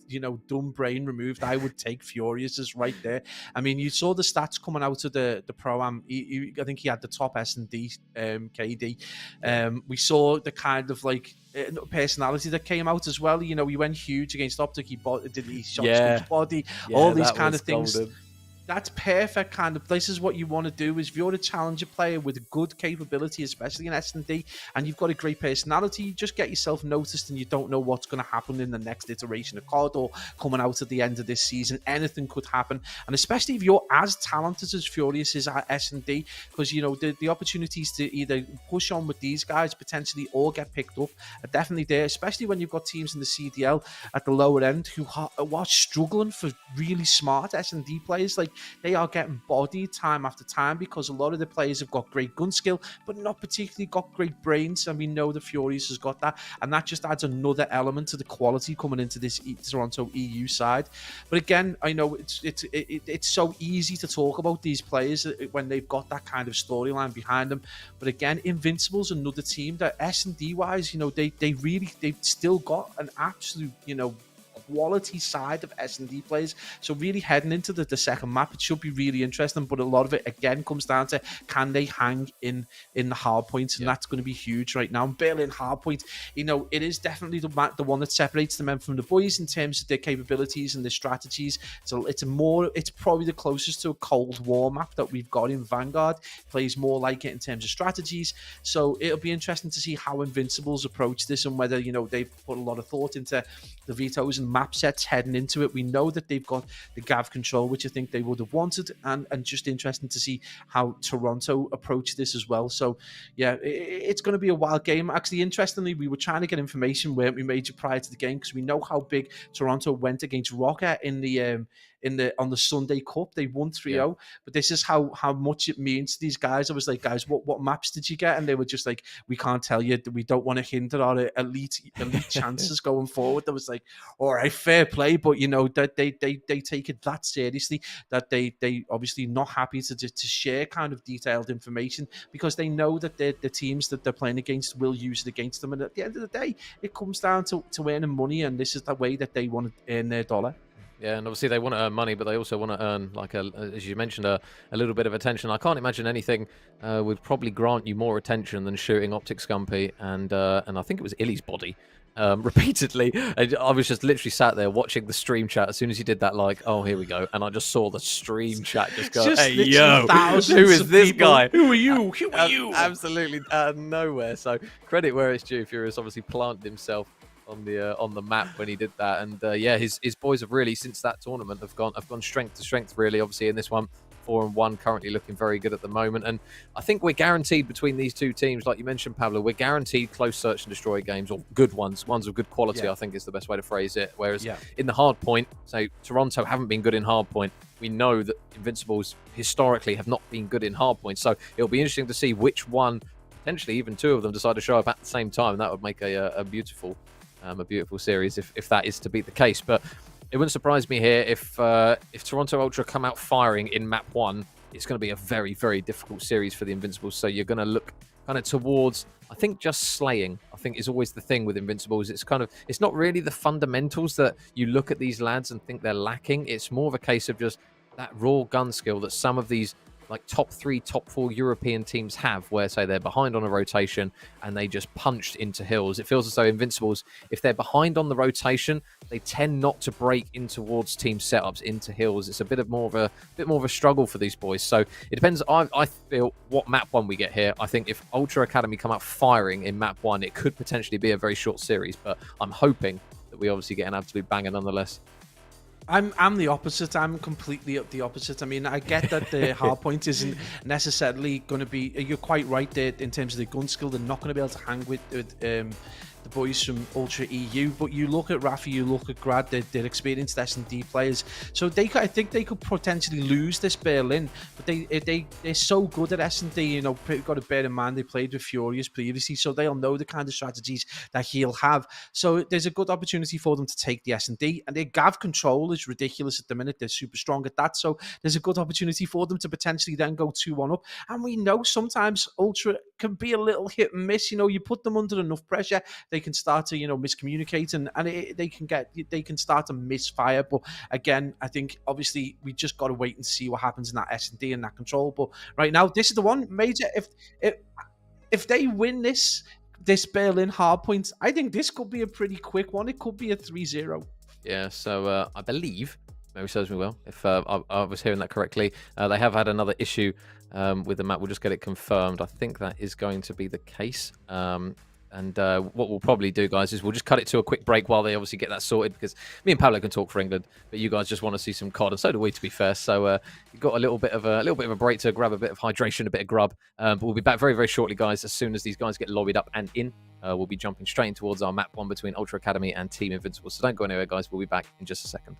dumb brain removed, I would take Furious's right there. I mean, you saw the stats coming out of the Pro-Am. I think he had the top S&D KD. We saw the kind of personality that came out as well. He went huge against Optic. He shot his body, all these kind of things. Golden. That's perfect kind of. This is what you want to do. Is if you're a challenger player with good capability, especially in S&D, and you've got a great personality, you just get yourself noticed, and you don't know what's going to happen in the next iteration of COD or coming out at the end of this season. Anything could happen, and especially if you're as talented as Furious is at S&D, because the opportunities to either push on with these guys potentially or get picked up are definitely there. Especially when you've got teams in the CDL at the lower end who are struggling for really smart S&D players. Like, they are getting bodied time after time because a lot of the players have got great gun skill, but not particularly got great brains. And we know the Furious has got that. And that just adds another element to the quality coming into this Toronto EU side. But again, I know it's so easy to talk about these players when they've got that kind of storyline behind them. But again, Invincible's another team that S&D wise, they've still got an absolute, quality side of S&D players. So really heading into the second map, it should be really interesting, but a lot of it again comes down to, can they hang in the Hardpoint? And that's going to be huge right now. And Berlin Hardpoint, it is definitely the one that separates the men from the boys in terms of their capabilities and their strategies. So it's probably the closest to a Cold War map that we've got in Vanguard. It plays more like it in terms of strategies. So it'll be interesting to see how Invincibles approach this, and whether they've put a lot of thought into the vetoes and map sets heading into it. We know that they've got the Gav control, which I think they would have wanted, and just interesting to see how Toronto approach this as well. So yeah, it's going to be a wild game. Actually, interestingly, we were trying to get information, weren't we, Major, prior to the game, because we know how big Toronto went against Rocket on the Sunday Cup. They won 3-0, but this is how much it means to these guys. I was like, guys, what maps did you get? And they were just like, we can't tell you. We don't want to hinder our elite chances going forward. I was like, all right, fair play, but that they take it that seriously, that they obviously not happy to share kind of detailed information, because they know that the teams that they're playing against will use it against them. And at the end of the day, it comes down to earning money, and this is the way that they want to earn their dollar. Yeah, and obviously they want to earn money, but they also want to earn, as you mentioned, a little bit of attention. I can't imagine anything would probably grant you more attention than shooting Optic Scumpy and I think it was Illy's body repeatedly. I was just literally sat there watching the stream chat as soon as he did that, oh, here we go. And I just saw the stream chat just go, just hey, yo, who is this guy? Who are you? Who are you? Absolutely nowhere. So credit where it's due. Furious obviously planted himself on the map when he did that, and his boys have really, since that tournament, have gone strength to strength, really. Obviously in this one, 4-1, currently looking very good at the moment, and I think we're guaranteed between these two teams, like you mentioned, Pablo, we're guaranteed close search and destroy games, or good ones of good quality. I think is the best way to phrase it. Whereas in the Hardpoint, so Toronto haven't been good in Hardpoint. We know that Invincibles historically have not been good in Hardpoint, so it'll be interesting to see which one, potentially even two of them, decide to show up at the same time. That would make a beautiful series if that is to be the case. But it wouldn't surprise me here if Toronto Ultra come out firing in map 1. It's going to be a very, very difficult series for the Invincibles. So you're going to look kind of towards, I think, just slaying, I think, is always the thing with Invincibles. It's not really the fundamentals that you look at these lads and think they're lacking. It's more of a case of just that raw gun skill that some of these top 3, top 4 European teams have, where, say, they're behind on a rotation and they just punched into hills. It feels as though Invincibles, if they're behind on the rotation, they tend not to break in towards team setups into hills. It's a bit more of a struggle for these boys. So it depends. I feel what map 1 we get here. I think if Ultra Academy come out firing in map 1, it could potentially be a very short series, but I'm hoping that we obviously get an absolute banger nonetheless. I'm the opposite. I'm completely the opposite. I mean, I get that the hardpoint isn't necessarily going to be. You're quite right there in terms of the gun skill. They're not going to be able to hang with the boys from Ultra EU. But you look at Rafi, you look at Grad. They're experienced S&D players, so I think they could potentially lose this Berlin. But they're so good at S&D. You know, you've got to bear in mind they played with Furious previously, so they'll know the kind of strategies that he'll have. So there's a good opportunity for them to take the S&D, and their Gav control is ridiculous at the minute. They're super strong at that, so there's a good opportunity for them to potentially then go 2-1 up. And we know sometimes Ultra can be a little hit and miss. You know, you put them under enough pressure, they can start to, you know, miscommunicate, and they can start to misfire. But again, I think obviously we just got to wait and see what happens in that S&D and that control. But right now, this is the one major. If they win this Berlin hardpoint, I think this could be a pretty quick one. It could be a 3-0. Yeah, so I believe, maybe serves me well, if I was hearing that correctly, they have had another issue with the map. We'll just get it confirmed. I think that is going to be the case. And what we'll probably do, guys, is we'll just cut it to a quick break while they obviously get that sorted, because me and Pablo can talk for England, but you guys just want to see some COD, and so do we, to be fair. So you've got a little bit of a break to grab a bit of hydration, a bit of grub. But we'll be back very, very shortly, guys. As soon as these guys get lobbied up and in, we'll be jumping straight in towards our map one between Ultra Academy and Team Invincible. So don't go anywhere, guys. We'll be back in just a second.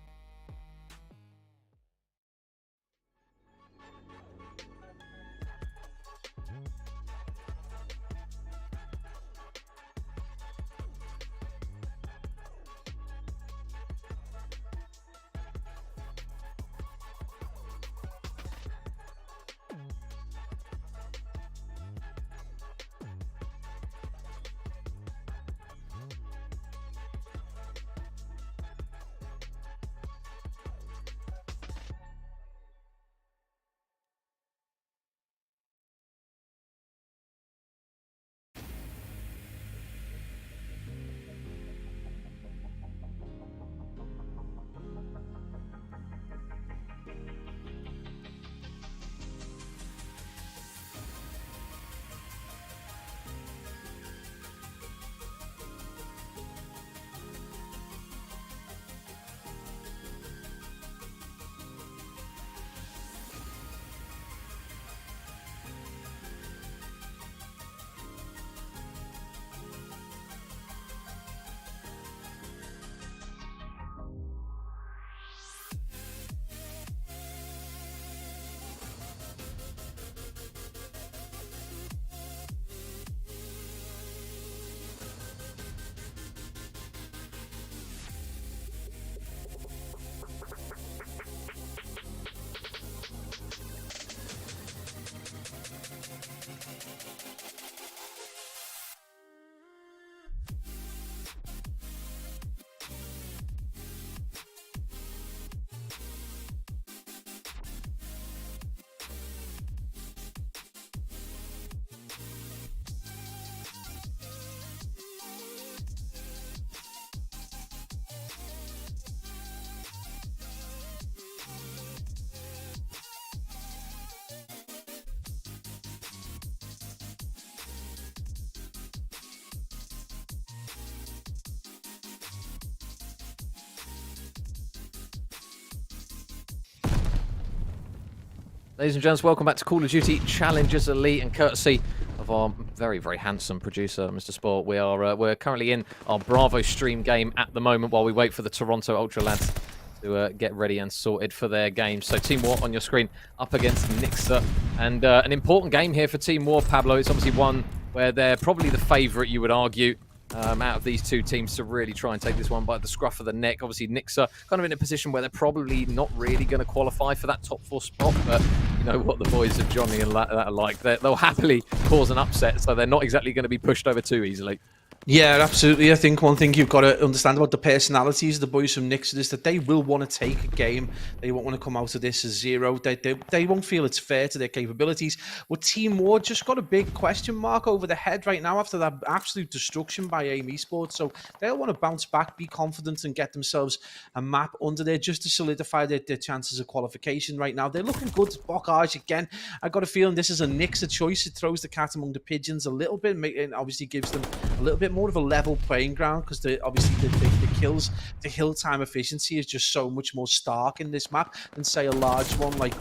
Ladies and gents, welcome back to Call of Duty Challengers Elite, and courtesy of our very, very handsome producer, Mr. Sport, we're currently in our Bravo stream game at the moment while we wait for the Toronto Ultra lads to get ready and sorted for their game. So Team War on your screen up against Nixa, and an important game here for Team War, Pablo. It's obviously one where they're probably the favourite, you would argue, out of these two teams to really try and take this one by the scruff of the neck. Obviously, Nixa kind of in a position where they're probably not really going to qualify for that top 4 spot, but you know what the boys of Johnny and that are like. They'll happily cause an upset, so they're not exactly going to be pushed over too easily. Yeah, absolutely. I think one thing you've got to understand about the personalities of the boys from Nixa is that they will want to take a game. They won't want to come out of this as 0. They won't feel it's fair to their capabilities. But Team War just got a big question mark over the head right now after that absolute destruction by AIM Esports. So they'll want to bounce back, be confident, and get themselves a map under there just to solidify their chances of qualification right now. They're looking good. Bocage again. I got a feeling this is a Nixa choice. It throws the cat among the pigeons a little bit, and obviously gives them a little bit more of a level playing ground, because obviously the kills, the hill time efficiency is just so much more stark in this map than say a large one like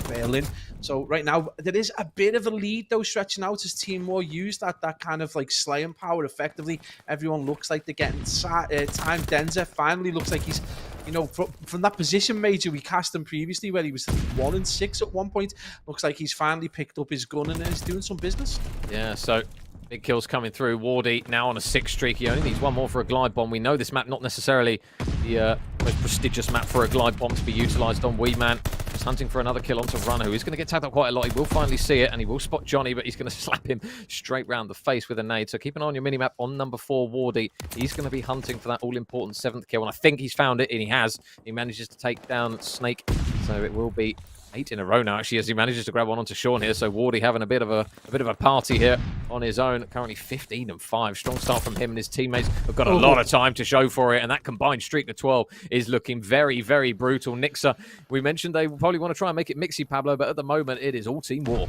Berlin. So right now there is a bit of a lead though stretching out as Team War use that kind of like slaying power effectively. Everyone looks like they're getting time. Denzer finally looks like he's, you know, from that position major we cast him previously where he was 1 and 6 at one point. Looks like he's finally picked up his gun and is doing some business. Yeah, so big kills coming through. Wardy now on a 6 streak. He only needs one more for a glide bomb. We know this map not necessarily the most prestigious map for a glide bomb to be utilised on. Wee Man just hunting for another kill onto Runner, who is going to get tagged up quite a lot. He will finally see it, and he will spot Johnny, but he's going to slap him straight round the face with a nade. So keep an eye on your minimap on number 4, Wardy. He's going to be hunting for that all-important 7th kill, and I think he's found it, and he has. He manages to take down Snake, so it will be 8 in a row now, actually, as he manages to grab one onto Sean here. So Wardy having a bit of a party here on his own. Currently 15 and 5. Strong start from him and his teammates. Have got a lot of time to show for it, and that combined streak to 12 is looking very, very brutal. Nixa, we mentioned they probably want to try and make it mixy, Pablo, but at the moment it is all Team War.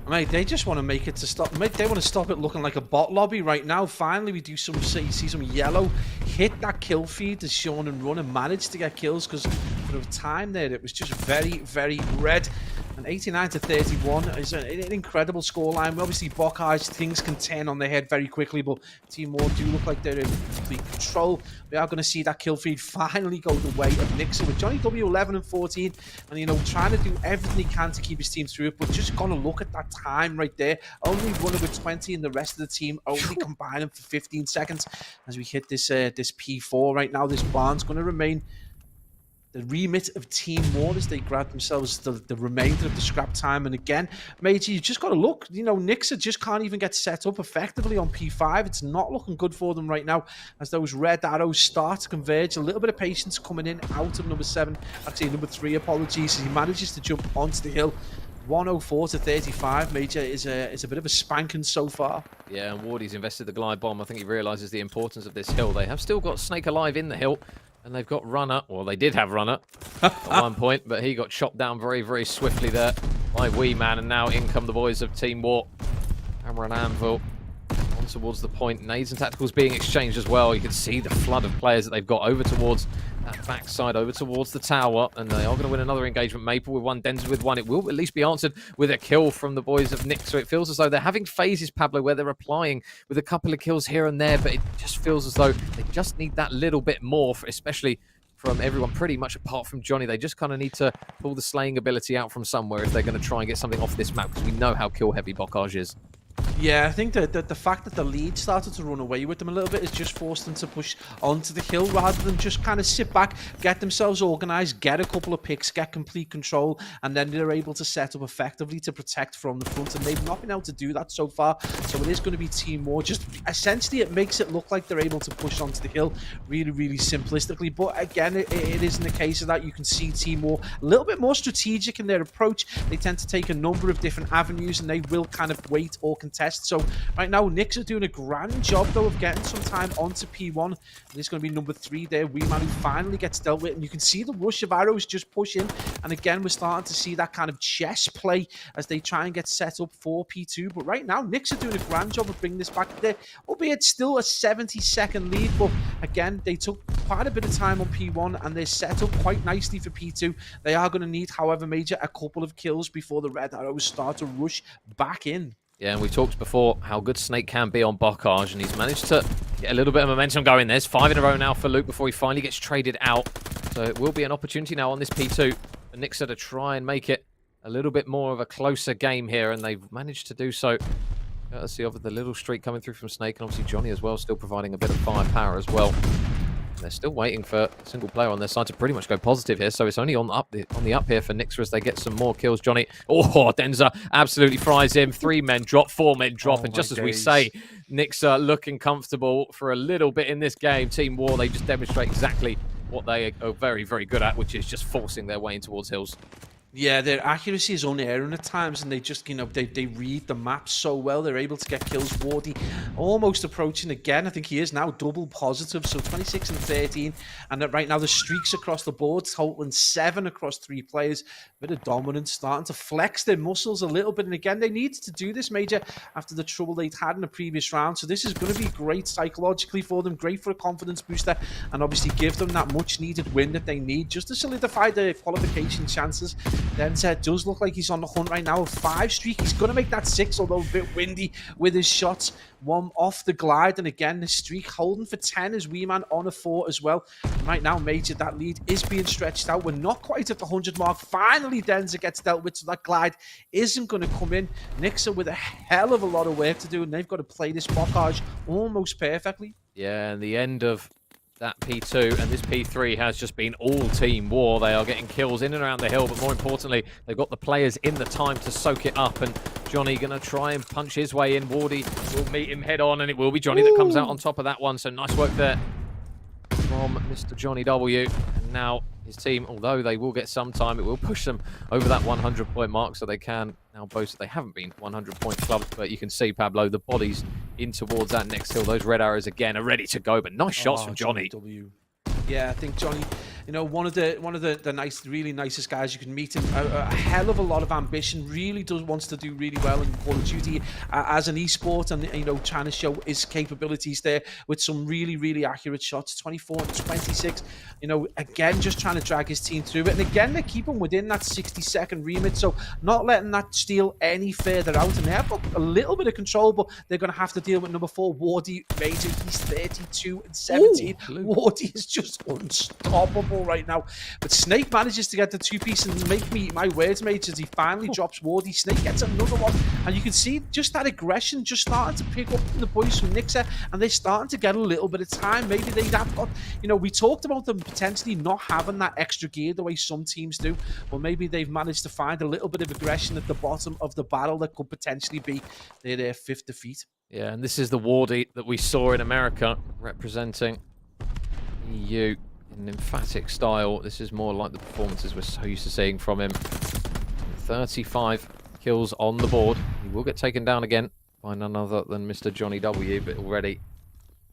Mate, they just want to make it to stop. Mate, they want to stop it looking like a bot lobby right now. Finally, we do see some yellow hit that kill feed as Sean and Run and managed to get kills, because for the time there, it was just very, very red. And 89 to 31 is an incredible scoreline. Obviously, Bocage, things can turn on their head very quickly, but Team War do look like they're in complete control. We are going to see that kill feed finally go the way of Nixa with Johnny W 11 and 14, and, you know, trying to do everything he can to keep his team through it, but just going to look at that time right there. Only Runner with 20 and the rest of the team only combining for 15 seconds as we hit this this P4 right now. This barn's going to remain the remit of Team War as they grab themselves the remainder of the scrap time. And again, mate, you just got to look, you know, Nixa just can't even get set up effectively on P5. It's not looking good for them right now as those red arrows start to converge. A little bit of patience coming in out of number 7, actually number 3, apologies, as he manages to jump onto the hill. 104 to 35, Major, is a bit of a spanking so far. Yeah, and Wardy's invested the glide bomb. I think he realises the importance of this hill. They have still got Snake alive in the hill, and they've got Runner. Well, they did have Runner at one point, but he got chopped down very, very swiftly there by Wee Man, and now in come the boys of Team War. Hammer and Anvil on towards the point. Nades and tacticals being exchanged as well. You can see the flood of players that they've got over towards that backside, over towards the tower, and they are going to win another engagement. Maple with one, Denzer with one. It will at least be answered with a kill from the boys of Nick. So it feels as though they're having phases, Pablo, where they're applying with a couple of kills here and there, but it just feels as though they just need that little bit more, especially from everyone pretty much apart from Johnny. They just kind of need to pull the slaying ability out from somewhere if they're going to try and get something off this map, because we know how kill heavy Bocage is. Yeah, I think that the fact that the lead started to run away with them a little bit has just forced them to push onto the hill rather than just kind of sit back, get themselves organised, get a couple of picks, get complete control, and then they're able to set up effectively to protect from the front, and they've not been able to do that so far. So it is going to be Team War. Just essentially it makes it look like they're able to push onto the hill really, really simplistically, but again, it isn't a case of that. You can see Team War a little bit more strategic in their approach. They tend to take a number of different avenues, and they will kind of wait or contest. So right now, Nick's are doing a grand job, though, of getting some time onto P1. And it's going to be number 3 there, Wee Man, who finally gets dealt with. And you can see the rush of arrows just push in. And again, we're starting to see that kind of chess play as they try and get set up for P2. But right now, Nick's are doing a grand job of bringing this back there, albeit still a 70-second lead. But again, they took quite a bit of time on P1, and they're set up quite nicely for P2. They are going to need, however, Major, a couple of kills before the red arrows start to rush back in. Yeah, and we talked before how good Snake can be on Bocage, and he's managed to get a little bit of momentum going. There's 5 in a row now for Luke before he finally gets traded out. So it will be an opportunity now on this P2 for Nixa to try and make it a little bit more of a closer game here, and they've managed to do so. Courtesy of the little streak coming through from Snake, and obviously Johnny as well, still providing a bit of firepower as well. And they're still waiting for a single player on their side to pretty much go positive here, so it's only on the up here for Nixa as they get some more kills. Johnny, Denzer absolutely fries him. 3 men drop, 4 men drop, and just as we say, Nixa looking comfortable for a little bit in this game. Team War, they just demonstrate exactly what they are very, very good at, which is just forcing their way in towards hills. Yeah, their accuracy is unerring at times, and they just, they read the map so well. They're able to get kills. Wardy almost approaching again. I think he is now double positive, so 26 and 13. And right now the streaks across the board, totaling 7 across 3 players. Bit of dominance, starting to flex their muscles a little bit. And again, they needed to do this, Major, after the trouble they'd had in the previous round. So this is going to be great psychologically for them, great for a confidence booster, and obviously give them that much-needed win that they need just to solidify their qualification chances. Denza does look like he's on the hunt right now. A 5 streak. He's going to make that 6, although a bit windy with his shots. 1 off the glide. And again, the streak holding for 10 as Wee Man on a 4 as well. And right now, Major, that lead is being stretched out. We're not quite at the 100 mark. Finally, Denza gets dealt with, so that glide isn't going to come in. Nixa with a hell of a lot of work to do, and they've got to play this blockage almost perfectly. Yeah, and the end of that P2 and this P3 has just been all team war. They are getting kills in and around the hill, but more importantly, they've got the players in the time to soak it up, and Johnny going to try and punch his way in. Wardy will meet him head on, and it will be Johnny that comes out on top of that one, so nice work there from Mr. Johnny W. And now his team, although they will get some time, it will push them over that 100-point mark, so they can now boast that they haven't been 100-point clubs. But you can see, Pablo, the bodies in towards that next hill. Those red arrows again are ready to go, but nice shots from Johnny. Yeah, I think Johnny, one of the nice, really nicest guys you can meet. Him, a hell of a lot of ambition. Really wants to do really well in Call of Duty as an esport, and trying to show his capabilities there with some really accurate shots. 24 and 26. Again, just trying to drag his team through it, and again they keep him within that 60-second remit, so not letting that steal any further out. And they have got a little bit of control, but they're going to have to deal with number 4, Wardy Major. He's 32 and 17. Ooh, Wardy is just unstoppable right now, but Snake manages to get the 2-piece and make me my words, Major, as he finally drops Wardy. Snake gets another one, and you can see just that aggression just starting to pick up from the boys from Nixa, and they're starting to get a little bit of time. Maybe they have got, we talked about them potentially not having that extra gear the way some teams do, but maybe they've managed to find a little bit of aggression at the bottom of the battle that could potentially be their 5th defeat. Yeah, and this is the Wardy that we saw in America representing EU in emphatic style. This is more like the performances we're so used to seeing from him. 35 kills on the board. He will get taken down again by none other than Mr. Johnny W, but already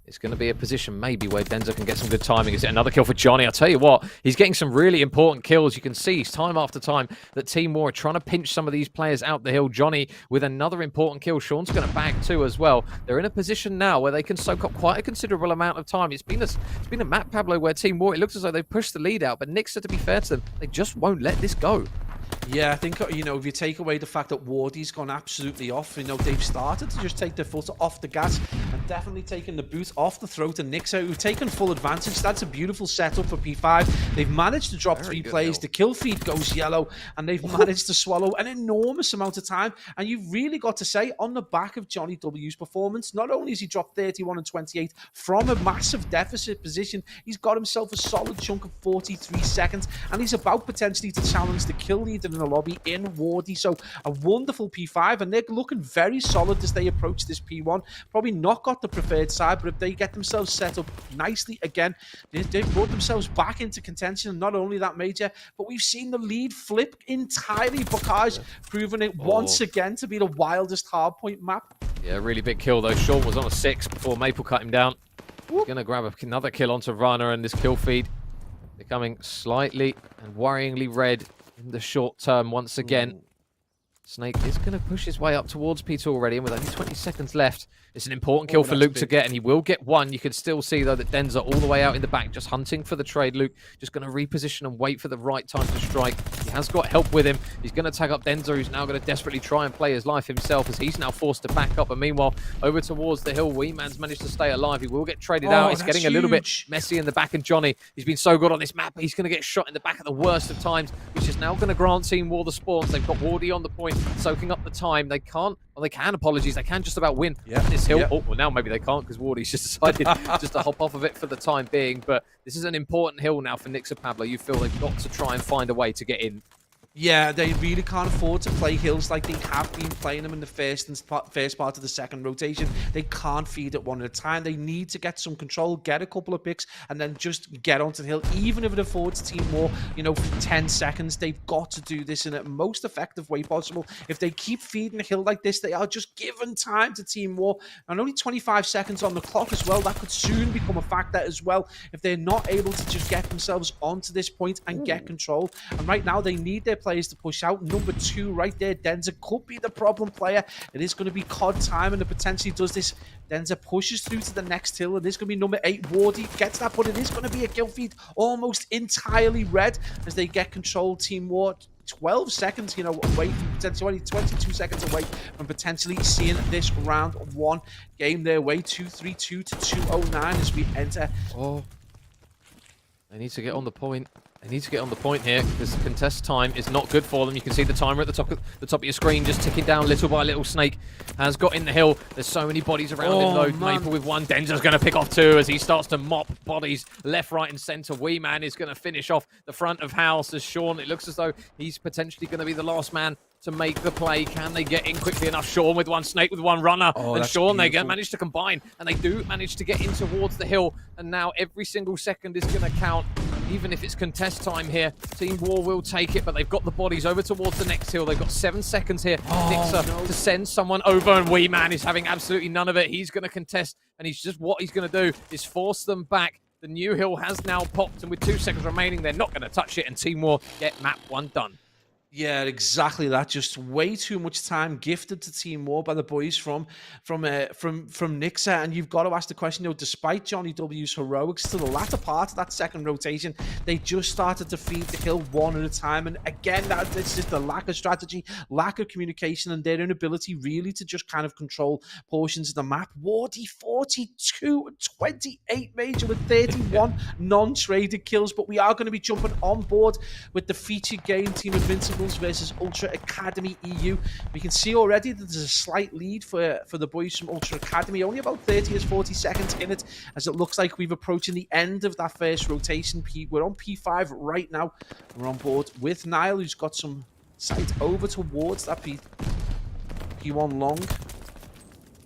it's going to be a position maybe where Denza can get some good timing. Is it another kill for Johnny? I'll tell you what, he's getting some really important kills. You can see time after time that Team War are trying to pinch some of these players out the hill. Johnny with another important kill. Sean's going to bag 2 as well. They're in a position now where they can soak up quite a considerable amount of time. It's been a map, Pablo, where Team War, it looks as though they've pushed the lead out, but Nixa, to be fair to them, they just won't let this go. Yeah, I think, if you take away the fact that Wardy's gone absolutely off, they've started to just take their foot off the gas and definitely taken the boot off the throat of Nixa, who've taken full advantage. That's a beautiful setup for P5. They've managed to drop 3 plays. The kill feed goes yellow, and they've managed to swallow an enormous amount of time. And you've really got to say, on the back of Johnny W's performance, not only has he dropped 31 and 28 from a massive deficit position, he's got himself a solid chunk of 43 seconds, and he's about potentially to challenge the kill leader in the lobby in Wardy. So a wonderful P5, and they're looking very solid as they approach this P1. Probably not got the preferred side, but if they get themselves set up nicely again, they've brought themselves back into contention. And not only that, Major, but we've seen the lead flip entirely. Bocage proving it once again to be the wildest hardpoint map. Yeah, really big kill though. Sean was on a 6 before Maple cut him down. He's going to grab another kill onto Rana, and this kill feed becoming slightly and worryingly red in the short term once again. Snake is going to push his way up towards P2 already, and with only 20 seconds left, it's an important kill for Luke to get, and he will get one. You can still see, though, that Denza all the way out in the back, just hunting for the trade. Luke just going to reposition and wait for the right time to strike. He has got help with him. He's going to tag up Denza, who's now going to desperately try and play his life himself, as he's now forced to back up. And meanwhile, over towards the hill, Wee Man's managed to stay alive. He will get traded out. It's getting a little bit messy in the back, and Johnny, he's been so good on this map, he's going to get shot in the back at the worst of times, which is now going to grant Team War the spawns. They've got Wardy on the point, soaking up the time. They can't, well, they can, apologies, they can just about win this hill. Oh, well, now maybe they can't, because Wardy's just decided just to hop off of it for the time being. But this is an important hill now for Nixa, Pablo. You feel they've got to try and find a way to get in. Yeah, they really can't afford to play hills like they have been playing them in the first part of the second rotation. They can't feed it one at a time. They need to get some control, get a couple of picks, and then just get onto the hill. Even if it affords Team War, for 10 seconds, they've got to do this in a most effective way possible. If they keep feeding the hill like this, they are just giving time to Team War. And only 25 seconds on the clock as well. That could soon become a factor as well if they're not able to just get themselves onto this point and get control. And right now, they need their players to push out. Number 2 right there, Denza could be the problem player. It is going to be COD time, and it potentially does this. Denza pushes through to the next hill, and this is going to be number 8. Wardy gets that, but it is going to be a kill feed almost entirely red as they get control. Team War 12 seconds, away from potentially 22 seconds away from potentially seeing this round 1 game their way 232 to 209 as we enter. Oh, they need to get on the point. They need to get on the point here because the contest time is not good for them. You can see the timer at the top of your screen just ticking down little by little. Snake has got in the hill. There's so many bodies around him though. Man. Maple with 1. Denza's going to pick off 2 as he starts to mop bodies left, right and centre. Wee Man is going to finish off the front of house as Sean. It looks as though he's potentially going to be the last man to make the play. Can they get in quickly enough? Sean with 1, Snake with 1 runner. And Sean, they manage to combine. And they do manage to get in towards the hill. And now every single second is going to count. Even if it's contest time here, Team War will take it, but they've got the bodies over towards the next hill. They've got 7 seconds here, to send someone over, and Wee Man is having absolutely none of it. He's going to contest, and what he's going to do is force them back. The new hill has now popped, and with 2 seconds remaining, they're not going to touch it, and Team War get map 1 done. Yeah, exactly that. Just way too much time gifted to Team War by the boys from Nixa. And you've got to ask the question, despite Johnny W's heroics to the latter part of that second rotation, they just started to feed the hill 1 at a time. And again, it's just the lack of strategy, lack of communication, and their inability really to just kind of control portions of the map. Wardy 42 28 major with 31 non-traded kills. But we are going to be jumping on board with the featured game, Team Invincible versus Ultra Academy EU. We can see already that there's a slight lead for the boys from Ultra Academy, only about 30 or 40 seconds in it, as it looks like we've approaching the end of that first rotation. We're on P5 right now. We're on board with Niall, who's got some sight over towards that P1 long.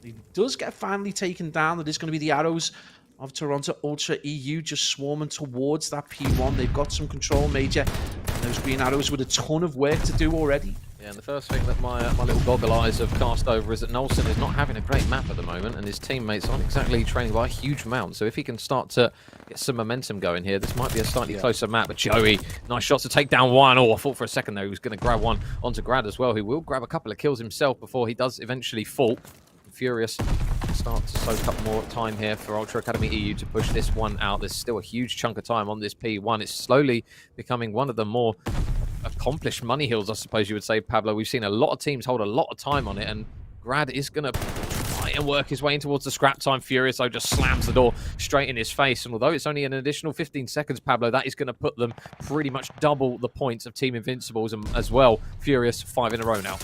He does get finally taken down. It is going to be the arrows of Toronto Ultra EU just swarming towards that P1. They've got some control, Major. And those green arrows with a ton of work to do already. Yeah, and the first thing that my little goggle eyes have cast over is that Nolson is not having a great map at the moment, and his teammates aren't exactly training by a huge amount. So if he can start to get some momentum going here, this might be a slightly closer map. But Joey, nice shot to take down 1. Oh, I thought for a second there he was going to grab 1 onto Grad as well. He will grab a couple of kills himself before he does eventually fall. Furious start to soak up more time here for Ultra Academy EU to push this one out. There's still a huge chunk of time on this P1. It's slowly becoming one of the more accomplished money hills, I suppose you would say, Pablo. We've seen a lot of teams hold a lot of time on it, and Grad is going to try and work his way in towards the scrap time. Furious, though, just slams the door straight in his face. And although it's only an additional 15 seconds, Pablo, that is going to put them pretty much double the points of Team Invincibles as well. Furious, 5 in a row now.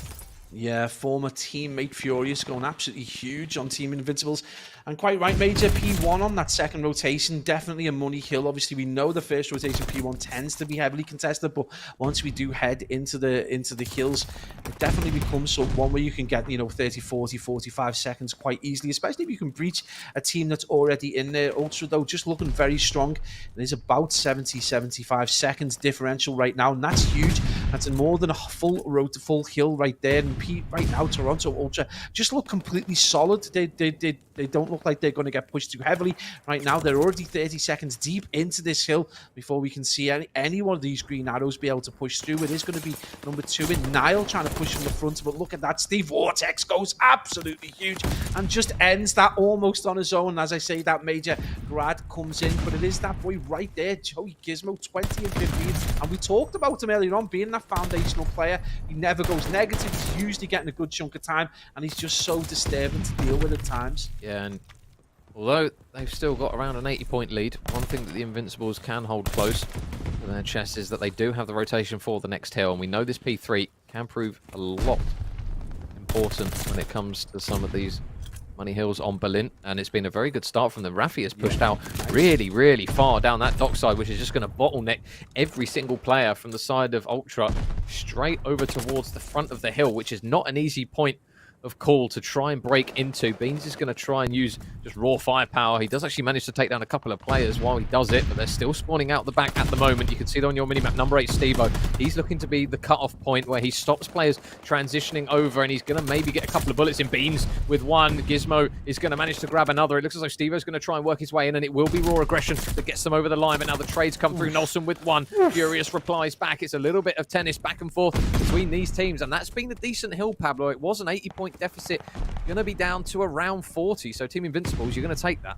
Yeah, former teammate Furious going absolutely huge on Team Invincibles. And quite right, Major, P1 on that second rotation, definitely a money hill. Obviously, we know the first rotation P1 tends to be heavily contested, but once we do head into the hills, it definitely becomes one where you can get 30, 40, 45 seconds quite easily, especially if you can breach a team that's already in there. Ultra, though, just looking very strong. It is about 70, 75 seconds differential right now, and that's huge. That's more than a full road to full hill right there. And right now, Toronto Ultra just look completely solid. They don't look like they're going to get pushed too heavily. Right now, they're already 30 seconds deep into this hill before we can see any one of these green arrows be able to push through. It is going to be number 2 in Niall trying to push from the front, but look at that. Steve Vortex goes absolutely huge and just ends that almost on his own. As I say, that Major Grad comes in, but it is that boy right there, Joey Gizmo, 20 and 15. And we talked about him earlier on being that foundational player. He never goes negative. He's usually getting a good chunk of time, and he's just so disturbing to deal with at times. Yeah, and although they've still got around an 80-point lead, one thing that the Invincibles can hold close to their chest is that they do have the rotation for the next hill, and we know this P3 can prove a lot important when it comes to some of these Money Hills on Berlin, and it's been a very good start from them. Rafi has pushed out really, really far down that dockside, which is just going to bottleneck every single player from the side of Ultra straight over towards the front of the hill, which is not an easy point of call to try and break into. Beans is going to try and use just raw firepower. He does actually manage to take down a couple of players while he does it, but they're still spawning out the back at the moment. You can see that on your minimap. Number 8, Stevo. He's looking to be the cut-off point where he stops players transitioning over, and he's going to maybe get a couple of bullets in. Beans with one. Gizmo is going to manage to grab another. It looks as though Stevo's going to try and work his way in, and it will be raw aggression that gets them over the line, but now the trades come through. Nolson with one. Furious replies back. It's a little bit of tennis back and forth between these teams, and that's been a decent hill, Pablo. It was an 80-point deficit. Going to be down to around 40, so Team Invincibles, you're going to take that.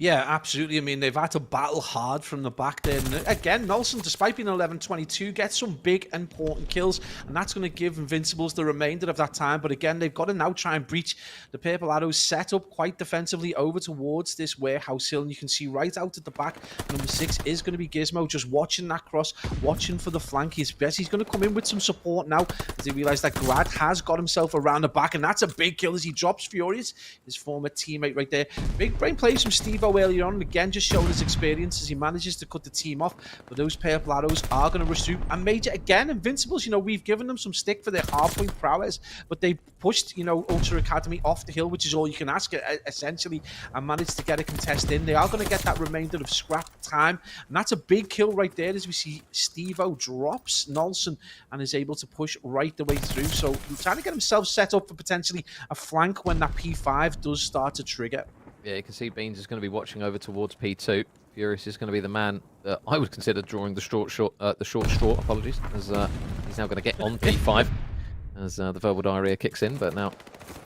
Yeah, absolutely. I mean, they've had to battle hard from the back there. And again, Nolson, despite being 11-22, gets some big, important kills. And that's going to give Invincibles the remainder of that time. But again, they've got to now try and breach the Purple Arrows set up quite defensively over towards this warehouse hill. And you can see right out at the back, number 6 is going to be Gizmo, just watching that cross, watching for the flank. He's going to come in with some support now as he realized that Grad has got himself around the back. And that's a big kill as he drops Furious, his former teammate right there. Big brain plays from Steve earlier on, and again just showing his experience as he manages to cut the team off. But those Purple Arrows are going to rush through, and Major again, Invincibles, you know, we've given them some stick for their hardpoint prowess, but they pushed, you know, Ultra Academy off the hill, which is all you can ask essentially, and managed to get a contest in. They are going to get that remainder of scrap time, and that's a big kill right there as we see Stevo drops Nolson and is able to push right the way through. So he's trying to get himself set up for potentially a flank when that P5 does start to trigger. Yeah, you can see Beans is going to be watching over towards P2. Furious is going to be the man that I would consider drawing the short straw. Apologies, as he's now going to get on P5 as the verbal diarrhea kicks in. But now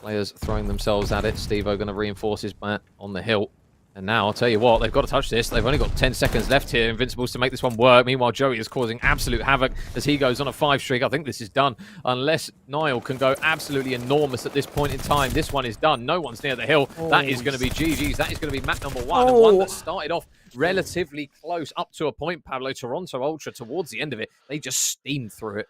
players throwing themselves at it. Stevo going to reinforce his bat on the hill. And now, I'll tell you what, they've got to touch this. They've only got 10 seconds left here, Invincibles, to make this one work. Meanwhile, Joey is causing absolute havoc as he goes on a 5 streak. I think this is done. Unless Niall can go absolutely enormous at this point in time, this one is done. No one's near the hill. That is going to be GG's. That is going to be map number 1. And one that started off relatively close up to a point, Pablo. Toronto Ultra, towards the end of it, they just steamed through it.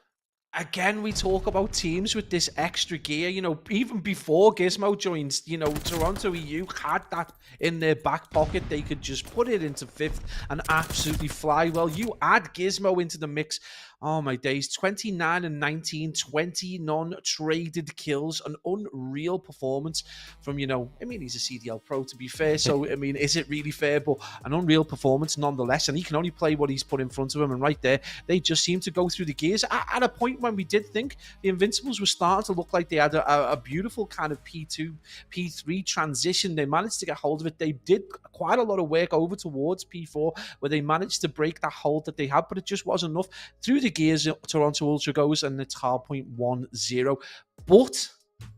Again, we talk about teams with this extra gear. You know, even before Gizmo joins, you know, Toronto EU had that in their back pocket. They could just put it into 5th and absolutely fly. Well, you add Gizmo into the mix. Oh my days, 29 and 19, 20 non-traded kills, an unreal performance from, you know, I mean, he's a CDL pro to be fair, so, I mean, is it really fair? But an unreal performance nonetheless, and he can only play what he's put in front of him, and right there, they just seem to go through the gears at a point when we did think the Invincibles were starting to look like they had a beautiful kind of P2, P3 transition. They managed to get hold of it. They did quite a lot of work over towards P4, where they managed to break that hold that they had, but it just wasn't enough. Through the gears, Toronto Ultra goes, and it's Hardpoint 1-0. But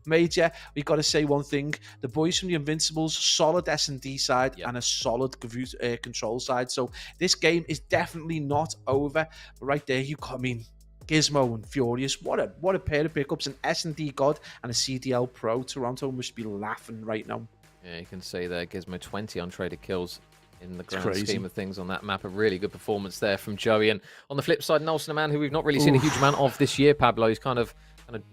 Major, we got to say one thing: the boys from the Invincibles, solid S&D side and a solid control side. So this game is definitely not over. But right there, you got, I mean, Gizmo and Furious, what a pair of pickups, an S&D god and a CDL pro. Toronto must be laughing right now. Yeah, you can see there, Gizmo 20 untraded kills in the grand scheme of things on that map. A really good performance there from Joey. And on the flip side, Nolson, a man who we've not really seen a huge amount of this year, Pablo. He's kind of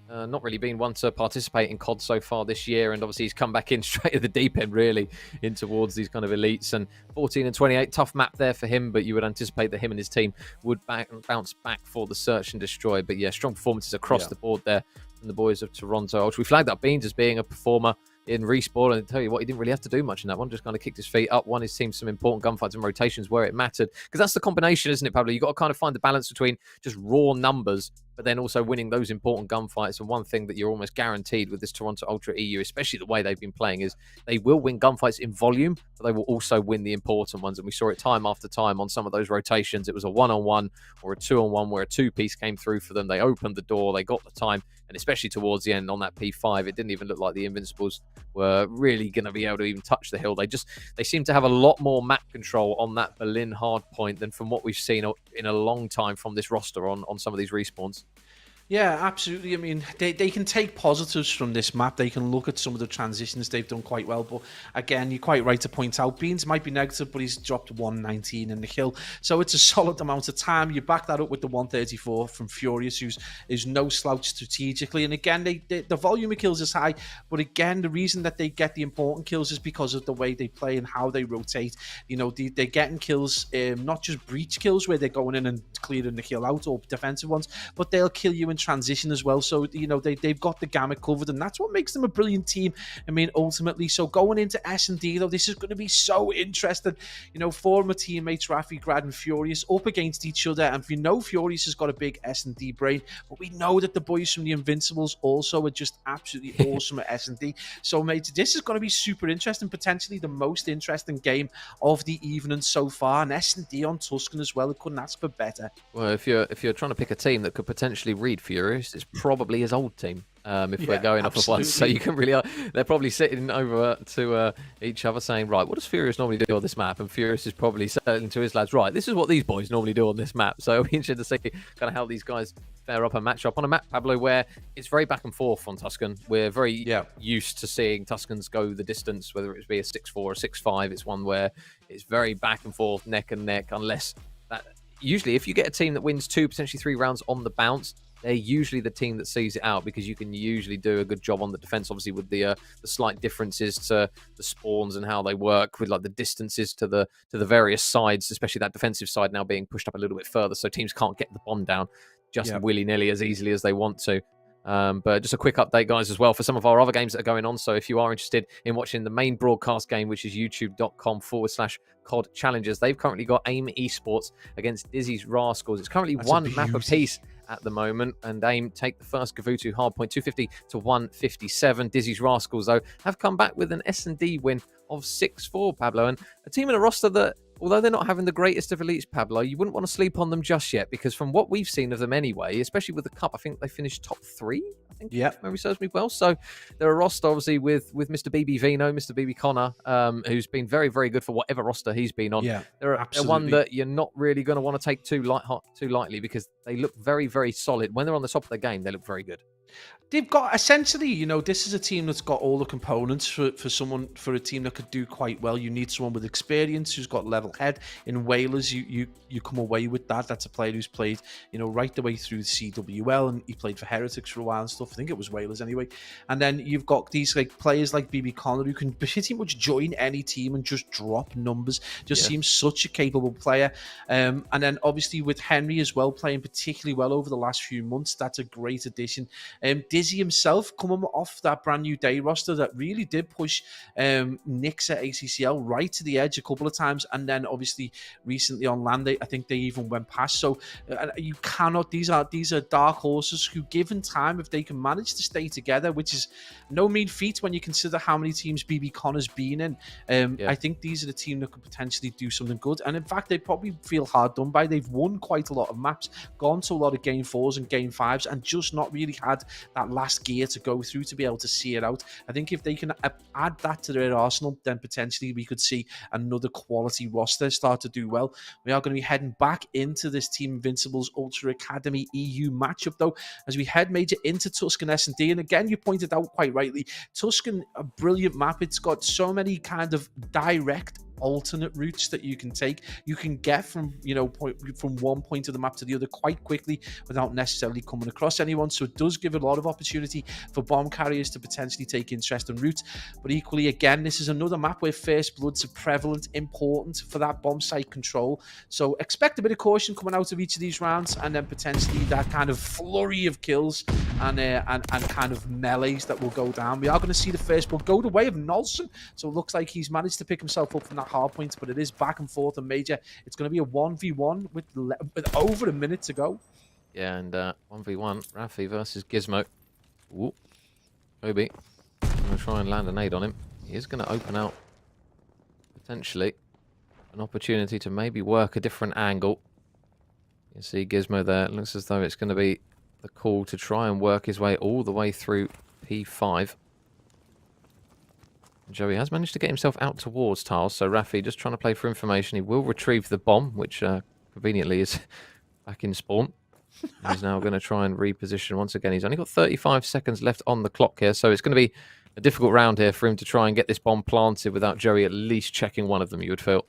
not really been one to participate in COD so far this year, and obviously he's come back in straight at the deep end, really, in towards these kind of elites. And 14 and 28, tough map there for him, but you would anticipate that him and his team would bounce back for the search and destroy. But yeah, strong performances across the board there from the boys of Toronto Ultra. We flagged up Beans as being a performer in Respawn, and I tell you what, he didn't really have to do much in that one. Just kind of kicked his feet up, won his team some important gunfights and rotations where it mattered. Because that's the combination, isn't it, Pablo? You've got to kind of find the balance between just raw numbers, but then also winning those important gunfights. And one thing that you're almost guaranteed with this Toronto Ultra EU, especially the way they've been playing, is they will win gunfights in volume, but they will also win the important ones. And we saw it time after time on some of those rotations. It was a 1-on-1 or a 2-on-1 where a 2-piece came through for them. They opened the door, they got the time, and especially towards the end on that P5, it didn't even look like the Invincibles were really going to be able to even touch the hill. They seem to have a lot more map control on that Berlin hard point than from what we've seen in a long time from this roster on some of these respawns. Yeah, absolutely. I mean, they can take positives from this map. They can look at some of the transitions they've done quite well. But again, you're quite right to point out, Beans might be negative, but he's dropped 119 in the kill. So it's a solid amount of time. You back that up with the 134 from Furious, who's is no slouch strategically. And again, the volume of kills is high. But again, the reason that they get the important kills is because of the way they play and how they rotate. You know, they're getting kills, not just breach kills where they're going in and clearing the kill out, or defensive ones, but they'll kill you in transition as well. So, you know, they've got the gamut covered, and that's what makes them a brilliant team. I mean, ultimately, so going into S&D, though, this is going to be so interesting. You know, former teammates Rafi, Grad, and Furious up against each other. And we know Furious has got a big S&D brain, but we know that the boys from the Invincibles also are just absolutely awesome at S&D. So, mate, this is going to be super interesting, potentially the most interesting game of the evening so far. And S&D on Tuscan as well, it couldn't ask for better. Well, if you're trying to pick a team that could potentially read Furious, it's probably his old team. If we're going off of one, so you can really, they're probably sitting over to each other saying, right, what does Furious normally do on this map? And Furious is probably saying to his lads, right, this is what these boys normally do on this map. So it'll be interesting to see kind of how these guys fare up and match up on a map, Pablo, where it's very back and forth on Tuscan. We're very used to seeing Tuscans go the distance, whether it be a 6-4 or a 6-5. It's one where it's very back and forth, neck and neck, unless that. Usually, if you get a team that wins 2, potentially 3 rounds on the bounce, they're usually the team that sees it out, because you can usually do a good job on the defense, obviously with the slight differences to the spawns and how they work, with like the distances to the various sides, especially that defensive side now being pushed up a little bit further, so teams can't get the bomb down just willy-nilly as easily as they want to. But just a quick update, guys, as well for some of our other games that are going on. So if you are interested in watching the main broadcast game, which is youtube.com/COD Challengers, they've currently got AIM Esports against Dizzy's Rascals. It's currently one map apiece at the moment, and AIM take the first Gavutu Hardpoint 250 to 157. Dizzy's Rascals, though, have come back with an S&D win of 6-4, Pablo, and a team in a roster that, although they're not having the greatest of elites, Pablo, you wouldn't want to sleep on them just yet, because from what we've seen of them anyway, especially with the Cup, I think they finished top 3, I think, if memory serves me well. So they're a roster, obviously, with Mr. BB Vino, Mr. BB Connor, who's been very, very good for whatever roster he's been on. They're one that you're not really going to want to take too lightly, because they look very, very solid. When they're on the top of the game, they look very good. They've got, essentially, you know, this is a team that's got all the components for a team that could do quite well. You need someone with experience who's got level head. In Whalers, you come away with that. That's a player who's played, you know, right the way through the CWL, and he played for Heretics for a while and stuff. I think it was Whalers anyway. And then you've got these like players like BB Connor, who can pretty much join any team and just drop numbers. Just seems such a capable player. And then obviously with Henry as well, playing particularly well over the last few months, that's a great addition. Dizzy himself coming off that brand new day roster that really did push Knicks at ACCL right to the edge a couple of times, and then obviously recently on land, I think they even went past. So you cannot. These are dark horses who, given time, if they can manage to stay together, which is no mean feat when you consider how many teams BB Connor's been in. I think these are the team that could potentially do something good, and in fact, they probably feel hard done by. They've won quite a lot of maps, gone to a lot of game 4s and game 5s, and just not really had that last gear to go through to be able to see it out. I think if they can add that to their arsenal, then potentially we could see another quality roster start to do well. We are going to be heading back into this Team Invincibles Ultra Academy EU matchup, though, as we head major into Tuscan S&D. And again, you pointed out quite rightly, Tuscan, a brilliant map. It's got so many kind of direct alternate routes that you can take. You can get from, you know, from one point of the map to the other quite quickly without necessarily coming across anyone. So it does give a lot of opportunity for bomb carriers to potentially take interesting routes. But equally, again, this is another map where first bloods are prevalent, important for that bomb site control. So expect a bit of caution coming out of each of these rounds, and then potentially that kind of flurry of kills and kind of melees that will go down. We are going to see the first blood go the way of Nolson. So it looks like he's managed to pick himself up from that hard point, but it is back and forth and major. It's going to be a 1v1 with over a minute to go. Yeah, and 1v1, Rafi versus Gizmo. Ooh. Kobe, I'm going to try and land a nade on him. He is going to open out, potentially, an opportunity to maybe work a different angle. You see Gizmo there. It looks as though it's going to be the call to try and work his way all the way through P5. Joey has managed to get himself out towards tiles, so Rafi just trying to play for information. He will retrieve the bomb, which conveniently is back in spawn. He's now going to try and reposition once again. He's only got 35 seconds left on the clock here, so it's going to be a difficult round here for him to try and get this bomb planted without Joey at least checking one of them, you would feel.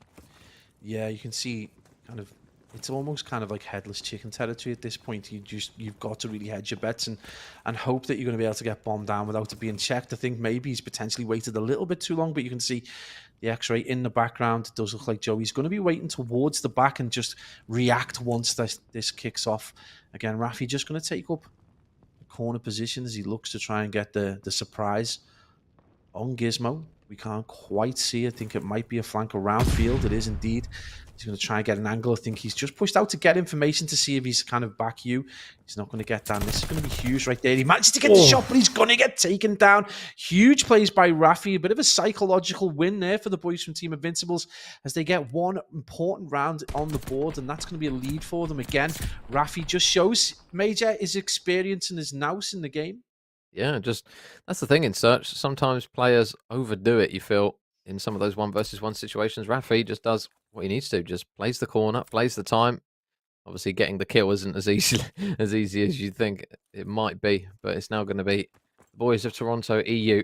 Yeah, you can see kind of it's almost kind of like headless chicken territory at this point. You've got to really hedge your bets and hope that you're going to be able to get bombed down without it being checked. I think maybe he's potentially waited a little bit too long, but you can see the X-ray in the background. It does look like Joey's going to be waiting towards the back and just react once this kicks off. Again, Rafi just going to take up the corner position as he looks to try and get the surprise on Gizmo. We can't quite see. I think it might be a flank around field. It is indeed. He's going to try and get an angle. I think he's just pushed out to get information to see if he's kind of back you. He's not going to get down. This is going to be huge right there. He manages to get the shot, but he's going to get taken down. Huge plays by Rafi. A bit of a psychological win there for the boys from Team Invincibles as they get one important round on the board, and that's going to be a lead for them again. Rafi just shows Major his experience and his nous in the game. Yeah, just that's the thing in Search. Sometimes players overdo it, you feel, in some of those 1v1 situations. Rafi just does what he needs to, just plays the corner, plays the time. Obviously, getting the kill isn't as easy as you think it might be, but it's now going to be the boys of Toronto EU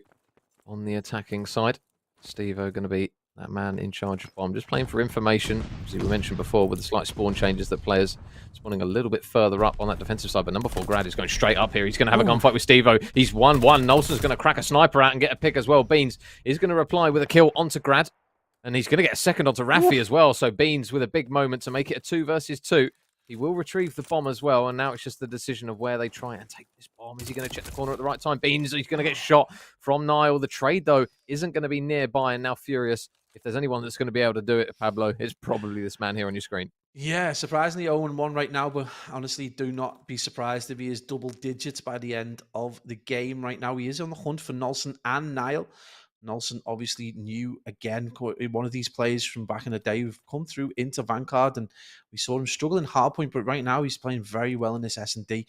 on the attacking side. Steve-O going to be that man in charge of bomb, just playing for information, as we mentioned before, with the slight spawn changes that players spawning a little bit further up on that defensive side. But number 4 Grad is going straight up here. He's going to have a gunfight with Steve-O. He's 1-1. Nolson's going to crack a sniper out and get a pick as well. Beans is going to reply with a kill onto Grad, and he's going to get a second onto Rafi as well. So Beans with a big moment to make it a 2 versus 2. He will retrieve the bomb as well, and now it's just the decision of where they try and take this bomb. Is he going to check the corner at the right time? Beans, he's going to get shot from Niall. The trade, though, isn't going to be nearby, and now Furious, if there's anyone that's going to be able to do it, Pablo, it's probably this man here on your screen. Yeah, surprisingly 0-1 right now, but honestly, do not be surprised if he is double digits by the end of the game. Right now, he is on the hunt for Nolson and Niall. Nolson obviously new again, one of these players from back in the day who've come through into Vanguard, and we saw him struggle in Hardpoint, but right now he's playing very well in this S&D.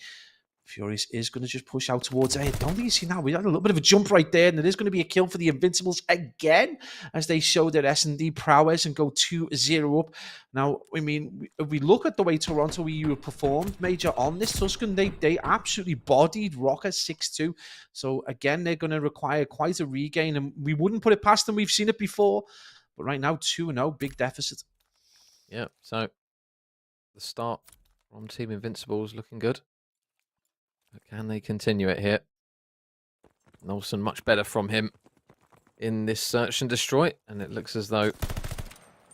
Furious is going to just push out towards A. Don't you see now? We had a little bit of a jump right there, and it is going to be a kill for the Invincibles again as they show their S&D prowess and go 2-0 up. Now, I mean, if we look at the way Toronto EU performed, Major, on this Tuscan, they absolutely bodied Rocket 6-2. So again, they're going to require quite a regain, and we wouldn't put it past them. We've seen it before, but right now 2-0, big deficit. Yeah, so the start from Team Invincibles looking good. But can they continue it here? Nolson much better from him in this search and destroy. And it looks as though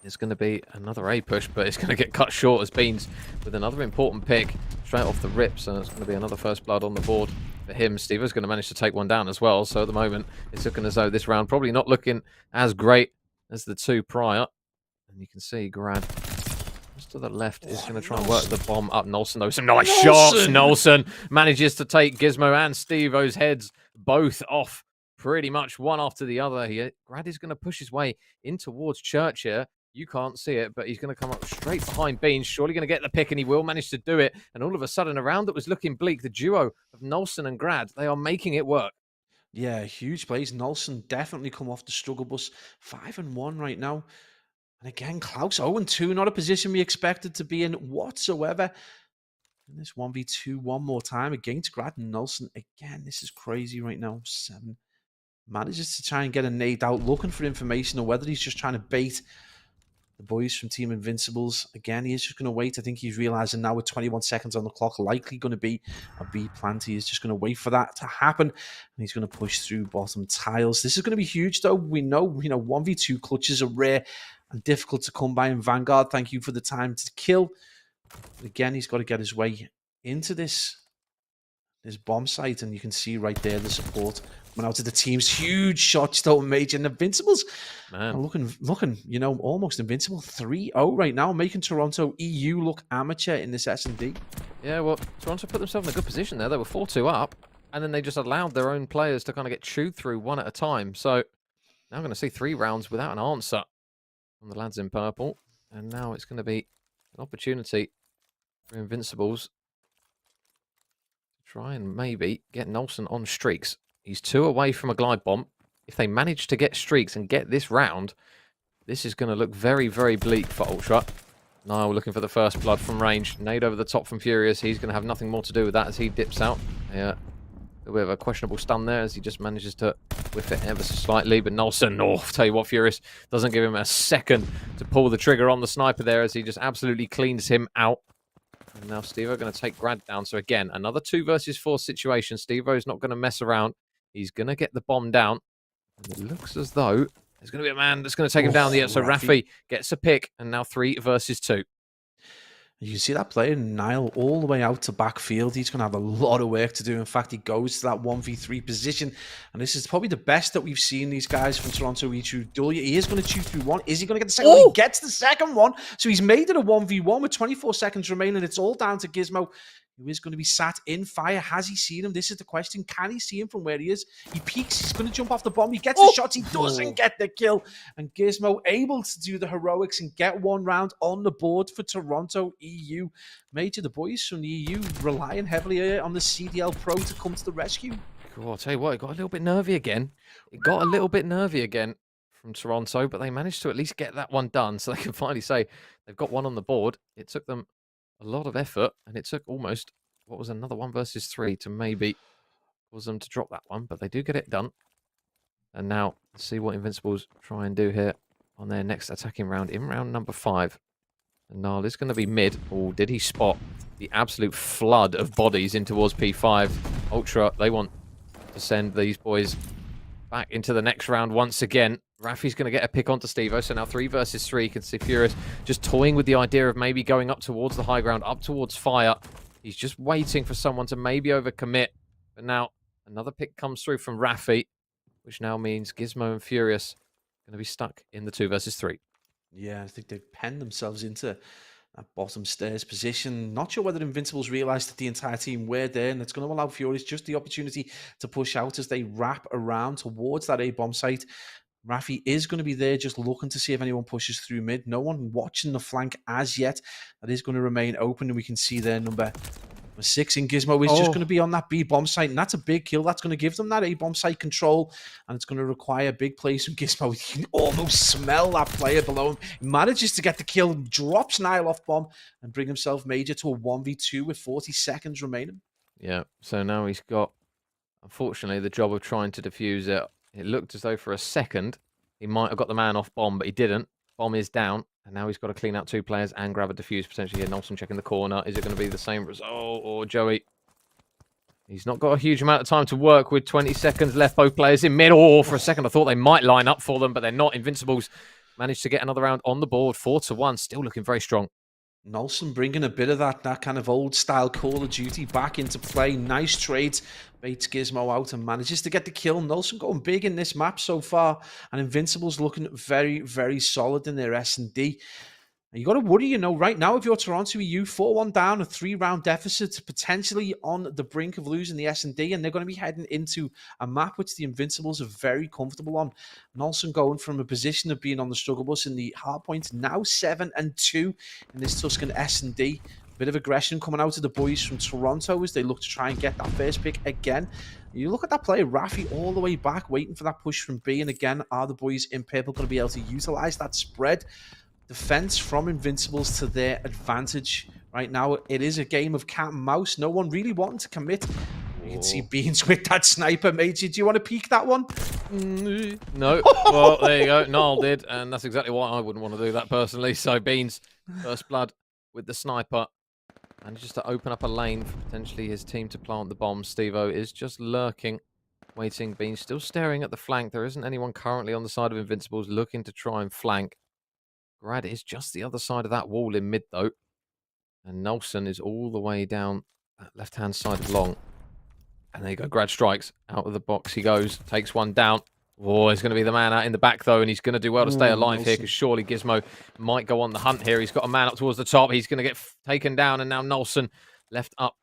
there's going to be another A push, but it's going to get cut short as Beans with another important pick straight off the rip. So it's going to be another first blood on the board for him. Steve-O's going to manage to take one down as well. So at the moment, it's looking as though this round probably not looking as great as the 2 prior. And you can see Grad just to the left is going to try and work the bomb up. Nolson, though, some nice shots. Nolson manages to take Gizmo and Steve-O's heads both off pretty much one after the other here. Grad is going to push his way in towards Church here. You can't see it, but he's going to come up straight behind Beans. Surely going to get the pick, and he will manage to do it. And all of a sudden, a round that was looking bleak, the duo of Nolson and Grad, they are making it work. Yeah, huge plays. Nolson definitely come off the struggle bus. 5-1 right now. And again, Klaus 0-2, not a position we expected to be in whatsoever. And this 1v2 one more time against Grad and Nolson. Again, this is crazy right now. 7 manages to try and get a nade out, looking for information, or whether he's just trying to bait the boys from Team Invincibles. Again, he is just going to wait. I think he's realizing now with 21 seconds on the clock, likely going to be a B plant. He is just going to wait for that to happen. And he's going to push through bottom tiles. This is going to be huge, though. We know, 1v2 clutches are rare and difficult to come by in Vanguard. Thank you for the time to kill. But again, he's got to get his way into this bomb site, and you can see right there the support coming out of the team's huge shots, though, Major. And Invincibles are looking, almost invincible. 3-0 right now, making Toronto EU look amateur in this S&D. Yeah, well, Toronto put themselves in a good position there. They were 4-2 up, and then they just allowed their own players to kind of get chewed through one at a time. So now I'm going to see 3 rounds without an answer from the lads in purple. And now it's going to be an opportunity for Invincibles to try and maybe get Nolson on streaks. He's 2 away from a glide bomb. If they manage to get streaks and get this round, this is going to look very, very bleak for Ultra. Niall looking for the first blood from range. Nade over the top from Furious. He's going to have nothing more to do with that as he dips out. Yeah, a bit of a questionable stun there as he just manages to whiff it ever so slightly. But Nolson, tell you what, Furious doesn't give him a second to pull the trigger on the sniper there as he just absolutely cleans him out. And now Steve-O going to take Grad down. So again, another 2 versus 4 situation. Steve-O's not going to mess around. He's going to get the bomb down. And it looks as though there's going to be a man that's going to take him down. So Rafi gets a pick, and now 3 versus 2. You can see that player, Niall, all the way out to backfield. He's going to have a lot of work to do. In fact, he goes to that 1v3 position. And this is probably the best that we've seen these guys from Toronto each through. He is going to chew through one. Is he going to get the second one? He gets the second one. So he's made it a 1v1 with 24 seconds remaining. It's all down to Gizmo, who is going to be sat in fire. Has he seen him? This is the question. Can he see him from where he is? He peeks. He's going to jump off the bomb. He gets the shots. He doesn't get the kill. And Gizmo able to do the heroics and get 1 round on the board for Toronto EU. Major, the boys from the EU relying heavily on the CDL Pro to come to the rescue. Cool, I'll tell you what, it got a little bit nervy again. It got a little bit nervy again from Toronto, but they managed to at least get that one done so they can finally say they've got 1 on the board. It took them a lot of effort, and it took almost, what was another 1 versus 3 to maybe cause them to drop that one, but they do get it done. And now, let's see what Invincibles try and do here on their next attacking round, in round number 5. And Niall is going to be mid. Oh, did he spot the absolute flood of bodies in towards P5? Ultra, they want to send these boys back into the next round once again. Rafi's going to get a pick onto Steve-O, so now 3 versus 3. You can see Furious just toying with the idea of maybe going up towards the high ground, up towards fire. He's just waiting for someone to maybe overcommit. But now another pick comes through from Rafi, which now means Gizmo and Furious are going to be stuck in the 2 versus 3. Yeah, I think they've penned themselves into that bottom stairs position. Not sure whether Invincibles realised that the entire team were there, and it's going to allow Furious just the opportunity to push out as they wrap around towards that A-bomb site. Rafi is going to be there just looking to see if anyone pushes through mid. No one watching the flank as yet. That is going to remain open, and we can see there number 6 in Gizmo is just going to be on that B-bomb site, and that's a big kill. That's going to give them that A-bomb site control, and it's going to require big plays from Gizmo. You can almost smell that player below him. He manages to get the kill, drops Niall off bomb, and bring himself Major to a 1v2 with 40 seconds remaining. Yeah, so now he's got, unfortunately, the job of trying to defuse it. It looked as though for a second he might have got the man off bomb, but he didn't. Bomb is down, and now he's got to clean out 2 players and grab a defuse potentially here. Nelson checking the corner. Is it going to be the same result, or Joey? He's not got a huge amount of time to work with 20 seconds left. Both players in mid. For a second I thought they might line up for them, but they're not. Invincibles managed to get another round on the board. 4-1, still looking very strong. Nelson bringing a bit of that kind of old style Call of Duty back into play. Nice trades. Baits Gizmo out and manages to get the kill. Nelson going big in this map so far. And Invincibles looking very, very solid in their S&D. And you got to worry, right now if you're Toronto EU, 4-1 down, a 3-round deficit, potentially on the brink of losing the S&D, and they're going to be heading into a map which the Invincibles are very comfortable on. Nelson going from a position of being on the struggle bus in the Hardpoint, now 7-2 in this Tuscan S&D. Bit of aggression coming out of the boys from Toronto as they look to try and get that first pick again. You look at that player, Rafi, all the way back, waiting for that push from B, and again, are the boys in purple going to be able to utilize that spread? Defense from Invincibles to their advantage. Right now, it is a game of cat and mouse. No one really wanting to commit. You can see Beans with that sniper, Major. Do you want to peek that one? No. Well, there you go. Niall did, and that's exactly why I wouldn't want to do that personally. So Beans, first blood with the sniper. And just to open up a lane for potentially his team to plant the bomb. Steve-O is just lurking, waiting. Beans still staring at the flank. There isn't anyone currently on the side of Invincibles looking to try and flank. Grad is just the other side of that wall in mid, though. And Nelson is all the way down that left-hand side of long. And there you go. Grad strikes. Out of the box he goes. Takes one down. He's going to be the man out in the back, though. And he's going to do well to stay alive here, because surely Gizmo might go on the hunt here. He's got a man up towards the top. He's going to get taken down. And now Nelson left up.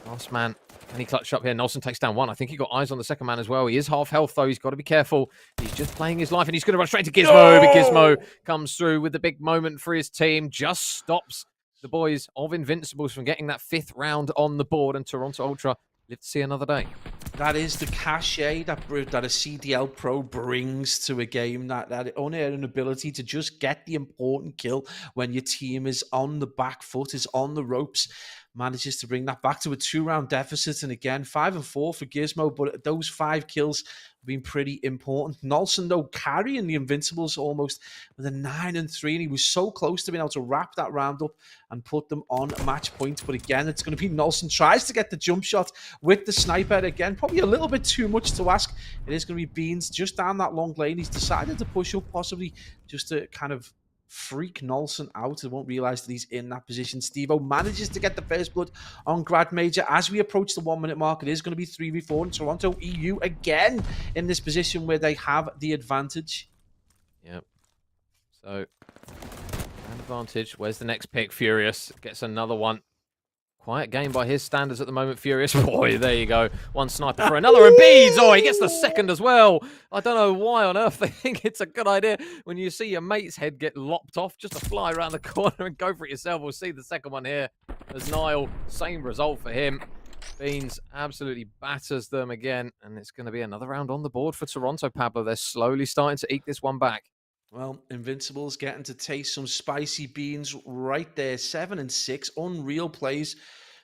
Last man. Can he clutch up here? Nelson takes down one. I think he got eyes on the second man as well. He is half health, though. He's got to be careful. He's just playing his life, and he's going to run straight to Gizmo. But Gizmo comes through with the big moment for his team. Just stops the boys of Invincibles from getting that 5th round on the board. And Toronto Ultra live to see another day. That is the cachet that a CDL pro brings to a game, that unerring ability to just get the important kill when your team is on the back foot, is on the ropes. Manages to bring that back to a 2-round deficit, and again 5 and 4 for Gizmo, but those 5 kills have been pretty important. Nolson, though, carrying the Invincibles almost with a 9 and 3, and he was so close to being able to wrap that round up and put them on match point. But again, it's going to be Nolson tries to get the jump shot with the sniper again. Probably a little bit too much to ask. It is going to be Beans just down that long lane. He's decided to push up, possibly just to kind of freak Nolson out. They won't realize that he's in that position. Steve-O manages to get the first blood on Grad Major. As we approach the 1-minute mark, it is going to be 3v4, and Toronto EU again in this position where they have the advantage. Yep. So, advantage. Where's the next pick? Furious gets another one. Quiet game by his standards at the moment, Furious. Boy, there you go. One sniper for another, and Beads! Oh, he gets the second as well. I don't know why on earth they think it's a good idea when you see your mate's head get lopped off just to fly around the corner and go for it yourself. We'll see the second one here as Niall. Same result for him. Beans absolutely batters them again, and it's going to be another round on the board for Toronto, Pablo. They're slowly starting to eke this one back. Well, Invincibles getting to taste some spicy beans right there. 7 and 6, unreal plays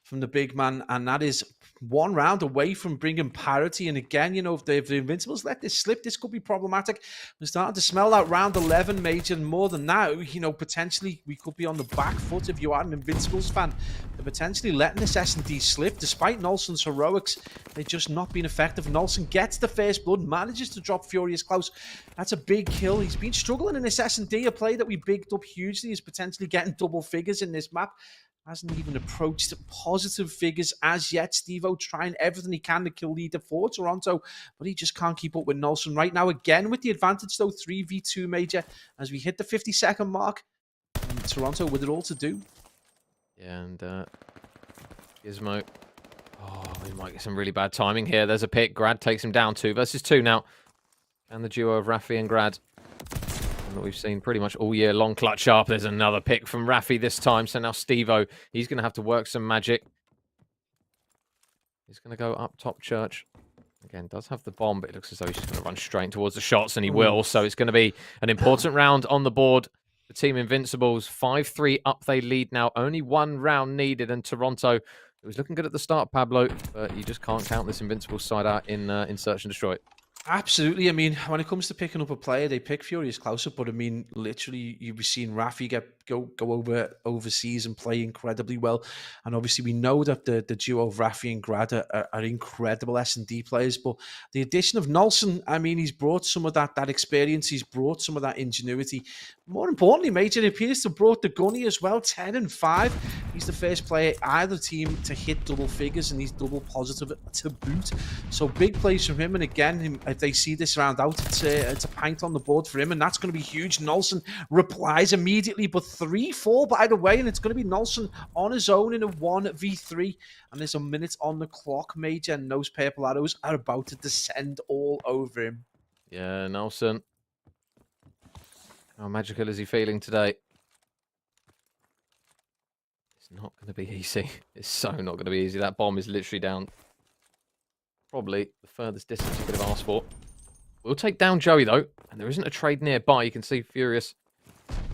from the big man, and that is 1 round away from bringing parity. And again, you know, if the Invincibles let this slip, this could be problematic. We're starting to smell that round 11, Major, and more than that, you know, potentially we could be on the back foot if you are an Invincibles fan. They're potentially letting this S&D slip, despite Nolson's heroics. They've just not been effective. Nolson gets the first blood, manages to drop Furious Klaus. That's a big kill. He's been struggling in this S&D, a play that we bigged up hugely, is potentially getting double figures in this map. Hasn't even approached positive figures as yet. Steve-O trying everything he can to kill leader for Toronto, but he just can't keep up with Nolson right now. Again, with the advantage, though, 3v2 Major, as we hit the 50-second mark. And Toronto with it all to do. Yeah, and Gizmo. Oh, we might get some really bad timing here. There's a pick. Grad takes him down 2 versus 2 now. And the duo of Raffi and Grad. That we've seen pretty much all year long clutch up. There's another pick from Raffi this time. So now Steve-O, he's going to have to work some magic. He's going to go up top church. Again, does have the bomb, but it looks as though he's just going to run straight towards the shots, and he will. So it's going to be an important round on the board. The Team Invincibles, 5-3 up they lead now. Only 1 round needed, and Toronto, it was looking good at the start, Pablo, but you just can't count this Invincibles side out in Search and Destroy. Absolutely. I mean, when it comes to picking up a player, they pick Furious Closer, but I mean, literally, you've seen Raffi go overseas and play incredibly well. And obviously, we know that the duo of Raffi and Grad are incredible S&D players. But the addition of Nolson, I mean, he's brought some of that experience. He's brought some of that ingenuity. More importantly, Major, it appears to have brought the gunny as well, 10 and 5. He's the first player either team to hit double figures, and he's double positive to boot. So big plays from him. And again, if they see this round out, it's a pint on the board for him, and that's going to be huge. Nolson replies immediately, but 3-4 by the way, and it's going to be Nolson on his own in a 1v3, and there's a minute on the clock, Major, and those purple arrows are about to descend all over him. Yeah, Nolson. How magical is he feeling today? It's not going to be easy. It's so not going to be easy. That bomb is literally down probably the furthest distance he could have asked for. We'll take down Joey, though, and there isn't a trade nearby. You can see Furious.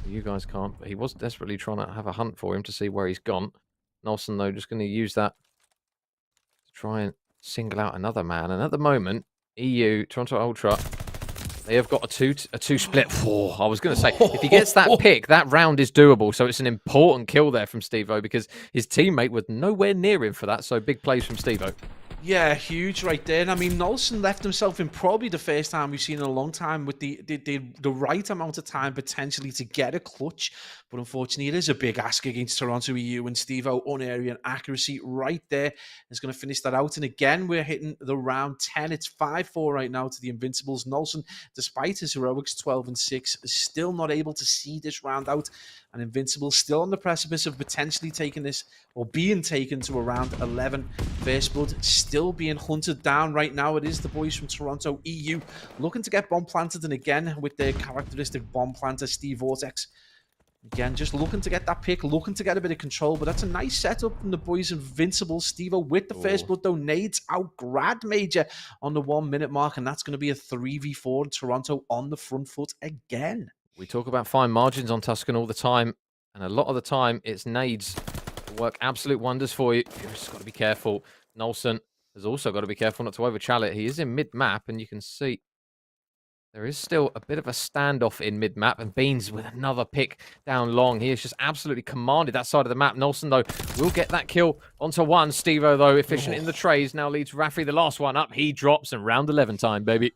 You guys can't, but he was desperately trying to have a hunt for him to see where he's gone. Nolson, though, just going to use that to try and single out another man. And at the moment, EU, Toronto Ultra, they have got a two split. Oh, I was going to say, if he gets that pick, that round is doable. So it's an important kill there from Steve-O because his teammate was nowhere near him for that. So big plays from Steve-O. Yeah, huge right there. And I mean, Nolson left himself in probably the first time we've seen in a long time with the right amount of time potentially to get a clutch. But unfortunately, it is a big ask against Toronto EU, and Steve-O, unairy and accuracy right there is going to finish that out. And again, we're hitting the round 10. It's 5-4 right now to the Invincibles. Nolson, despite his heroics 12 and 6, is still not able to see this round out. And Invincibles still on the precipice of potentially taking this, or being taken to around 11. First blood still being hunted down right now. It is the boys from Toronto EU looking to get bomb planted, and again with their characteristic bomb planter Steve Vortex, Again, just looking to get that pick, looking to get a bit of control, but that's a nice setup from the boys Invincible. Steve-O with the first blood, though. Nades out Grad Major on the 1 minute mark, and that's going to be a 3v4. Toronto on the front foot again. We talk about fine margins on Tuscan all the time, and a lot of the time it's nades that work absolute wonders for you. You've just got to be careful. Nolson has also got to be careful not to overchal it. He is in mid-map, and you can see there is still a bit of a standoff in mid-map, and Beans with another pick down long. He has just absolutely commanded that side of the map. Nolson, though, will get that kill onto one. Steve-O, though, efficient in the trays, now leads Rafi, the last one up. He drops, and round 11 time, baby.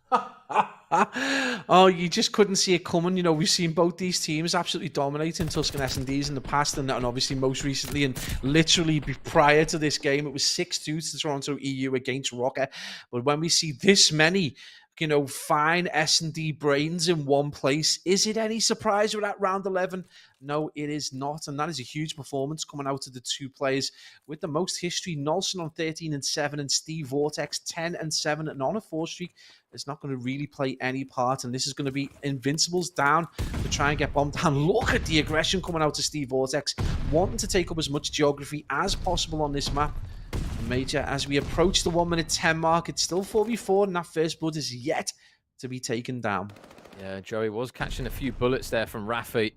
Oh, you just couldn't see it coming. You know, we've seen both these teams absolutely dominating Tuscan S&Ds in the past, and obviously most recently, and literally prior to this game, it was 6-2 to Toronto EU against Rocket. But when we see this many, you know, fine S&D brains in one place, is it any surprise we're at round 11? No, it is not. And that is a huge performance coming out of the two players with the most history. Nolson on 13-7 and Steve Vortex 10-7 and on a 4 streak. It's not going to really play any part. And this is going to be Invincibles down to try and get bombed down. Look at the aggression coming out of Steve Vortex, wanting to take up as much geography as possible on this map. Major, as we approach the 1 minute 10 mark, it's still 4v4, and that first blood is yet to be taken down. Yeah, Joey was catching a few bullets there from Rafi.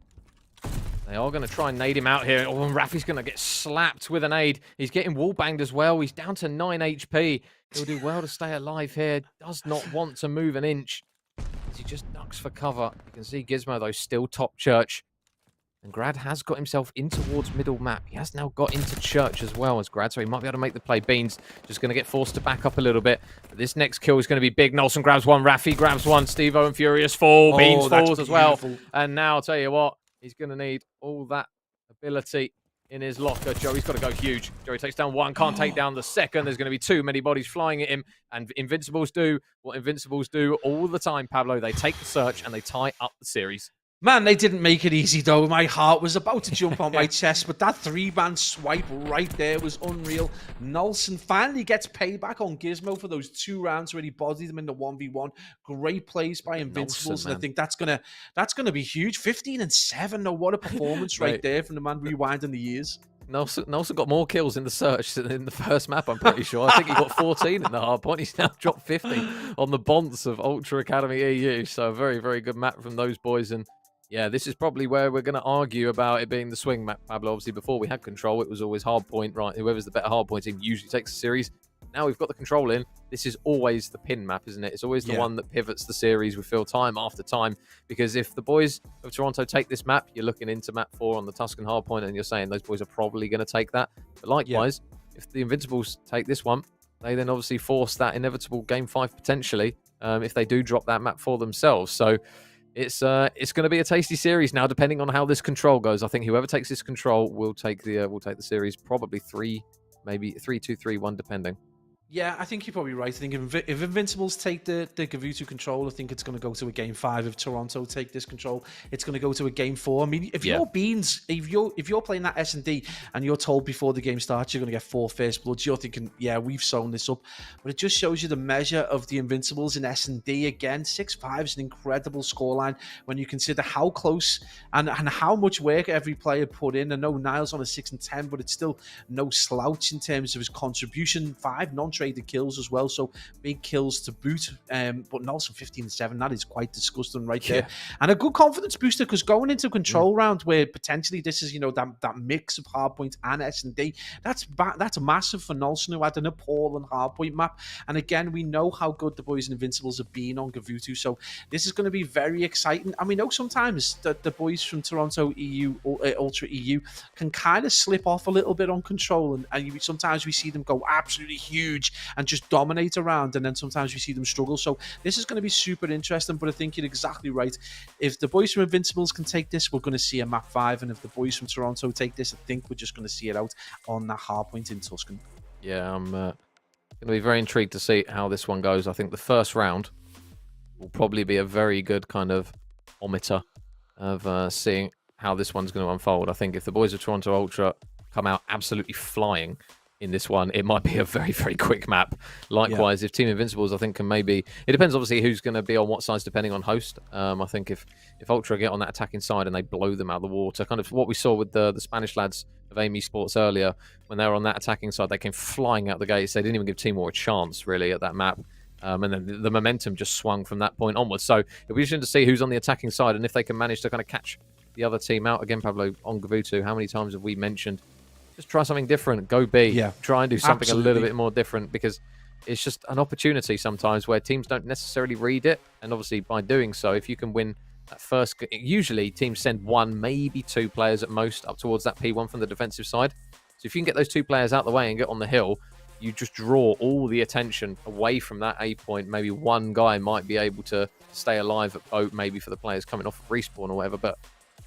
They are going to try and nade him out here. Oh, and Rafi's going to get slapped with an aid. He's getting wall banged as well. He's down to 9 HP. He'll do well to stay alive here. Does not want to move an inch as he just ducks for cover. You can see Gizmo, though, still top church. And Grad has got himself in towards middle map. He has now got into church as well as Grad, so he might be able to make the play. Beans just going to get forced to back up a little bit. But this next kill is going to be big. Nolson grabs one, Rafi grabs one, Steve-O and Furious fall. Beans falls as well. And now, I'll tell you what, he's going to need all that ability in his locker. Joey's got to go huge. Joey takes down one, can't take down the second. There's going to be too many bodies flying at him. And Invincibles do what Invincibles do all the time, Pablo. They take the search and they tie up the series. Man, they didn't make it easy, though. My heart was about to jump on my chest, but that 3-man swipe right there was unreal. Nolson finally gets payback on Gizmo for those 2 rounds where he bodied them in the 1v1. Great plays by Invincibles, and I think that's gonna be huge. 15-7, though. What a performance right there from the man rewinding the years. Nolson got more kills in the search than in the first map, I'm pretty sure. I think he got 14 in the hardpoint. He's now dropped 50 on the bonds of Ultra Academy EU. So a very, very good map from those boys. And yeah, this is probably where we're going to argue about it being the swing map, Pablo. Obviously, before we had control, it was always hardpoint, right? Whoever's the better hardpoint team usually takes the series. Now we've got the control in. This is always the pin map, isn't it? It's always the one that pivots the series, we feel, time after time. Because if the boys of Toronto take this map, you're looking into map 4 on the Tuscan hardpoint, and you're saying those boys are probably going to take that. But likewise, if the Invincibles take this one, they then obviously force that inevitable game 5 potentially, if they do drop that map for themselves. So it's going to be a tasty series now, depending on how this control goes. I think whoever takes this control will take the series, probably 3, maybe 3-2-3-1, depending. Yeah, I think you're probably right. I think if Invincibles take the Gavutu control, I think it's going to go to a game 5. If Toronto take this control, it's going to go to a game 4. I mean, if you're Beans, if you're playing that S&D and you're told before the game starts you're going to get 4 first bloods, you're thinking, yeah, we've sewn this up. But it just shows you the measure of the Invincibles in S&D. Again, 6-5 is an incredible scoreline when you consider how close and how much work every player put in. I know Niles on a 6-10, but it's still no slouch in terms of his contribution. 5 non-traded kills as well, so big kills to boot. But Nolson 15-7, that is quite disgusting right there. And a good confidence booster, because going into a control round where potentially this is, you know, that mix of hardpoint and S&D, that's massive for Nolson, who had an appalling hardpoint map. And again, we know how good the boys in Invincibles have been on Gavutu, so this is going to be very exciting. And we know sometimes that the boys from Toronto EU or Ultra EU can kind of slip off a little bit on control, and sometimes we see them go absolutely huge and just dominate around, and then sometimes we see them struggle. So this is going to be super interesting, but I think you're exactly right. If the boys from Invincibles can take this, we're going to see a map 5, and if the boys from Toronto take this, I think we're just going to see it out on that hardpoint in Tuscan. Yeah, I'm going to be very intrigued to see how this one goes. I think the first round will probably be a very good kind of ometer of seeing how this one's going to unfold. I think if the boys of Toronto Ultra come out absolutely flying, in this one, it might be a very, very quick map. Likewise, if Team Invincibles, I think, can maybe... It depends, obviously, who's going to be on what sides, depending on host. I think if Ultra get on that attacking side and they blow them out of the water, kind of what we saw with the Spanish lads of Amy Sports earlier, when they were on that attacking side, they came flying out the gates. They didn't even give Team War a chance, really, at that map. And then the momentum just swung from that point onwards. So it'll be interesting to see who's on the attacking side and if they can manage to kind of catch the other team out. Again, Pablo, on Gavutu, how many times have we mentioned just try something different, go B, try and do something a little bit more different, because it's just an opportunity sometimes where teams don't necessarily read it. And obviously by doing so, if you can win that first, usually teams send 1, maybe 2 players at most up towards that P1 from the defensive side. So if you can get those 2 players out the way and get on the hill, you just draw all the attention away from that A point. Maybe one guy might be able to stay alive at boat, maybe for the players coming off of respawn or whatever, but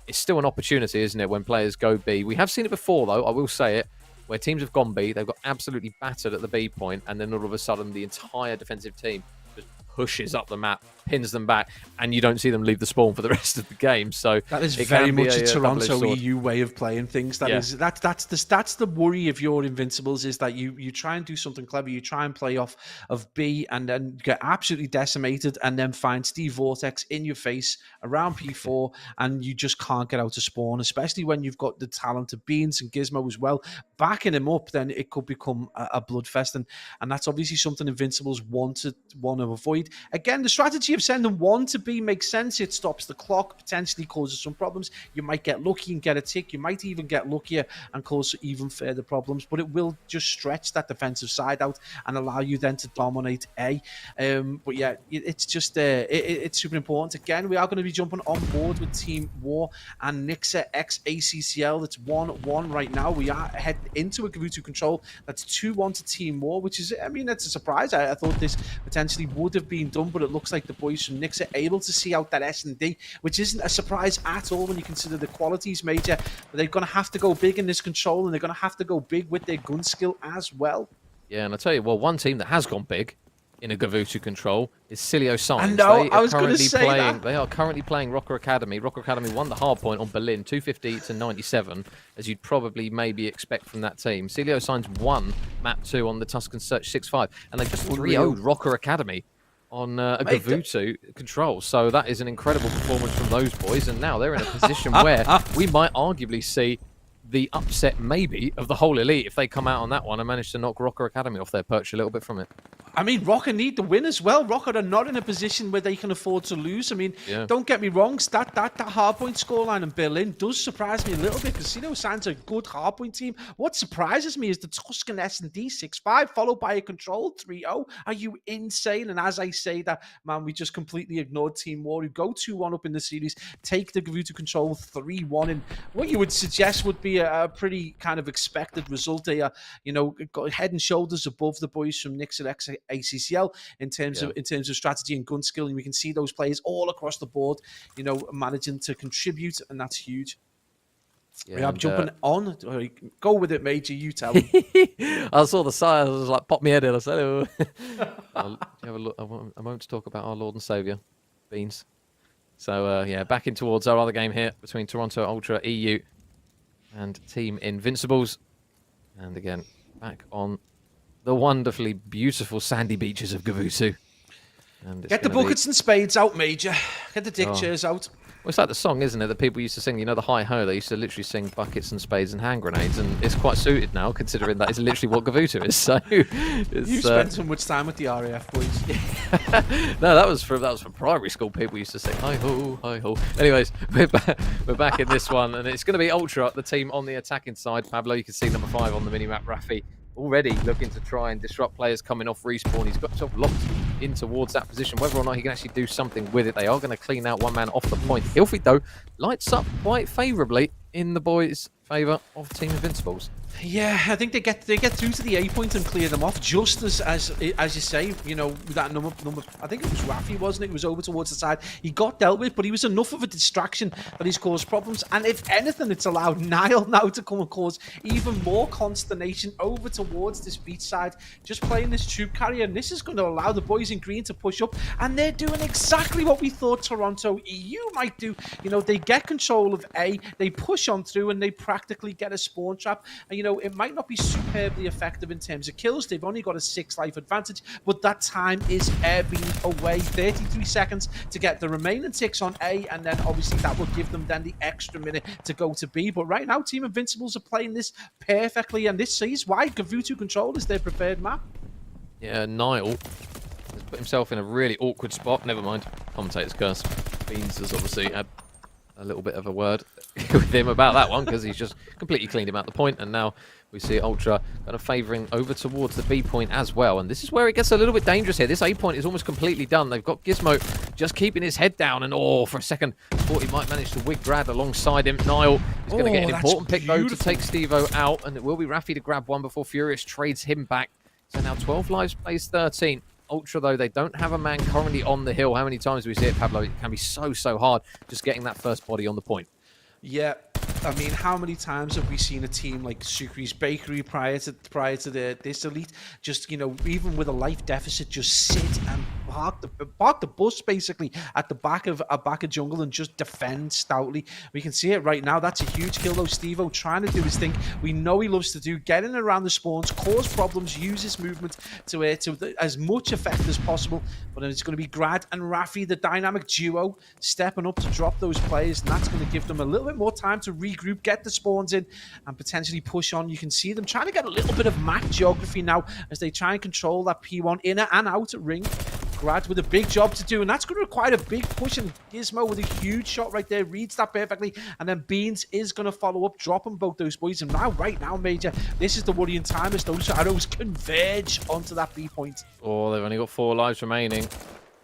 it's still an opportunity, isn't it, when players go B? We have seen it before, though, I will say it, where teams have gone B, they've got absolutely battered at the B point, and then all of a sudden the entire defensive team just pushes up the map, pins them back, and you don't see them leave the spawn for the rest of the game. So that is very much a Toronto EU way of playing things. That's the worry of your Invincibles, is that you try and do something clever, you try and play off of B and then get absolutely decimated, and then find Steve Vortex in your face around P4, and you just can't get out of spawn, especially when you've got the talent of Beans and Gizmo as well backing him up. Then it could become a bloodfest, and that's obviously something Invincibles want to avoid. Again, the strategy of sending 1 to B makes sense. It stops the clock, potentially causes some problems. You might get lucky and get a tick. You might even get luckier and cause even further problems, but it will just stretch that defensive side out and allow you then to dominate A. But yeah, it's just it's super important. Again, we are going to be jumping on board with Team War and Nixa x ACCL. It's 1-1 right now. We are heading into a Gavutu control. That's 2-1 to Team War, which is, I mean, that's a surprise. I thought this potentially would have been done, but it looks like the boys from Nixa are able to see out that S&D, which isn't a surprise at all when you consider the qualities, Major. But they're going to have to go big in this control, and they're going to have to go big with their gun skill as well. Yeah, and I tell you, well, one team that has gone big in a Gavutu control is Cilio Science. I know, I was going to say that. They are currently playing Rocker Academy. Rocker Academy won the Hardpoint on Berlin, 250 to 97, as you'd probably maybe expect from that team. Cilio Science won Map 2 on the Tuscan Search 6-5, and they just 3-0'd Rocker Academy on a Gavutu control. So that is an incredible performance from those boys, and now they're in a position where we might arguably see the upset maybe of the whole elite if they come out on that one and manage to knock Rocker Academy off their perch a little bit from it. I mean, Rocker need the win as well. Rocker are not in a position where they can afford to lose. I mean, don't get me wrong, that hardpoint scoreline in Berlin does surprise me a little bit, because Cilio Science are a good hardpoint team. What surprises me is the Tuscan S&D 6-5 followed by a control 3-0. Are you insane? And as I say that, man, we just completely ignored Team War, who go 2-1 up in the series, take the Gavutu control 3-1, and what you would suggest would be a pretty kind of expected result. They are, you know, head and shoulders above the boys from Nixa x ACCL in terms of strategy and gun skill, and we can see those players all across the board, you know, managing to contribute, and that's huge. Yeah, we are jumping on. Go with it, Major. You tell them. I saw the sign. I was like, pop me head in. I said, oh. I'll have a look. I won't talk about our Lord and Saviour, Beans. So, yeah, back in towards our other game here between Toronto Ultra EU and Team Invincibles. And again, back on the wonderfully beautiful sandy beaches of Gavutu. And get the buckets and spades out, Major. Get the dick chairs out. Well, it's like the song, isn't it, that people used to sing, you know, the hi-ho, they used to literally sing buckets and spades and hand grenades, and it's quite suited now, considering that is literally what Gavutu is. So you spent so much time with the RAF boys. No, that was from primary school. People used to sing hi-ho, hi-ho. Anyways, we're back in this one, and it's going to be Ultra, the team on the attacking side. Pablo, you can see number 5 on the mini-map, Rafi, already looking to try and disrupt players coming off respawn. He's got himself locked in towards that position. Whether or not he can actually do something with it, they are going to clean out one man off the point. Hilfig, though, lights up quite favourably in the boys' favour of Team Invincibles. Yeah, I think they get through to the A point and clear them off, just as you say, you know, that number. I think it was Rafi, wasn't it? He was over towards the side. He got dealt with, but he was enough of a distraction that he's caused problems. And if anything, it's allowed Niall now to come and cause even more consternation over towards this beach side, just playing this troop carrier. And this is going to allow the boys in green to push up, and they're doing exactly what we thought Toronto EU might do. You know, they get control of A, they push on through, and they practice tactically get a spawn trap. And, you know, it might not be superbly effective in terms of kills. They've only got a 6 life advantage, but that time is ebbing away. 33 seconds to get the remaining ticks on A, and then obviously that will give them then the extra minute to go to B. But right now, Team Invincibles are playing this perfectly, and this is why Gavutu Control is their preferred map. Yeah, Niall has put himself in a really awkward spot. Never mind. Commentator's curse. Beans has obviously had a little bit of a word with him about that one because he's just completely cleaned him out the point, and now we see Ultra kind of favouring over towards the B point as well. And this is where it gets a little bit dangerous here. This A point is almost completely done. They've got Gizmo just keeping his head down, and for a second, thought he might manage to wig Grad alongside him. Niall is going to get an important pick though to take Stevo out, and it will be Rafi to grab one before Furious trades him back. So now 12 lives plays 13. Ultra, though, they don't have a man currently on the hill. How many times do we see it, Pablo? It can be so hard just getting that first body on the point. Yeah, I mean, how many times have we seen a team like Sukri's Bakery prior to this elite, just, you know, even with a life deficit, just sit and park the bus basically at the back of jungle and just defend stoutly. We can see it right now. That's a huge kill though. Stevo trying to do his thing. We know he loves to do, get in around the spawns, cause problems, use his movement to as much effect as possible. But it's going to be Grad and Rafi, the dynamic duo, stepping up to drop those players, and that's going to give them a little bit more time to regroup, get the spawns in, and potentially push on. You can see them trying to get a little bit of map geography now as they try and control that P1 inner and outer ring. Grad with a big job to do, and that's going to require a big push, and Gizmo with a huge shot right there, reads that perfectly, and then Beans is going to follow up, dropping both those boys. And now, right now, Major, this is the worrying time as those arrows converge onto that B point. Oh, they've only got 4 lives remaining.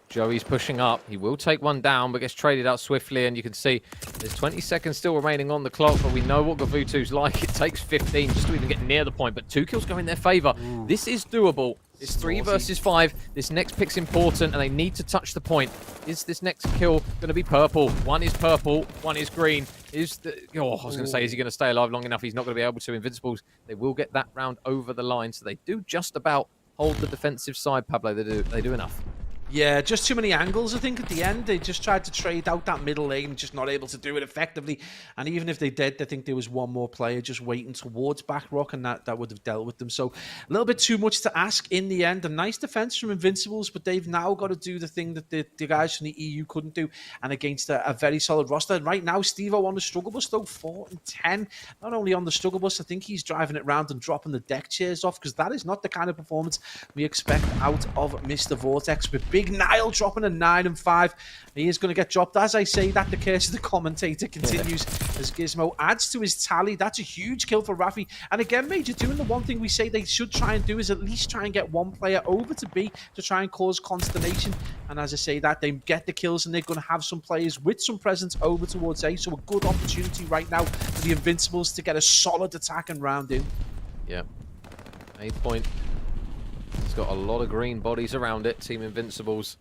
Joey's pushing up. He will take one down, but gets traded out swiftly. And you can see there's 20 seconds still remaining on the clock, but we know what Gavutu's like. It takes 15 just to even get near the point, but 2 kills go in their favor. This is doable. It's 3 versus 5. This next pick's important, and they need to touch the point. Is this next kill going to be purple? One is purple, one is green. I was going to say, is he going to stay alive long enough? He's not going to be able to. Invincibles, they will get that round over the line, so they do just about hold the defensive side, Pablo. They do enough. Yeah, just too many angles, I think, at the end. They just tried to trade out that middle lane, just not able to do it effectively. And even if they did, I think there was one more player just waiting towards Backrock, and that would have dealt with them. So a little bit too much to ask in the end. A nice defense from Invincibles, but they've now got to do the thing that the guys from the EU couldn't do, and against a very solid roster. Right now, Stevo on the struggle bus, though, 4 and 10. Not only on the struggle bus, I think he's driving it round and dropping the deck chairs off, because that is not the kind of performance we expect out of Mr. Vortex. With Big Niall dropping a 9 and 5. He is going to get dropped. As I say that, the curse of the commentator continues as Gizmo adds to his tally. That's a huge kill for Rafi. And again, Major, doing the one thing we say they should try and do is at least try and get one player over to B to try and cause consternation. And as I say that, they get the kills, and they're going to have some players with some presence over towards A. So a good opportunity right now for the Invincibles to get a solid attack and round in. Yeah. A point. It's got a lot of green bodies around it, Team Invincibles.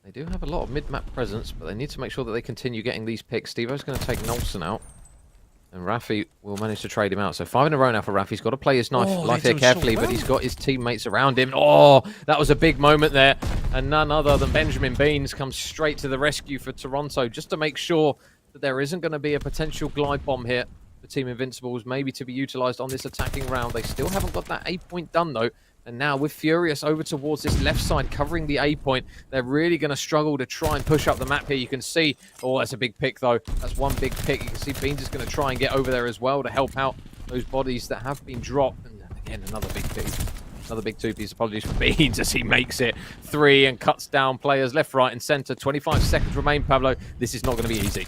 They do have a lot of mid-map presence, but they need to make sure that they continue getting these picks. Stevo's going to take Nolson out, and Rafi will manage to trade him out. So 5 in a row now for Rafi. He's got to play his life here carefully, but he's got his teammates around him. Oh, that was a big moment there. And none other than Benjamin Beans comes straight to the rescue for Toronto, just to make sure that there isn't going to be a potential glide bomb here for Team Invincibles, maybe to be utilised on this attacking round. They still haven't got that A point done, though. And now with Furious over towards this left side covering the A point, they're really going to struggle to try and push up the map here. You can see, that's a big pick though. That's one big pick. You can see Beans is going to try and get over there as well to help out those bodies that have been dropped. And again, another big pick. Another big 2-piece. Apologies for Beans as he makes it 3 and cuts down players left, right and centre. 25 seconds remain, Pablo. This is not going to be easy.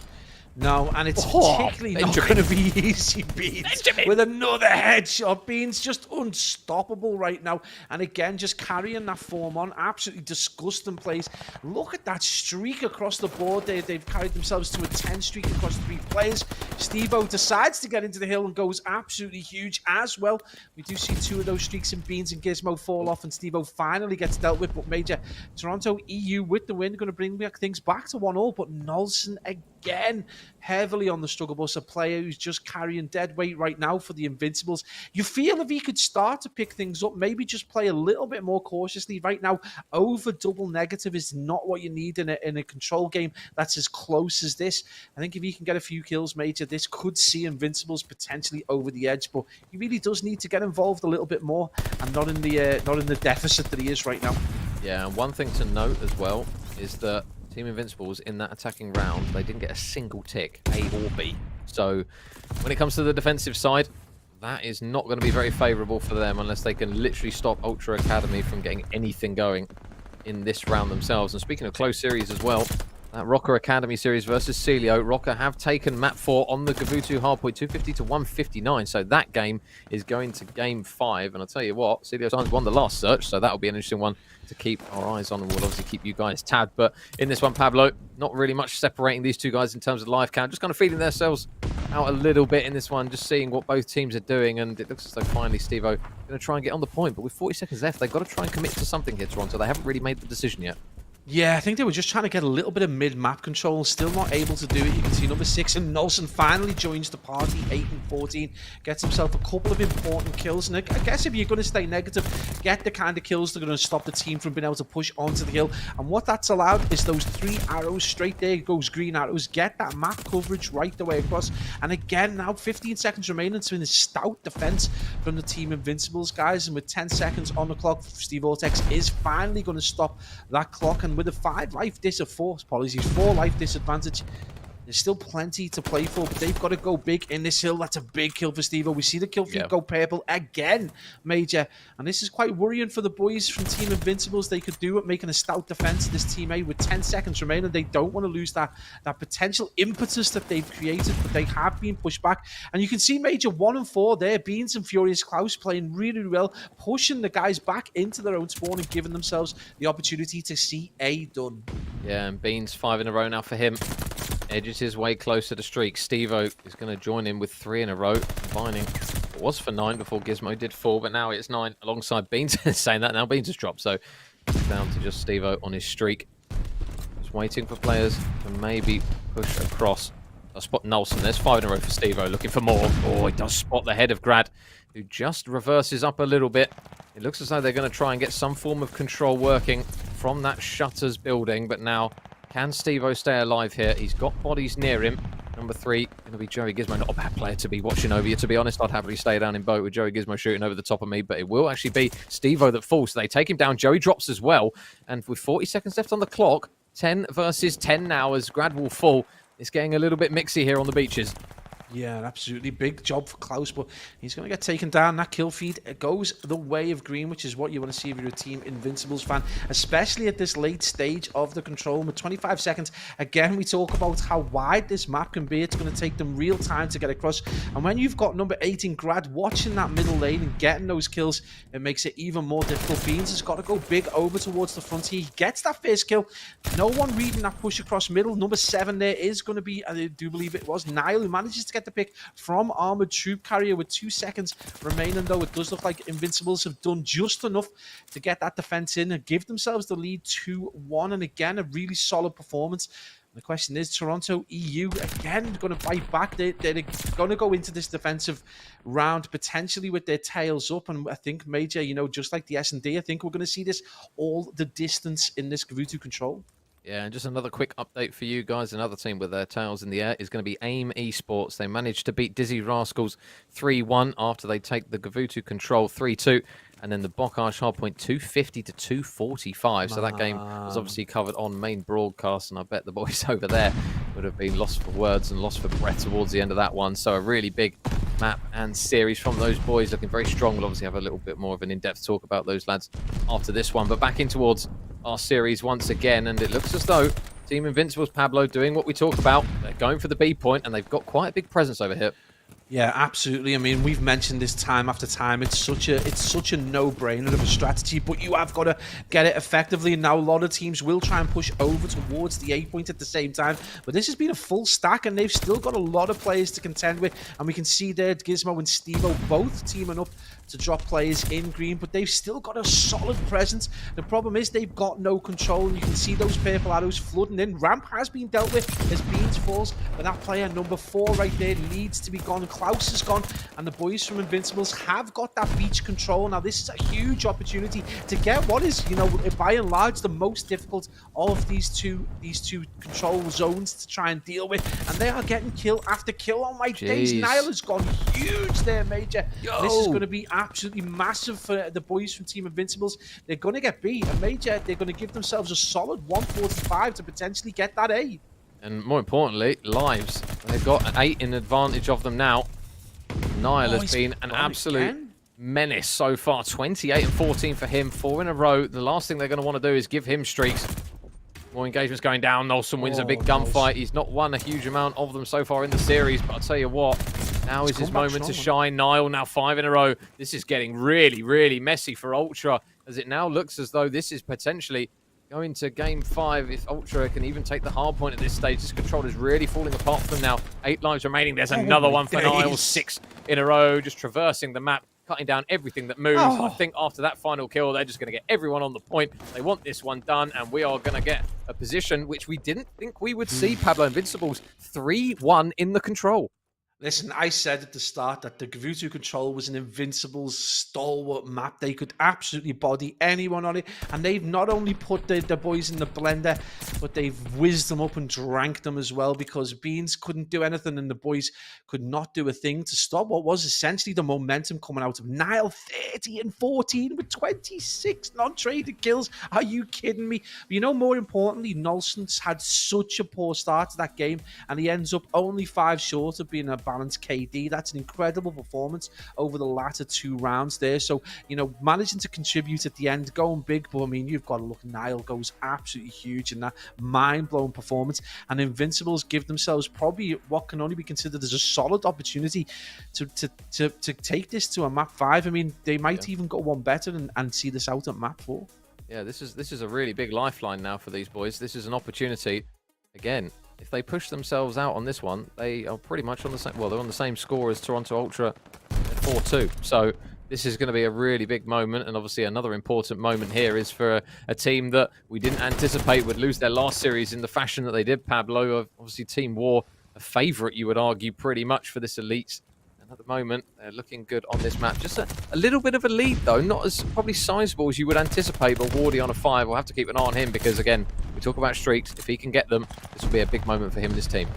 No, and it's particularly not going to be easy, Beans. With another headshot. Beans just unstoppable right now. And again, just carrying that form on. Absolutely disgusting plays. Look at that streak across the board. They've carried themselves to a 10 streak across 3 players. Stevo decides to get into the hill and goes absolutely huge as well. We do see 2 of those streaks in Beans and Gizmo fall off, and Stevo finally gets dealt with. But Major, Toronto EU with the win, going to bring things back to 1-1. But Nolson again again heavily on the struggle bus, a player who's just carrying dead weight right now for the Invincibles. You feel if he could start to pick things up, maybe just play a little bit more cautiously. Right now, over double negative is not what you need in a control game that's as close as this. I think if he can get a few kills, Major, this could see Invincibles potentially over the edge, but he really does need to get involved a little bit more, and not in the deficit that he is right now. Yeah, and one thing to note as well is that Team Invincibles in that attacking round, they didn't get a single tick, A or B. So when it comes to the defensive side, that is not going to be very favourable for them unless they can literally stop Ultra Academy from getting anything going in this round themselves. And speaking of close series as well, that Rocker Academy series versus Celio. Rocker have taken map 4 on the Gavutu Hardpoint, 250 to 159. So that game is going to game 5. And I'll tell you what, Celio Times won the last search, so that'll be an interesting one to keep our eyes on, and we'll obviously keep you guys tabbed. But in this one, Pablo, not really much separating these two guys in terms of life count, just kind of feeding themselves out a little bit in this one, just seeing what both teams are doing. And it looks as though finally Steve-O going to try and get on the point. But with 40 seconds left, they've got to try and commit to something here, Toronto. They haven't really made the decision yet. Yeah, I think they were just trying to get a little bit of mid-map control, still not able to do it. You can see number 6 and Nolson finally joins the party, 8 and 14, gets himself a couple of important kills. And I guess if you're going to stay negative, get the kind of kills that are going to stop the team from being able to push onto the hill. And what that's allowed is those 3 arrows straight there, goes green arrows, get that map coverage right the way across. And again, now 15 seconds remaining to a stout defense from the Team Invincibles, guys. And with 10 seconds on the clock, Steve Vortex is finally going to stop that clock. And with a 5 life apologies, 4 life disadvantage, there's still plenty to play for, but they've got to go big in this hill. That's a big kill for Steve-O. We see the kill feed go purple again, Major. And this is quite worrying for the boys from Team Invincibles. They could do it, making a stout defense of this Team A with 10 seconds remaining. They don't want to lose that potential impetus that they've created, but they have been pushed back. And you can see Major 1 and 4 there, Beans and Furious Klaus playing really well, pushing the guys back into their own spawn and giving themselves the opportunity to see A done. Yeah, and Beans 5 in a row now for him. Edges his way closer to streak. Steve-O is going to join in with 3 in a row, combining. It was for 9 before Gizmo did 4, but now it's 9 alongside Beans. Saying that now, Beans has dropped, so it's down to just Steve-O on his streak. Just waiting for players to maybe push across. I spot Nolson. There's 5 in a row for Steve-O, looking for more. Oh, he does spot the head of Grad, who just reverses up a little bit. It looks as though they're going to try and get some form of control working from that Shutters building, but now can Steve-O stay alive here? He's got bodies near him. Number 3 going to be Joey Gizmo. Not a bad player to be watching over you, to be honest. I'd happily stay down in boat with Joey Gizmo shooting over the top of me, but it will actually be Steve-O that falls. So they take him down. Joey drops as well. And with 40 seconds left on the clock, 10 versus 10 now as Grad will fall. It's getting a little bit mixy here on the beaches. Yeah, absolutely. Big job for Klaus, but he's going to get taken down. That kill feed goes the way of green, which is what you want to see if you're a Team Invincibles fan, especially at this late stage of the control. With 25 seconds, again, we talk about how wide this map can be. It's going to take them real time to get across. And when you've got number 8 in Grad watching that middle lane and getting those kills, it makes it even more difficult. Beans has got to go big over towards the front here. He gets that first kill. No one reading that push across middle. Number 7 there is going to be, I do believe it was Niall, who manages to get the pick from Armored Troop Carrier with 2 seconds remaining, though. It does look like Invincibles have done just enough to get that defense in and give themselves the lead 2-1. And again, a really solid performance. The question is, Toronto EU, again, going to bite back. They're going to go into this defensive round potentially with their tails up. And I think, Major, you know, just like the S&D, I think we're going to see this all the distance in this Gavutu control. Yeah, and just another quick update for you guys. Another team with their tails in the air is going to be AIM Esports. They managed to beat Dizzy Rascals 3-1 after they take the Gavutu control 3-2. And then the Bocage Hardpoint 250 to 245. So that game was obviously covered on main broadcast. And I bet the boys over there would have been lost for words and lost for breath towards the end of that one. So a really big map and series from those boys, looking very strong. We'll obviously have a little bit more of an in-depth talk about those lads after this one. But back in towards our series once again, and it looks as though Team Invincibles, Pablo, doing what we talk about. They're going for the B point, and they've got quite a big presence over here. Yeah, absolutely. I mean, we've mentioned this time after time. It's such a no-brainer of a strategy, but you have got to get it effectively. And now a lot of teams will try and push over towards the A point at the same time. But this has been a full stack, and they've still got a lot of players to contend with. And we can see there Gizmo and Steve-O both teaming up to drop players in green, but they've still got a solid presence. The problem is they've got no control, and you can see those purple arrows flooding in. Ramp has been dealt with as Beans falls, but that player number 4 right there needs to be gone. Klaus is gone, and the boys from Invincibles have got that beach control. Now this is a huge opportunity to get what is, you know, by and large the most difficult of these two control zones to try and deal with, and they are getting kill after kill. On my days, Nile has gone huge there, Major. This is going to be absolutely massive for the boys from Team Invincibles. They're going to get B, and Major, they're going to give themselves a solid 145 to potentially get that A. And more importantly, lives. They've got an 8 in advantage of them now. Nile has been an absolute menace so far. 28 and 14 for him, 4 in a row. The last thing they're going to want to do is give him streaks. More engagements going down. Nolson wins a big gunfight. He's not won a huge amount of them so far in the series, but I'll tell you what, now is his moment to shine. Nile now 5 in a row. This is getting really, really messy for Ultra, as it now looks as though this is potentially going to game 5 if Ultra can even take the hard point at this stage. This control is really falling apart for them now. 8 lives remaining. There's another one for Nile. 6 in a row, just traversing the map, cutting down everything that moves. I think after that final kill, they're just going to get everyone on the point. They want this one done, and we are going to get a position which we didn't think we would see. Pablo Invincibles 3-1 in the control. Listen, I said at the start that the Gavutu control was an Invincibles stalwart map. They could absolutely body anyone on it. And they've not only put the boys in the blender, but they've whizzed them up and drank them as well, because Beans couldn't do anything and the boys could not do a thing to stop what was essentially the momentum coming out of Nile. 30 and 14 with 26 non-traded kills. Are you kidding me? But you know, more importantly, Nolson's had such a poor start to that game, and he ends up only 5 short of being a balanced KD. That's an incredible performance over the latter 2 rounds there. So, you know, managing to contribute at the end, going big, but I mean, you've got to look, Nile goes absolutely huge in that mind-blowing performance, and Invincibles give themselves probably what can only be considered as a solid opportunity to take this to a map 5. I mean, they might even go one better and see this out at map 4. Yeah, this is a really big lifeline now for these boys. This is an opportunity. Again, if they push themselves out on this one, they are pretty much on the same... Well, they're on the same score as Toronto Ultra at 4-2. So this is going to be a really big moment. And obviously another important moment here is for a team that we didn't anticipate would lose their last series in the fashion that they did, Pablo. Obviously Team War, a favourite, you would argue, pretty much for this Elite. And at the moment, they're looking good on this map. Just a little bit of a lead, though. Not as probably sizable as you would anticipate, but Wardy on a 5. We'll have to keep an eye on him because, again, we talk about streaks. If he can get them, this will be a big moment for him and his team.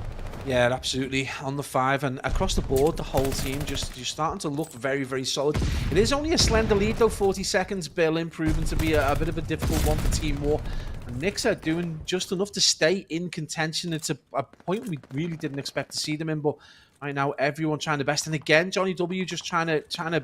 Yeah, absolutely. On the 5 and across the board, the whole team just starting to look very, very solid. It is only a slender lead, though. 40 seconds. Berlin proven to be a bit of a difficult one for Team War. And Knicks are doing just enough to stay in contention. It's a point we really didn't expect to see them in, but right now everyone trying their best. And again, Johnny W just trying to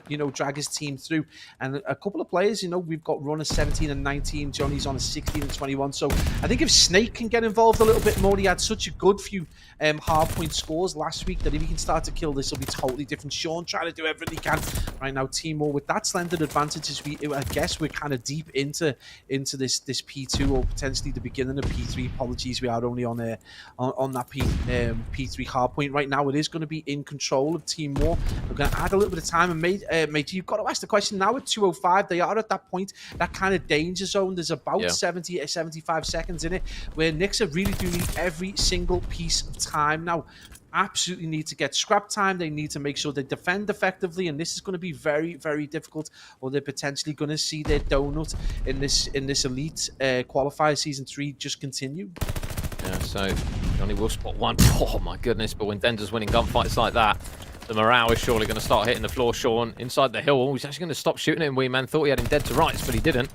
you know, drag his team through. And a couple of players, you know, we've got Runner 17 and 19. Johnny's on a 16 and 21. So I think if Snake can get involved a little bit more, he had such a good few hardpoint scores last week that if he can start to kill, this will be totally different. Sean trying to do everything he can right now. Team War with that slender advantage, I guess we're kind of deep into this P2 or potentially the beginning of P3. Apologies, we are only on that P3 hardpoint right now. It is going to be in control of Team War. We're going to add a little bit of time, and mate, you've got to ask the question now at 2:05. They are at that point, that kind of danger zone. There's about 75 seconds in it where Knicks really do need every single piece of time now. Absolutely need to get scrap time. They need to make sure they defend effectively, and this is going to be very, very difficult, or they're potentially going to see their donut in this Elite qualifier season 3 just continue. Yeah, so Johnny will spot one. Oh my goodness, but when Dender's winning gunfights like that, the morale is surely going to start hitting the floor. Sean inside the hill. Oh, he's actually going to stop shooting at him. Wee Man thought he had him dead to rights, but he didn't.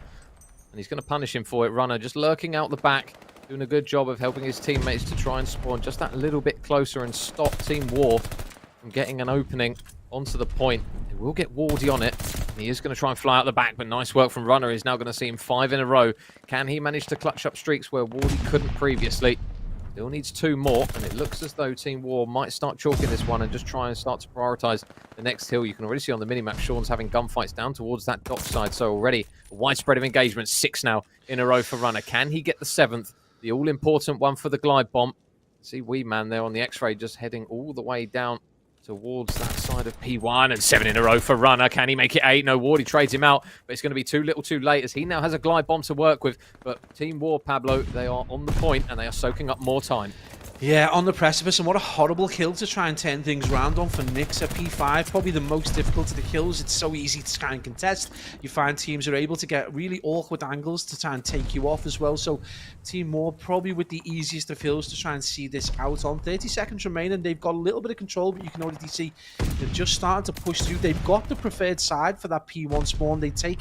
And he's going to punish him for it. Runner just lurking out the back, doing a good job of helping his teammates to try and spawn just that little bit closer and stop Team War from getting an opening onto the point. They will get Wardy on it. And he is going to try and fly out the back, but nice work from Runner. He's now going to see him 5 in a row. Can he manage to clutch up streaks where Wardy couldn't previously? Still needs 2 more, and it looks as though Team War might start chalking this one and just try and start to prioritize the next hill. You can already see on the minimap, Sean's having gunfights down towards that dock side, so already a wide spread of engagement. 6 now in a row for Runner. Can he get the 7th? The all-important one for the glide bomb. See Wee Man there on the X-ray just heading all the way down towards that side of P1, and 7 in a row for Runner. Can he make it 8? No, Wardy trades him out, but it's going to be too little too late as he now has a glide bomb to work with. But Team War, Pablo, they are on the point and they are soaking up more time. Yeah, on the precipice, and what a horrible kill to try and turn things around on for Nyx at P5. Probably the most difficult of the kills. It's so easy to try and contest. You find teams are able to get really awkward angles to try and take you off as well. So Team War probably with the easiest of kills to try and see this out on. 30 seconds remaining. They've got a little bit of control, but you can already see they're just starting to push through. They've got the preferred side for that P1 spawn. They take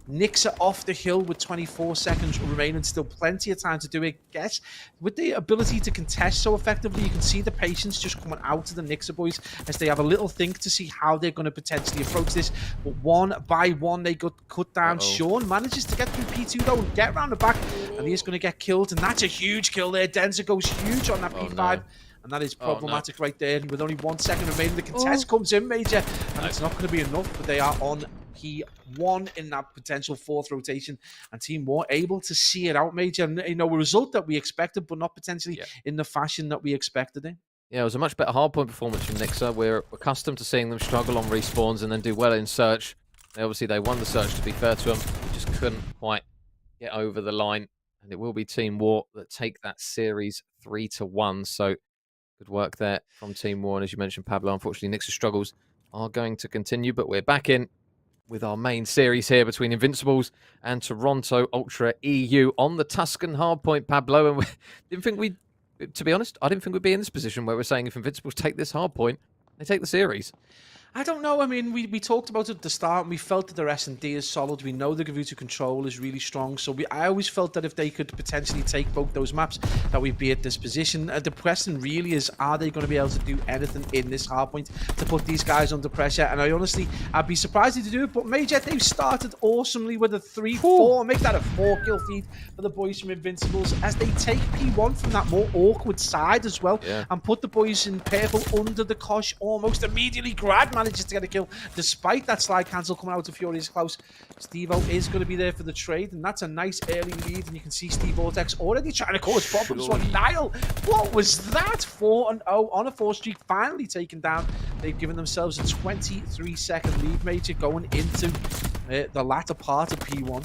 Nyx off the hill with 24 seconds remaining. Still plenty of time to do it. Guess with the ability to contest so effectively, you can see the patience just coming out of the Nyx boys as they have a little think to see how they're going to potentially approach this. But one by one, they got cut down. Sean manages to get through P2 though and get around the back, and he's going to get killed. And that's a huge kill there. Denza goes huge on that P5. No. And that is problematic right there. And with only 1 second remaining, the contest comes in, Major. And it's not going to be enough, but they are on P1 in that potential 4th rotation. And Team War able to see it out, Major. And, you know, a result that we expected, but not potentially in the fashion that we expected it. Yeah, it was a much better hardpoint performance from Nyx. We're accustomed to seeing them struggle on respawns and then do well in search. They won the search, to be fair to them. They just couldn't quite get over the line. And it will be Team War that take that series 3-1. So good work there from Team War. And as you mentioned, Pablo, unfortunately, Nyx's struggles are going to continue. But we're back in with our main series here between Invincibles and Toronto Ultra EU on the Tuscan hardpoint, Pablo. And we didn't think we'd, to be honest, I didn't think we'd be in this position where we're saying if Invincibles take this hardpoint, they take the series. I don't know. I mean, we talked about it at the start, and we felt that their S&D is solid. We know the Gavutu control is really strong. So I always felt that if they could potentially take both those maps, that we'd be at this position. The question really is, are they going to be able to do anything in this hardpoint to put these guys under pressure? And I'd be surprised if they do it. But Major, they've started awesomely with a 3-4. Make that a 4-kill feed for the boys from Invincibles as they take P1 from that more awkward side as well, and put the boys in purple under the cosh almost immediately. Grad manages to get a kill despite that slide cancel coming out of Furious Klaus. Steve-O is going to be there for the trade, and that's a nice early lead. And you can see Steve Vortex already trying to cause problems for Niall. What was that? 4-0 on a 4 streak, finally taken down. They've given themselves a 23-second lead, Major, going into the latter part of P1.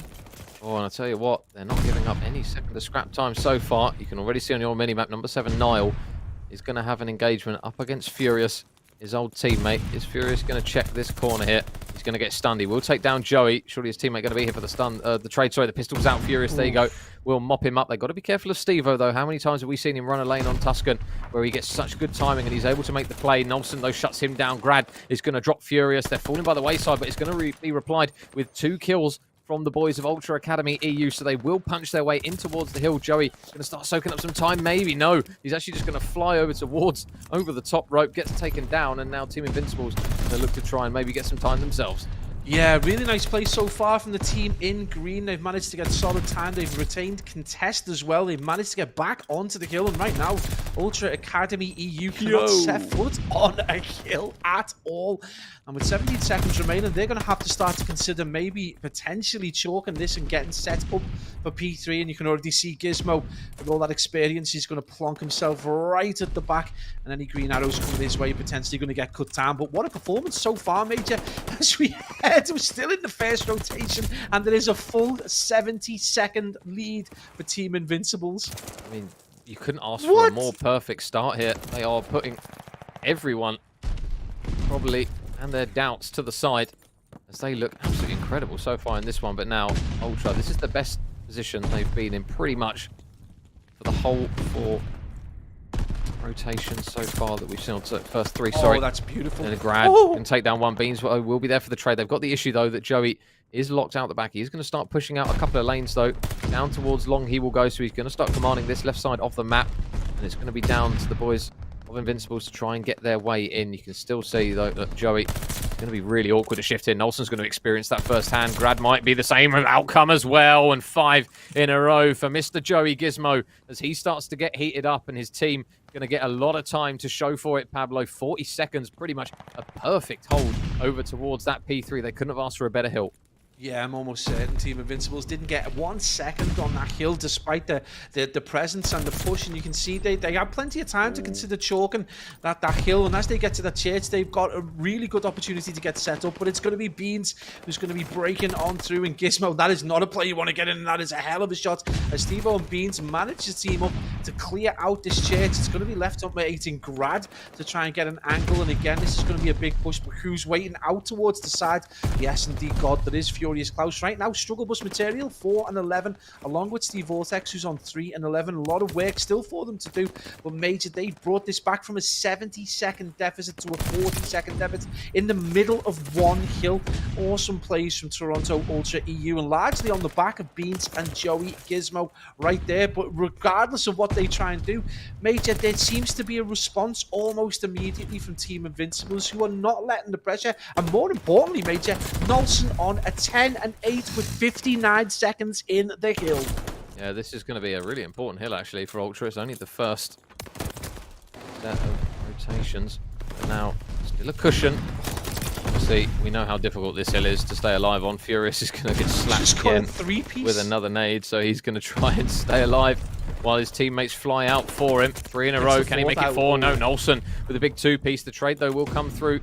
Oh, and I tell you what, they're not giving up any second of scrap time so far. You can already see on your mini-map, number 7, Niall, is going to have an engagement up against Furious, his old teammate. Is Furious going to check this corner here? He's going to get stunned. He will take down Joey. Surely his teammate going to be here for the stun. The trade, sorry, the pistol's out. Furious, there you go. We'll mop him up. They've got to be careful of Steve-O, though. How many times have we seen him run a lane on Tuscan where he gets such good timing and he's able to make the play? Nelson, though, shuts him down. Grad is going to drop Furious. They're falling by the wayside, but it's going to be replied with 2 kills from the boys of Ultra Academy EU, so they will punch their way in towards the hill. Joey going to start soaking up some time, maybe. No, he's actually just going to fly over the top rope, gets taken down, and now Team Invincibles going to look to try and maybe get some time themselves. Yeah, really nice play so far from the team in green. They've managed to get solid time. They've retained contest as well. They've managed to get back onto the hill. And right now, Ultra Academy EU cannot set foot on a kill at all. And with 17 seconds remaining, they're going to have to start to consider maybe potentially chalking this and getting set up for P3. And you can already see Gizmo, with all that experience, he's going to plonk himself right at the back. And any green arrows coming his way, potentially going to get cut down. But what a performance so far, Major, as we head. We're still in the first rotation, and there is a full 70-second lead for Team Invincibles. I mean, you couldn't ask for a more perfect start here. They are putting everyone, probably, and their doubts to the side as they look absolutely incredible so far in this one. But now, Ultra, this is the best position they've been in pretty much for the whole 4 rotations so far that we've seen on the first 3. Sorry, that's beautiful. And a Grad can take down one. Beans will be there for the trade. They've got the issue though that Joey is locked out the back. He's going to start pushing out a couple of lanes though. Down towards long he will go, so he's going to start commanding this left side of the map, and it's going to be down to the boys of Invincibles to try and get their way in. You can still see though that Joey is going to be really awkward to shift in. Nolson's going to experience that firsthand. Grad might be the same outcome as well, and 5 in a row for Mr. Joey Gizmo as he starts to get heated up, and his team going to get a lot of time to show for it. Pablo, 40 seconds, pretty much a perfect hold over towards that P3. They couldn't have asked for a better hill. Yeah, I'm almost certain Team Invincibles didn't get 1 second on that hill despite the presence and the push, and you can see they had plenty of time to consider chalking that hill, and as they get to the church, they've got a really good opportunity to get set up, but it's going to be Beans who's going to be breaking on through, and Gizmo, that is not a play you want to get in, and that is a hell of a shot, as Steve-O and Beans manage to team up to clear out this church. It's going to be left up by 18 Grad to try and get an angle, and again, this is going to be a big push, but who's waiting out towards the side? The S&D god that is Furious Klaus right now. Struggle bus material 4 and 11, along with Steve Vortex, who's on 3 and 11. A lot of work still for them to do, but Major, they brought this back from a 70-second deficit to a 40-second deficit in the middle of one hill. Awesome plays from Toronto Ultra EU, and largely on the back of Beans and Joey Gizmo right there. But regardless of what they try and do, Major, there seems to be a response almost immediately from Team Invincibles, who are not letting the pressure, and more importantly, Major, Nolson on a 10 and 8 with 59 seconds in the hill. Yeah, this is going to be a really important hill actually for Ultra. It's only the first set of rotations. But now, still a cushion. Obviously, we know how difficult this hill is to stay alive on. Furious is going to get slapped again with another nade, so he's going to try and stay alive while his teammates fly out for him. 3 in a row. Can he make it 4? No, Nolson with a big 2-piece. The trade, though, will come through.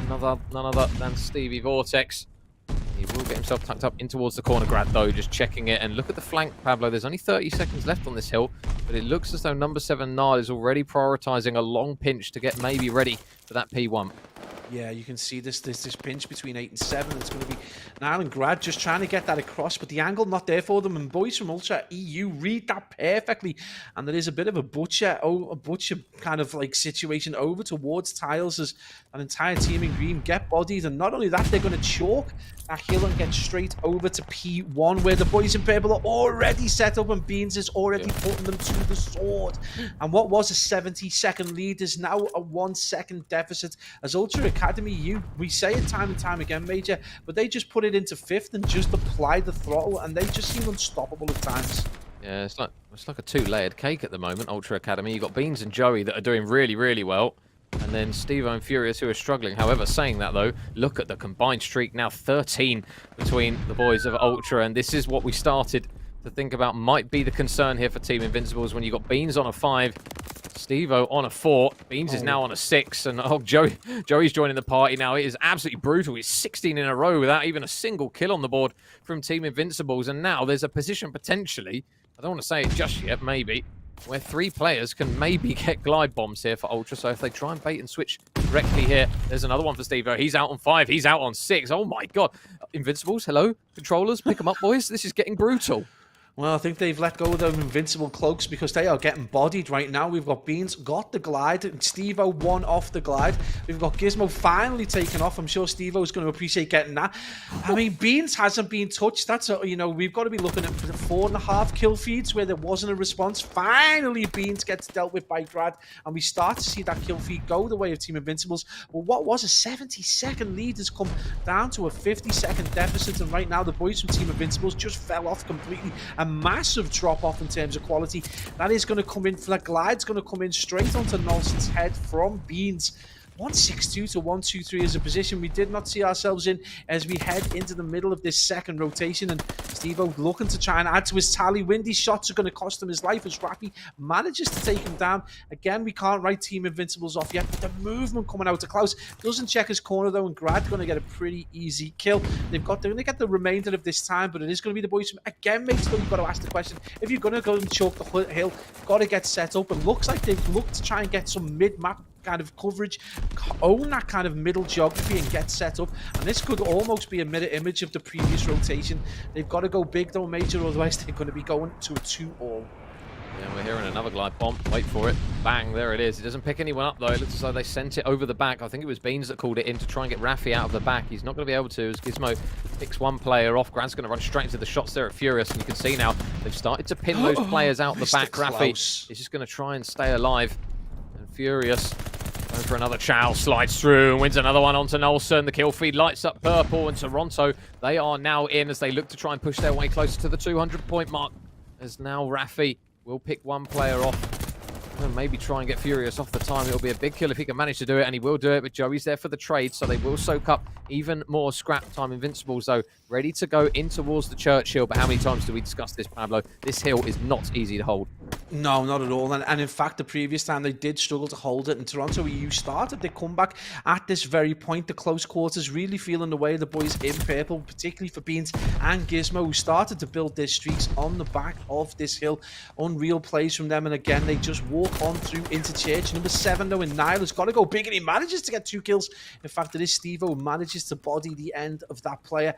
None other than Stevie Vortex. He will get himself tucked up in towards the corner. Grad, though, just checking it. And look at the flank, Pablo. There's only 30 seconds left on this hill, but it looks as though number 7, Nard, is already prioritizing a long pinch to get maybe ready for that P1. Yeah, you can see this pinch between 8 and 7. It's going to be Nile and Grad just trying to get that across, but the angle not there for them. And boys from Ultra EU read that perfectly. And there is a bit of a butcher kind of like situation over towards Tiles as an entire team in green get bodied. And not only that, they're going to chalk that hill and get straight over to P1, where the boys in purple are already set up and Beans is already putting them to the sword. And what was a 70-second lead is now a 1-second deficit, as Ultra Academy U, we say it time and time again, Major, but they just put it into 5th and just apply the throttle, and they just seem unstoppable at times. Yeah, it's like a 2-layered cake at the moment, Ultra Academy. You've got Beans and Joey that are doing really, really well, and then Steve-O and Furious who are struggling. However, saying that though, look at the combined streak now, 13 between the boys of Ultra, and this is what we started to think about might be the concern here for Team Invincibles when you got Beans on a 5, Steve-O on a 4, Beans is now on a 6, and Joey's joining the party now. It is absolutely brutal. It's 16 in a row without even a single kill on the board from Team Invincibles, and now there's a position potentially, I don't want to say it just yet, maybe, where 3 players can maybe get glide bombs here for Ultra. So if they try and bait and switch correctly here, there's another one for Steve-O. He's out on 5, he's out on 6. Oh my god. Invincibles, hello? Controllers, pick them up, boys. This is getting brutal. Well, I think they've let go of them invincible cloaks because they are getting bodied right now. We've got Beans, got the glide, and Steve-O won off the glide. We've got Gizmo finally taken off. I'm sure Steve-O is going to appreciate getting that. I mean, Beans hasn't been touched. That's, we've got to be looking at 4.5 kill feeds where there wasn't a response. Finally, Beans gets dealt with by Grad, and we start to see that kill feed go the way of Team Invincibles. But what was a 70-second lead has come down to a 50-second deficit, and right now the boys from Team Invincibles just fell off completely. A massive drop off in terms of quality. That is going to come in, that glide's going to come in straight onto Nelson's head from Beans. 162 to 123 is a position we did not see ourselves in as we head into the middle of this second rotation, and Steve-O looking to try and add to his tally. Windy's shots are going to cost him his life as Rappy manages to take him down. Again, we can't write Team Invincibles off yet, but the movement coming out to Klaus doesn't check his corner though, and Grad's going to get a pretty easy kill. They're going to get the remainder of this time, but it is going to be the boys from, again, mates, though, you've got to ask the question, if you're going to go and choke the hill, you've got to get set up, and looks like they've looked to try and get some mid-map kind of coverage, own that kind of middle geography and get set up, and this could almost be a mirror image of the previous rotation. They've got to go big though, Major, otherwise they're going to be going to a 2-all. Yeah, we're hearing another glide bomb. Wait for it. Bang, there it is. It doesn't pick anyone up though. It looks as though they sent it over the back. I think it was Beans that called it in to try and get Rafi out of the back. He's not going to be able to as Gizmo picks one player off. Grant's going to run straight into the shots there at Furious, and you can see now they've started to pin those players out the back. Rafi is just going to try and stay alive, and Furious going for another chow, slides through and wins another one onto Nolson. The kill feed lights up purple, and Toronto, they are now in as they look to try and push their way closer to the 200-point mark. As now Rafi will pick one player off And maybe try and get Furious off the time. It'll be a big kill if he can manage to do it, and he will do it, but Joey's there for the trade, so they will soak up even more scrap time. Invincibles, though, ready to go in towards the church hill, but how many times do we discuss this, Pablo? This hill is not easy to hold. No, not at all. And in fact, the previous time they did struggle to hold it, and Toronto EU started their comeback at this very point. The close quarters really feeling the way of the boys in purple, particularly for Beans and Gizmo, who started to build their streaks on the back of this hill. Unreal plays from them, and again, they just walk on through into church. Number 7, though, and Niall has got to go big, and he manages to get 2 kills. In fact, it is Steve-O who manages to body the end of that player.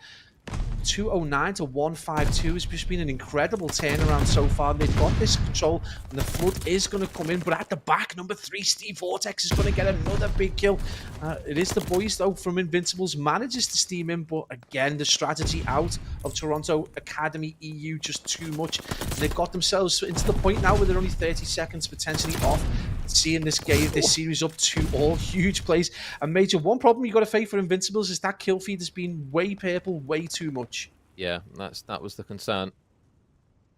209 to 152 has just been an incredible turnaround so far. They've got this control, and the flood is going to come in, but at the back, number 3, Steve Vortex, is going to get another big kill. It is the boys, though, from Invincibles, manages to steam in, but again, the strategy out of Toronto Academy EU just too much. And they've got themselves into the point now where they're only 30 seconds potentially off seeing this game, this series up to all huge plays. And Major, one problem you got to face for Invincibles is that kill feed has been way purple, way too much. Yeah, that was the concern.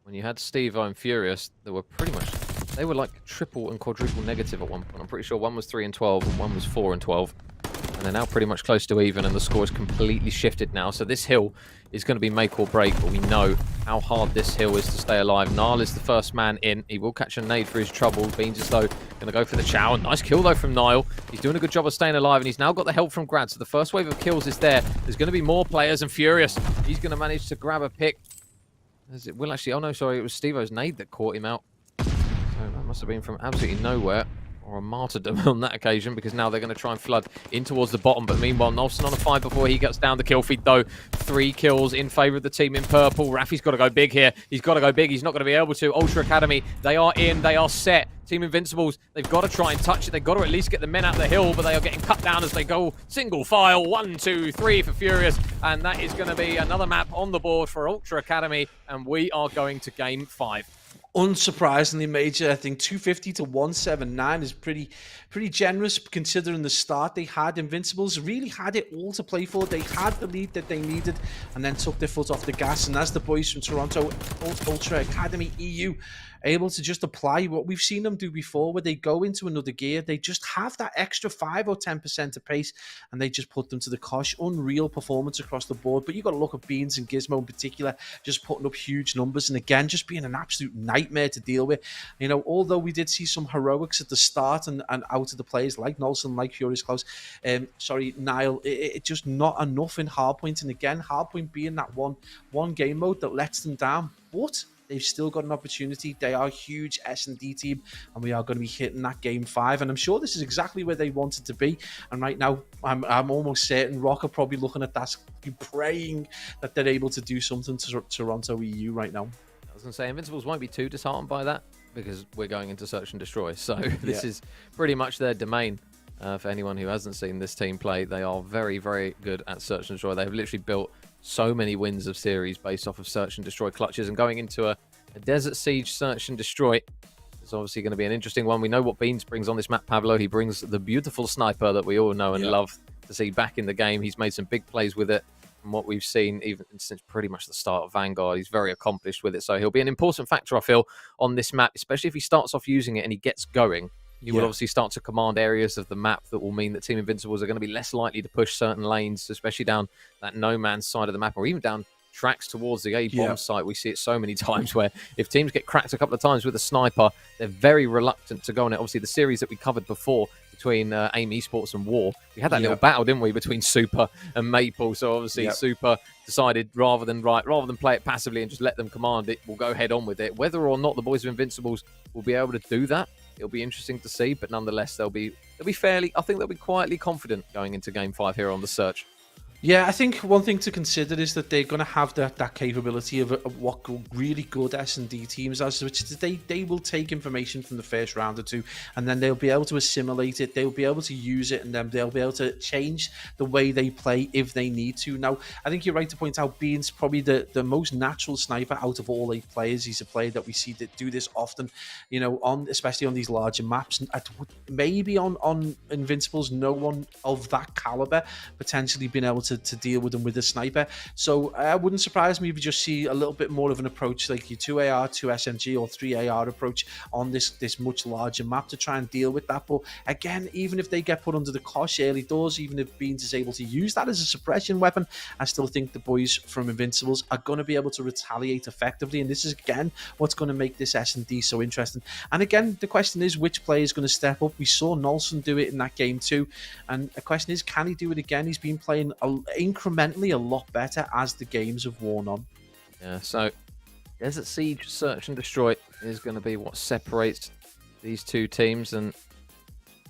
When you had Steve-O and Furious, they were like triple and quadruple negative at one point. I'm pretty sure one was 3 and 12 and one was 4 and 12. And they're now pretty much close to even, and the score is completely shifted now. So this hill is going to be make or break, but we know how hard this hill is to stay alive. Niall is the first man in. He will catch a nade for his trouble. Beans is, though, going to go for the chow. Nice kill, though, from Niall. He's doing a good job of staying alive, and he's now got the help from Grad. So the first wave of kills is there. There's going to be more players, and Furious, he's going to manage to grab a pick. As it will actually... Oh, no, sorry. It was Steve-O's nade that caught him out. So that must have been from absolutely nowhere. Or a martyrdom on that occasion, because now they're going to try and flood in towards the bottom. But meanwhile, Nolson on a 5 before he gets down the kill feed, though. 3 kills in favour of the team in purple. Rafi's got to go big here. He's got to go big. He's not going to be able to. Ultra Academy, they are in. They are set. Team Invincibles, they've got to try and touch it. They've got to at least get the men out the hill, but they are getting cut down as they go single file. 1, 2, 3 for Furious. And that is going to be another map on the board for Ultra Academy. And we are going to game 5. Unsurprisingly, Major, I think 250 to 179 is pretty generous considering the start they had. Invincibles really had it all to play for. They had the lead that they needed and then took their foot off the gas. And as the boys from Toronto Ultra Academy EU able to just apply what we've seen them do before, where they go into another gear, they just have that extra 5 or 10% of pace, and they just put them to the cosh. Unreal performance across the board. But you got to look at Beans and Gizmo in particular, just putting up huge numbers, and again, just being an absolute nightmare to deal with. You know, although we did see some heroics at the start and out of the players like Nolson, like Furious Close, Niall, it just not enough in Hardpoint. And again, Hardpoint being that one game mode that lets them down, but they've still got an opportunity. They are a huge S&D team, and we are going to be hitting that game 5. And I'm sure this is exactly where they wanted to be. And right now, I'm almost certain Rock are probably looking at that, praying that they're able to do something to Toronto EU right now. I was going to say, Invincibles won't be too disheartened by that, because we're going into Search and Destroy. So this is pretty much their domain. For anyone who hasn't seen this team play, they are very, very good at Search and Destroy. They have literally built so many wins of series based off of Search and Destroy clutches, and going into a Desert Siege Search and Destroy is obviously going to be an interesting one. We know what Beans brings on this map, Pablo. He brings the beautiful sniper that we all know and love to see back in the game. He's made some big plays with it from what we've seen, even since pretty much the start of Vanguard. He's very accomplished with it, so he'll be an important factor, I feel, on this map, especially if he starts off using it and he gets going. He will obviously start to command areas of the map that will mean that Team Invincibles are going to be less likely to push certain lanes, especially down that no man's side of the map, or even down tracks towards the A-bomb site. We see it so many times where if teams get cracked a couple of times with a sniper, they're very reluctant to go on it. Obviously, the series that we covered before between AIM Esports and War, we had that little battle, didn't we, between Super and Maple. So obviously Super decided rather than play it passively and just let them command it, we'll go head on with it. Whether or not the boys of Invincibles will be able to do that, it'll be interesting to see, but nonetheless, they'll be fairly, I think they'll be quietly confident going into Game 5 here on the Search. Yeah, I think one thing to consider is that they're going to have that capability of what really good S&D teams are, which is they will take information from the first round or two, and then they'll be able to assimilate it, they'll be able to use it, and then they'll be able to change the way they play if they need to. Now, I think you're right to point out Bean's probably the most natural sniper out of all 8 players. He's a player that we see that do this often, you know, especially on these larger maps. Maybe on Invincibles, no one of that caliber potentially been able to to deal with them with a sniper. So it wouldn't surprise me if you just see a little bit more of an approach like your 2 AR, 2 SMG, or 3 AR approach on this much larger map to try and deal with that. But again, even if they get put under the cosh early doors, even if Beans is able to use that as a suppression weapon, I still think the boys from Invincibles are going to be able to retaliate effectively. And this is, again, what's going to make this S&D so interesting. And again, the question is, which player is going to step up? We saw Nolson do it in that game too. And the question is, can he do it again? He's been playing incrementally a lot better as the games have worn on. Yeah, so Desert Siege Search and Destroy is going to be what separates these two teams. And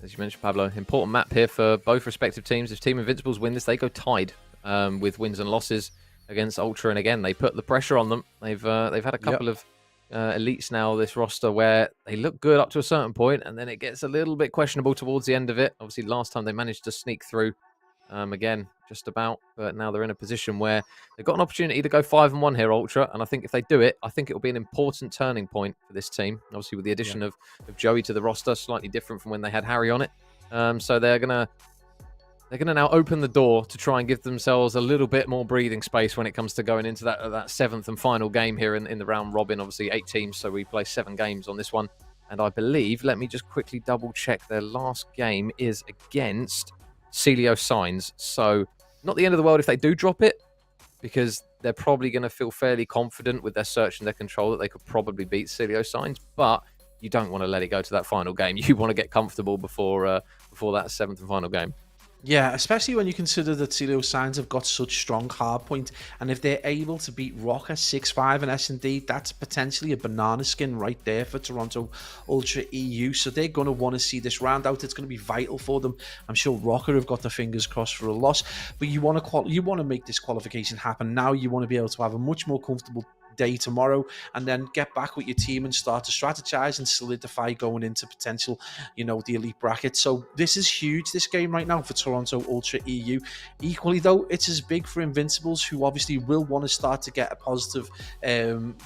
as you mentioned, Pablo, important map here for both respective teams. If Team Invincibles win this, they go tied with wins and losses against Ultra. And again, they put the pressure on them. They've had a couple of elites now, this roster, where they look good up to a certain point, and then it gets a little bit questionable towards the end of it. Obviously, last time they managed to sneak through again, just about, but now they're in a position where they've got an opportunity to go 5-1 here, Ultra, and I think if they do it, I think it'll be an important turning point for this team. Obviously, with the addition of Joey to the roster, slightly different from when they had Harry on it. So they're gonna now open the door to try and give themselves a little bit more breathing space when it comes to going into that seventh and final game here in the round robin. Obviously, 8 teams, so we play 7 games on this one. And I believe, let me just quickly double check, their last game is against Celio Signs. So not the end of the world if they do drop it, because they're probably going to feel fairly confident with their search and their control that they could probably beat Celio Signs. But you don't want to let it go to that final game. You want to get comfortable before that 7th and final game. Yeah, especially when you consider that Celio Signs have got such strong hardpoint, and if they're able to beat Rocker 6-5 and S&D, that's potentially a banana skin right there for Toronto Ultra EU. So they're going to want to see this round out. It's going to be vital for them. I'm sure Rocker have got their fingers crossed for a loss, but you want to make this qualification happen now. You want to be able to have a much more comfortable day tomorrow, and then get back with your team and start to strategize and solidify going into potential, the elite bracket. So this is huge, this game right now for Toronto Ultra EU. Equally though, it's as big for Invincibles, who obviously will want to start to get a positive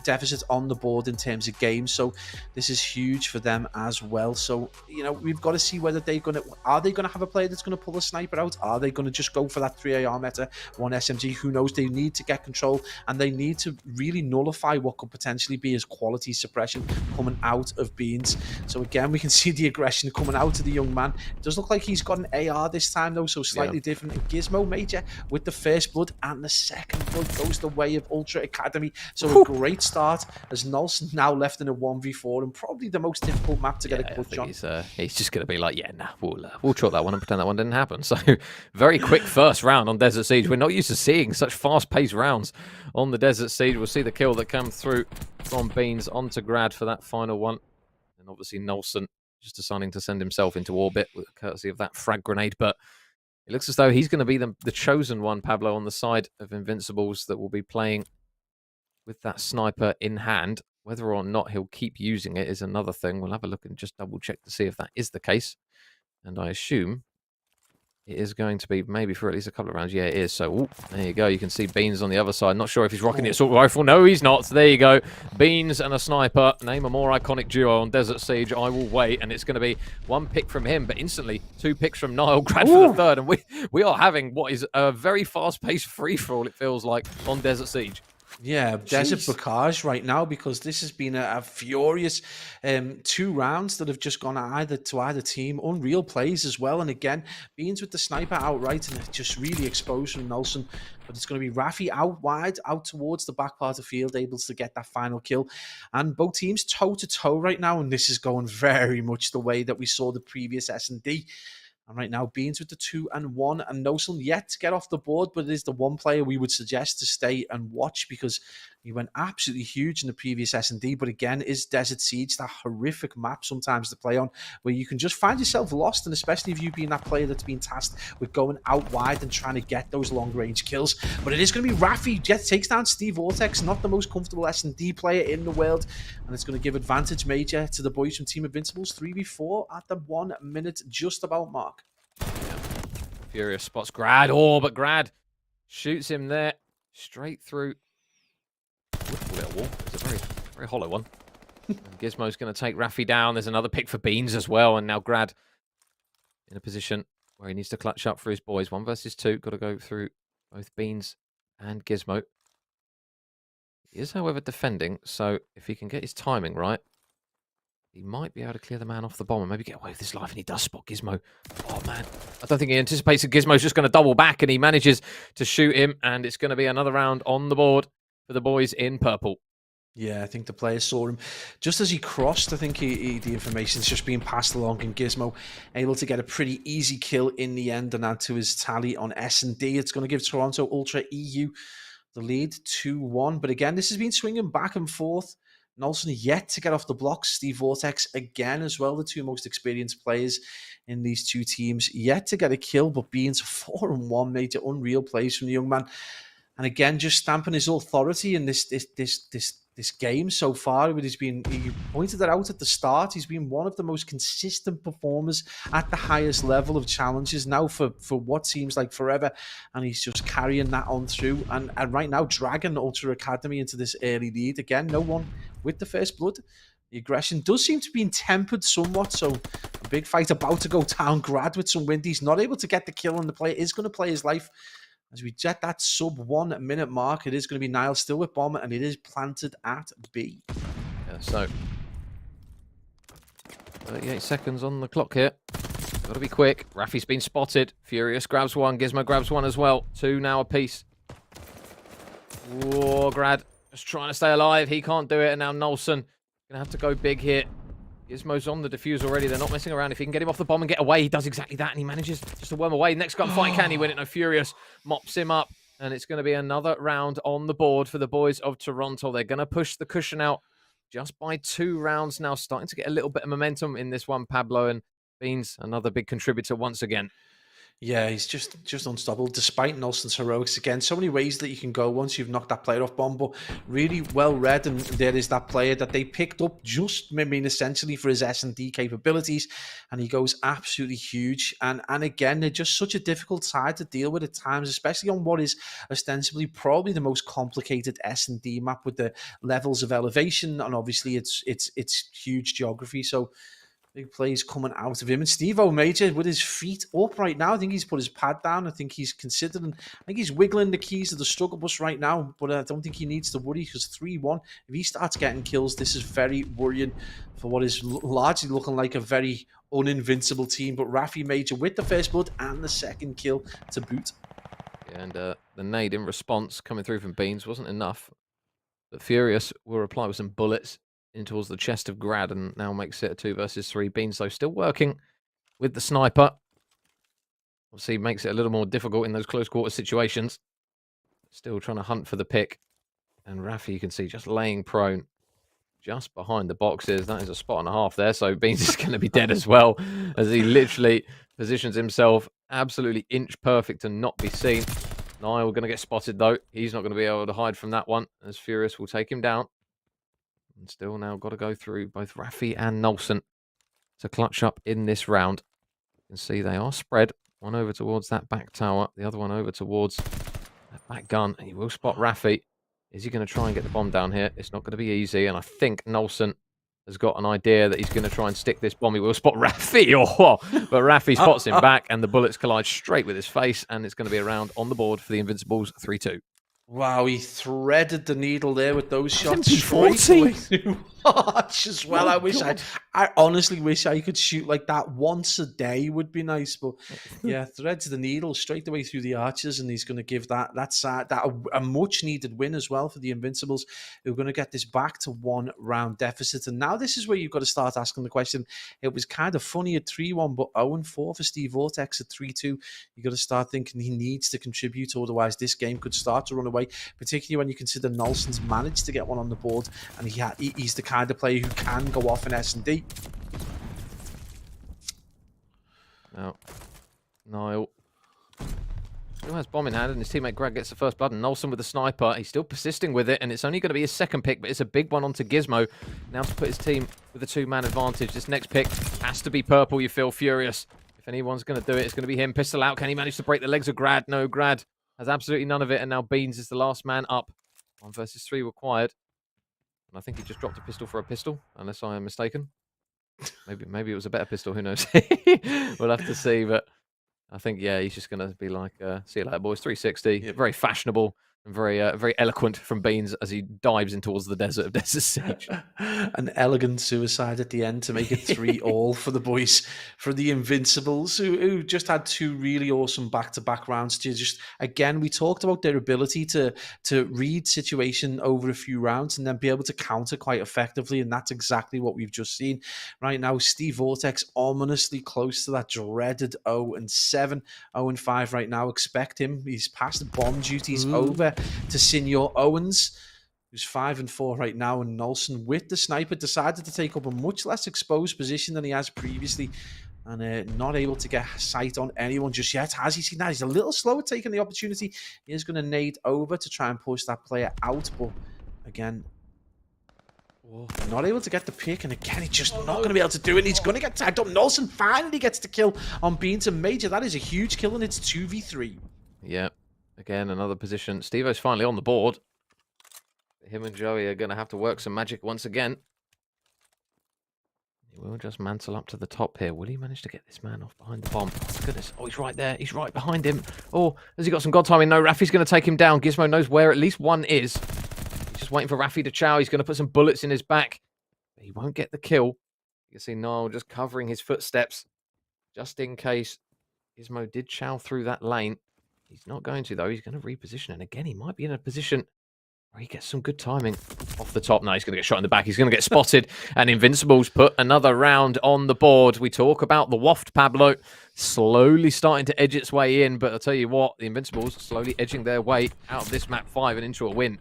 deficit on the board in terms of games. So this is huge for them as well. So we've got to see whether are they going to have a player that's going to pull a sniper out? Are they going to just go for that 3 AR meta, 1 SMG? Who knows? They need to get control, and they need to really nullify what could potentially be as quality suppression coming out of Beans. So again, we can see the aggression coming out of the young man. It does look like he's got an AR this time though, so slightly different. And Gizmo Major with the first blood, and the second blood goes the way of Ultra Academy. So a great start as Nolson now left in a 1v4, and probably the most difficult map to get a clutch on. He's just going to be like, we'll chalk that one and pretend that one didn't happen. So very quick first round on Desert Siege. We're not used to seeing such fast-paced rounds on the Desert Siege. We'll see the kill that comes through from Beans onto Grad for that final one. And obviously Nolson just deciding to send himself into orbit with courtesy of that frag grenade. But it looks as though he's going to be the chosen one, Pablo, on the side of Invincibles, that will be playing with that sniper in hand. Whether or not he'll keep using it is another thing. We'll have a look and just double check to see if that is the case. And I assume it is going to be maybe for at least a couple of rounds. Yeah, it is. So, there you go. You can see Beans on the other side. Not sure if he's rocking the assault rifle. No, he's not. So there you go. Beans and a sniper. Name a more iconic duo on Desert Siege. I will wait. And it's going to be 1 pick from him, but instantly 2 picks from Niall. Grad for the third. And we are having what is a very fast-paced free-for-all, it feels like, on Desert Siege. Yeah, Desert Bocage right now, because this has been a furious 2 rounds that have just gone either team. Unreal plays as well. And again, Beans with the sniper outright, and it just really exposed from Nelson. But it's going to be Rafi out wide, out towards the back part of the field, able to get that final kill. And both teams toe-to-toe right now, and this is going very much the way that we saw the previous S&D. And right now, Beans with the 2 and 1, and Nosil yet to get off the board, but it is the one player we would suggest to stay and watch, because he went absolutely huge in the previous S&D. But again, is Desert Siege that horrific map sometimes to play on, where you can just find yourself lost, and especially if you've been that player that's been tasked with going out wide and trying to get those long-range kills. But it is going to be Rafi, takes down Steve Vortex, not the most comfortable S&D player in the world, and it's going to give advantage major to the boys from Team Invincibles. 3v4 at the 1 minute just about mark. Furious spots Grad. But Grad shoots him there straight through. I would call it a wall. It's a very, very hollow one. And Gizmo's going to take Rafi down. There's another pick for Beans as well. And now Grad in a position where he needs to clutch up for his boys. 1 versus 2. Got to go through Both Beans and Gizmo. He is, however, defending, so if he can get his timing right, he might be able to clear the man off the bomb and maybe get away with his life, and he does spot Gizmo. Oh, man. I don't think he anticipates that Gizmo's just going to double back, and he manages to shoot him, and it's going to be another round on the board for the boys in purple. Yeah, I think the players saw him just as he crossed. I think the information's just being passed along, and Gizmo able to get a pretty easy kill in the end and add to his tally on S&D. It's going to give Toronto Ultra EU the lead 2-1. But again, this has been swinging back and forth. Nolson yet to get off the blocks. Steve Vortex again as well, the two most experienced players in these two teams, yet to get a kill, but being 4-1, major unreal plays from the young man. And again, just stamping his authority in this game so far. He pointed that out at the start. He's been one of the most consistent performers at the highest level of challenges now for what seems like forever. And he's just carrying that on through. And right now, dragging Ultra Academy into this early lead. Again, no one with the first blood. The aggression does seem to be tempered somewhat. So a big fight about to go down. Grad with some wind. He's not able to get the kill, and the player is going to play his life. As we get that sub 1 minute mark, it is going to be Niall still with bomb, and it is planted at B. Yeah, so 38 seconds on the clock here. Got to be quick. Rafi's been spotted. Furious grabs one. Gizmo grabs one as well. 2 now apiece. Whoa, Grad just trying to stay alive. He can't do it, and now Nolson gonna have to go big here. Gizmo's on the defuse already. They're not messing around. If he can get him off the bomb and get away, he does exactly that, and he manages just to worm away. Next gunfight, can he win it? No, Furious mops him up, and it's going to be another round on the board for the boys of Toronto. They're going to push the cushion out just by 2 rounds now, starting to get a little bit of momentum in this one. Pablo and Beans, another big contributor once again. Yeah, he's just unstoppable, despite Nelson's heroics. Again, so many ways that you can go once you've knocked that player off bomb, but really well read, and there is that player that they picked up just, I mean, essentially for his S&D capabilities, and he goes absolutely huge. And again, they're just such a difficult side to deal with at times, especially on what is ostensibly probably the most complicated S&D map with the levels of elevation, and obviously it's huge geography. So big plays coming out of him. And Steve O'Major with his feet up right now. I think he's put his pad down. I think he's considering, I think he's wiggling the keys of the struggle bus right now, but I don't think he needs to worry, because 3-1, if he starts getting kills, this is very worrying for what is largely looking like a very uninvincible team. But Rafi Major with the first blood and the second kill to boot. Yeah, and the nade in response coming through from Beans wasn't enough. But Furious will reply with some bullets in towards the chest of Grad, and now makes it a 2 versus 3. Beans, though, still working with the sniper. Obviously, makes it a little more difficult in those close quarter situations. Still trying to hunt for the pick. And Rafi, you can see, just laying prone just behind the boxes. That is a spot and a half there, so Beans is going to be dead as well, as he literally positions himself absolutely inch perfect to not be seen. Niall going to get spotted, though. He's not going to be able to hide from that one, as Furious will take him down. And still now got to go through both Rafi and Nolson to clutch up in this round. You can see they are spread. One over towards that back tower, the other one over towards that back gun. And he will spot Rafi. Is he going to try and get the bomb down here? It's not going to be easy. And I think Nolson has got an idea that he's going to try and stick this bomb. He will spot Rafi. But Rafi spots him back, and the bullets collide straight with his face. And it's going to be a round on the board for the Invincibles, 3-2. Wow, he threaded the needle there with those shots. MP40 as well. I honestly wish I could shoot like that once a day. Would be nice, but yeah, threads the needle straight away through the arches, and he's going to give that a much needed win as well for the Invincibles, who are going to get this back to 1 round deficit. And now this is where you've got to start asking the question. It was kind of funny at 3-1, but 0-4 for Steve Vortex at 3-2. You got to start thinking he needs to contribute, otherwise this game could start to run away. Particularly when you consider Nolson's managed to get one on the board, and he's the kind of player who can go off in S&D. Now, Niall still has bomb in hand, and his teammate Greg gets the first blood, and Nolson with the sniper. He's still persisting with it, and it's only going to be his second pick, but it's a big one onto Gizmo. Now to put his team with a 2-man advantage. This next pick has to be purple, you feel Furious. If anyone's going to do it, it's going to be him. Pistol out. Can he manage to break the legs of Grad? No, Grad has absolutely none of it, and now Beans is the last man up. 1 versus 3 required. And I think he just dropped a pistol for a pistol, unless I am mistaken. Maybe it was a better pistol, who knows? We'll have to see, but I think, yeah, he's just going to be like, see you later, boys. 360. Yep. Very fashionable and very eloquent from Beans as he dives in towards the desert of Desert Siege. An elegant suicide at the end to make it 3-all for the boys, for the Invincibles, who just had 2 really awesome back-to-back rounds. To just, again, we talked about their ability to read situation over a few rounds and then be able to counter quite effectively, and that's exactly what we've just seen. Right now, Steve Vortex ominously close to that dreaded 0-7, 0-5 right now. Expect him. He's passed the bomb duties over to Senior Owens, who's 5-4 right now, and Nolson with the sniper decided to take up a much less exposed position than he has previously, and not able to get sight on anyone just yet. Has he seen that? He's a little slow at taking the opportunity. He is going to nade over to try and push that player out, but again, not able to get the pick, and again, he's just not going to be able to do it. He's going to get tagged up. Nolson finally gets the kill on Beans and Major. That is a huge kill, and it's 2v3. Yeah. Again, another position. Steve-O's finally on the board. Him and Joey are going to have to work some magic once again. He will just mantle up to the top here. Will he manage to get this man off behind the bomb? Oh, my goodness. Oh, he's right there. He's right behind him. Oh, has he got some god timing? No, Rafi's going to take him down. Gizmo knows where at least one is. He's just waiting for Rafi to chow. He's going to put some bullets in his back. But he won't get the kill. You can see Niall just covering his footsteps just in case Gizmo did chow through that lane. He's not going to, though. He's going to reposition. And again, he might be in a position where he gets some good timing off the top. No, he's going to get shot in the back. He's going to get spotted. And Invincibles put another round on the board. We talk about the waft, Pablo, slowly starting to edge its way in. But I'll tell you what, the Invincibles slowly edging their way out of this map 5 and into a win.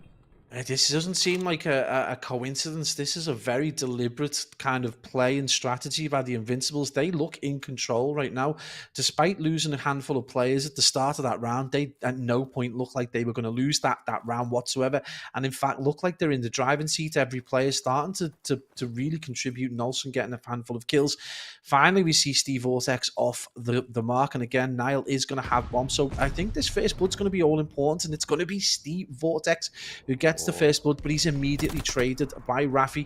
This doesn't seem like a coincidence. This is a very deliberate kind of play and strategy by the Invincibles. They look in control right now. Despite losing a handful of players at the start of that round, they at no point looked like they were going to lose that round whatsoever. And in fact, look like they're in the driving seat. Every player starting to really contribute. Nolson getting a handful of kills. Finally, we see Steve Vortex off the mark. And again, Niall is going to have bombs. So I think this first blood's going to be all important. And it's going to be Steve Vortex who gets the first blood, but he's immediately traded by Rafi.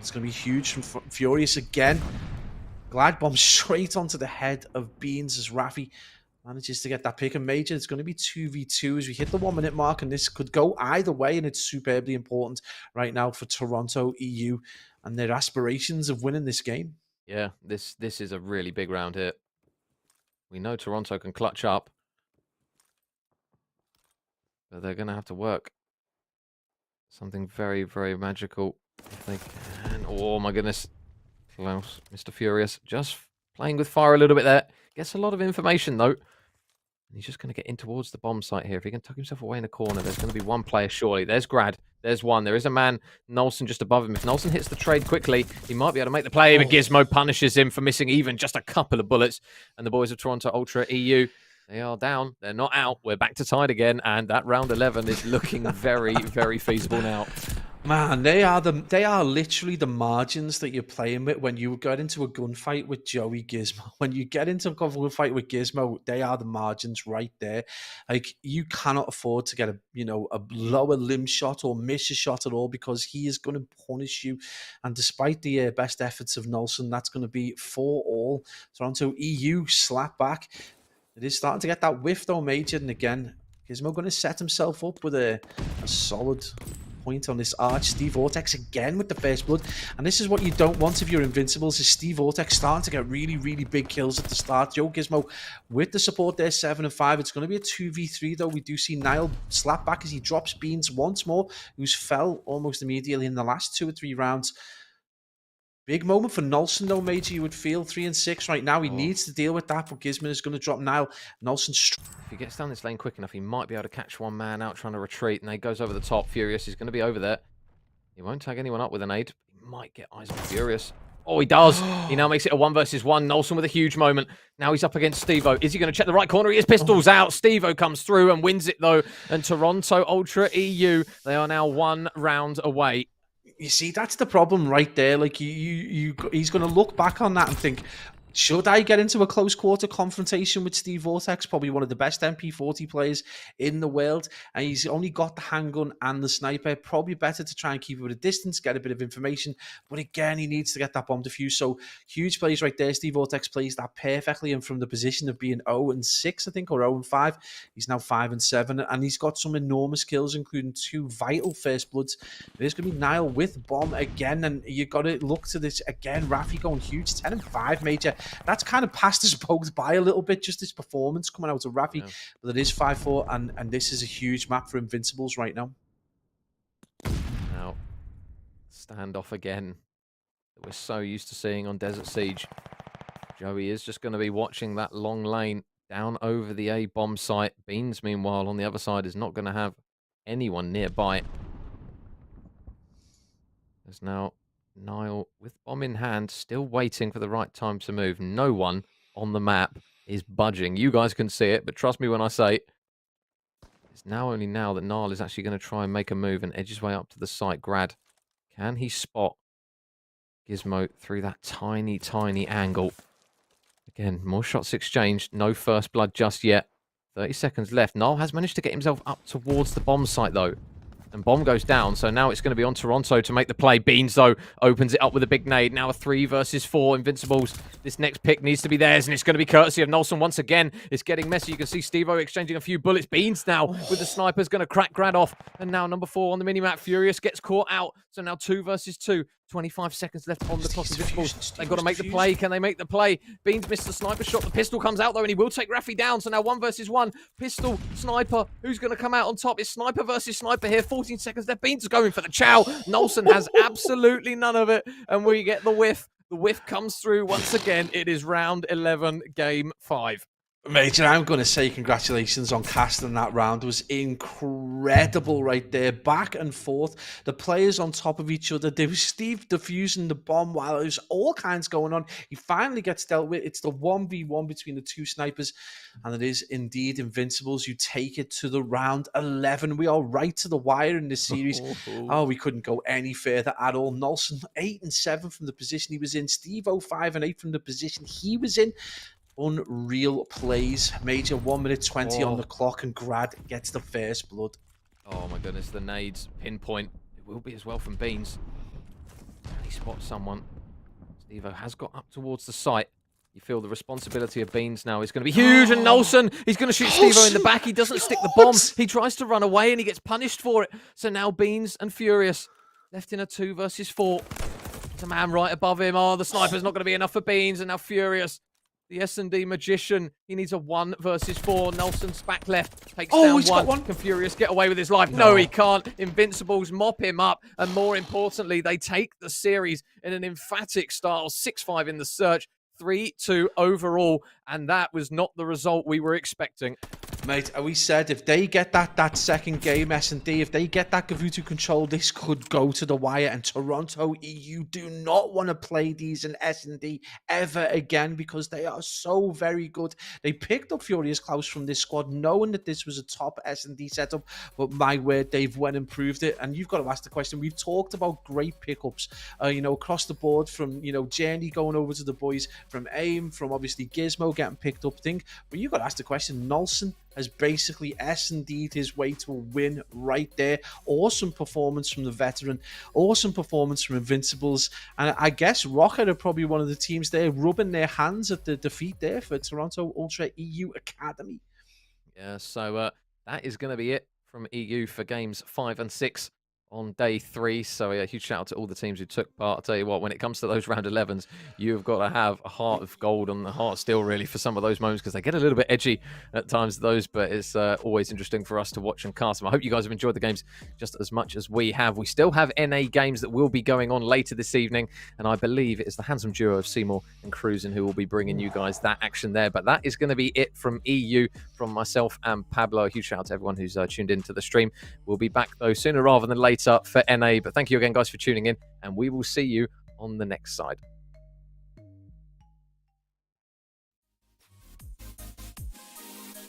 It's going to be huge from Furious again. Glide bomb straight onto the head of Beans as Rafi manages to get that pick. And Major, it's going to be 2v2 as we hit the 1 minute mark, and this could go either way, and it's superbly important right now for Toronto EU and their aspirations of winning this game. Yeah, this is a really big round here. We know Toronto can clutch up, but they're going to have to work something very magical if they can. Oh my goodness. Klaus, Mr. Furious, just playing with fire a little bit there. Gets a lot of information though. And he's just going to get in towards the bomb site here. If he can tuck himself away in a corner, there's going to be one player surely. There's Grad. There's one. There is a man, Nolson, just above him. If Nolson hits the trade quickly, he might be able to make the play, but Gizmo punishes him for missing even just a couple of bullets. And the boys of Toronto Ultra EU, they are down. They're not out. We're back to tied again, and that round 11 is looking very feasible now. Man, they are literally the margins that you're playing with when you get into a gunfight with Joey Gizmo. When you get into a gunfight with Gizmo, they are the margins right there. Like, you cannot afford to get a lower limb shot or miss a shot at all, because he is going to punish you. And despite the best efforts of Nolson, that's going to be 4-all. Toronto EU slap back. It is starting to get that whiff though, Major, and again, Gizmo going to set himself up with a solid point on this arch. Steve Vortex again with the first blood, and this is what you don't want if you're Invincibles, is Steve Vortex starting to get really big kills at the start. Joe Gizmo with the support there, 7-5. It's going to be a 2v3 though. We do see Niall slap back as he drops Beans once more, who's fell almost immediately in the last 2 or 3 rounds. Big moment for Nolson though, Major, you would feel. 3-6 right now. He needs to deal with that, but Gizmo is going to drop Niall. Nolson, if he gets down this lane quick enough, he might be able to catch one man out trying to retreat, and he goes over the top. Furious is going to be over there. He won't tag anyone up with an aid. He might get eyes on Furious. Oh, he does. He now makes it a 1 versus 1. Nolson with a huge moment. Now he's up against Steve-O. Is he going to check the right corner? He is. Pistols out. Steve-O comes through and wins it though. And Toronto Ultra EU, they are now 1 round away. You see, that's the problem right there. Like, he's going to look back on that and think, Should I get into a close quarter confrontation with Steve Vortex, probably one of the best MP40 players in the world, and he's only got the handgun and the sniper? Probably better to try and keep it at a distance, get a bit of information. But again, he needs to get that bomb defused. So huge plays right there. Steve Vortex plays that perfectly, and from the position of being 0-6, I think, or 0-5, he's now 5-7, and he's got some enormous kills, including 2 vital first bloods. There's going to be Nile with bomb again, and you got to look to this again. Rafi going huge, 10-5, Major. That's kind of passed us both by a little bit, just this performance coming out of Rafi. Yeah. But it is 5-4, and this is a huge map for Invincibles right now. Now, standoff again that we're so used to seeing on Desert Siege. Joey is just going to be watching that long lane down over the A bomb site. Beans, meanwhile, on the other side is not going to have anyone nearby. There's now Nile with bomb in hand, still waiting for the right time to move. No one on the map is budging. You guys can see it, but trust me when I say it's only now that Nile is actually going to try and make a move and edge his way up to the site. Grad, can he spot Gizmo through that tiny, tiny angle? Again, more shots exchanged. No first blood just yet. 30 seconds left. Nile has managed to get himself up towards the bomb site, though. And bomb goes down, so now it's going to be on Toronto to make the play. Beans, though, opens it up with a big nade. Now a 3 versus 4 Invincibles. This next pick needs to be theirs, and it's going to be courtesy of Nolson once again. It's getting messy. You can see Steve-O exchanging a few bullets. Beans now with the snipers going to crack Grad off. And now number 4 on the minimap. Furious gets caught out. So now 2 versus 2. 25 seconds left on the clock. Invincibles. They've got to make the play. Can they make the play? Beans missed the sniper shot. The pistol comes out, though, and he will take Rafi down. So now 1 versus 1. Pistol, sniper. Who's going to come out on top? It's sniper versus sniper here. 14 seconds left. Beans is going for the chow. Nolson has absolutely none of it. And we get the whiff. The whiff comes through once again. It is round 11, game 5. Major, I'm going to say congratulations on casting that round. It was incredible right there. Back and forth. The players on top of each other. There was Steve defusing the bomb while there was all kinds going on. He finally gets dealt with. It's the 1v1 between the 2 snipers. And it is indeed Invincibles. You take it to the round 11. We are right to the wire in this series. Oh, we couldn't go any further at all. Nolson 8-7 from the position he was in. Steve-O 5-8 from the position he was in. Unreal plays. Major 1 minute 20 on the clock, and Grad gets the first blood. Oh my goodness, the nades pinpoint. It will be as well from Beans. Can he spot someone? Steve-O has got up towards the site. You feel the responsibility of Beans now is going to be huge, and Nolson, he's going to shoot Steve-O in the back. He doesn't stick the bomb. He tries to run away, and he gets punished for it. So now Beans and Furious left in a 2 versus 4. There's a man right above him. Oh, the sniper's not going to be enough for Beans, and now Furious. The S&D Magician, he needs a 1 versus 4. Nelson's back left, takes down one. Can Furious get away with his life? No, he can't. Invincibles mop him up. And more importantly, they take the series in an emphatic style. 6-5 in the search, 3-2 overall. And that was not the result we were expecting. Mate, we said if they get that second game, S&D, if they get that Gavutu control, this could go to the wire. And Toronto EU do not want to play these in S&D ever again because they are so very good. They picked up Furious Klaus from this squad, knowing that this was a top S&D setup. But my word, they've went and proved it. And you've got to ask the question. We've talked about great pickups, across the board from, Journey going over to the boys, from AIM, from obviously Gizmo getting picked up thing. But you've got to ask the question, Nolson has basically S&D'd his way to a win right there. Awesome performance from the veteran. Awesome performance from Invincibles. And I guess Rocket are probably one of the teams there rubbing their hands at the defeat there for Toronto Ultra EU Academy. Yeah, so that is going to be it from EU for games 5 and 6 on day 3. So a huge shout out to all the teams who took part. I'll tell you what, when it comes to those round 11s, you've got to have a heart of gold on the heart still, really, for some of those moments, because they get a little bit edgy at times, those, but it's always interesting for us to watch and cast them. I hope you guys have enjoyed the games just as much as we have. We still have NA games that will be going on later this evening, and I believe it is the handsome duo of Seymour and Cruisin who will be bringing you guys that action there. But that is going to be it from EU, from myself and Pablo. A huge shout out to everyone who's tuned into the stream. We'll be back, though, sooner rather than later for NA. But thank you again, guys, for tuning in, and we will see you on the next side.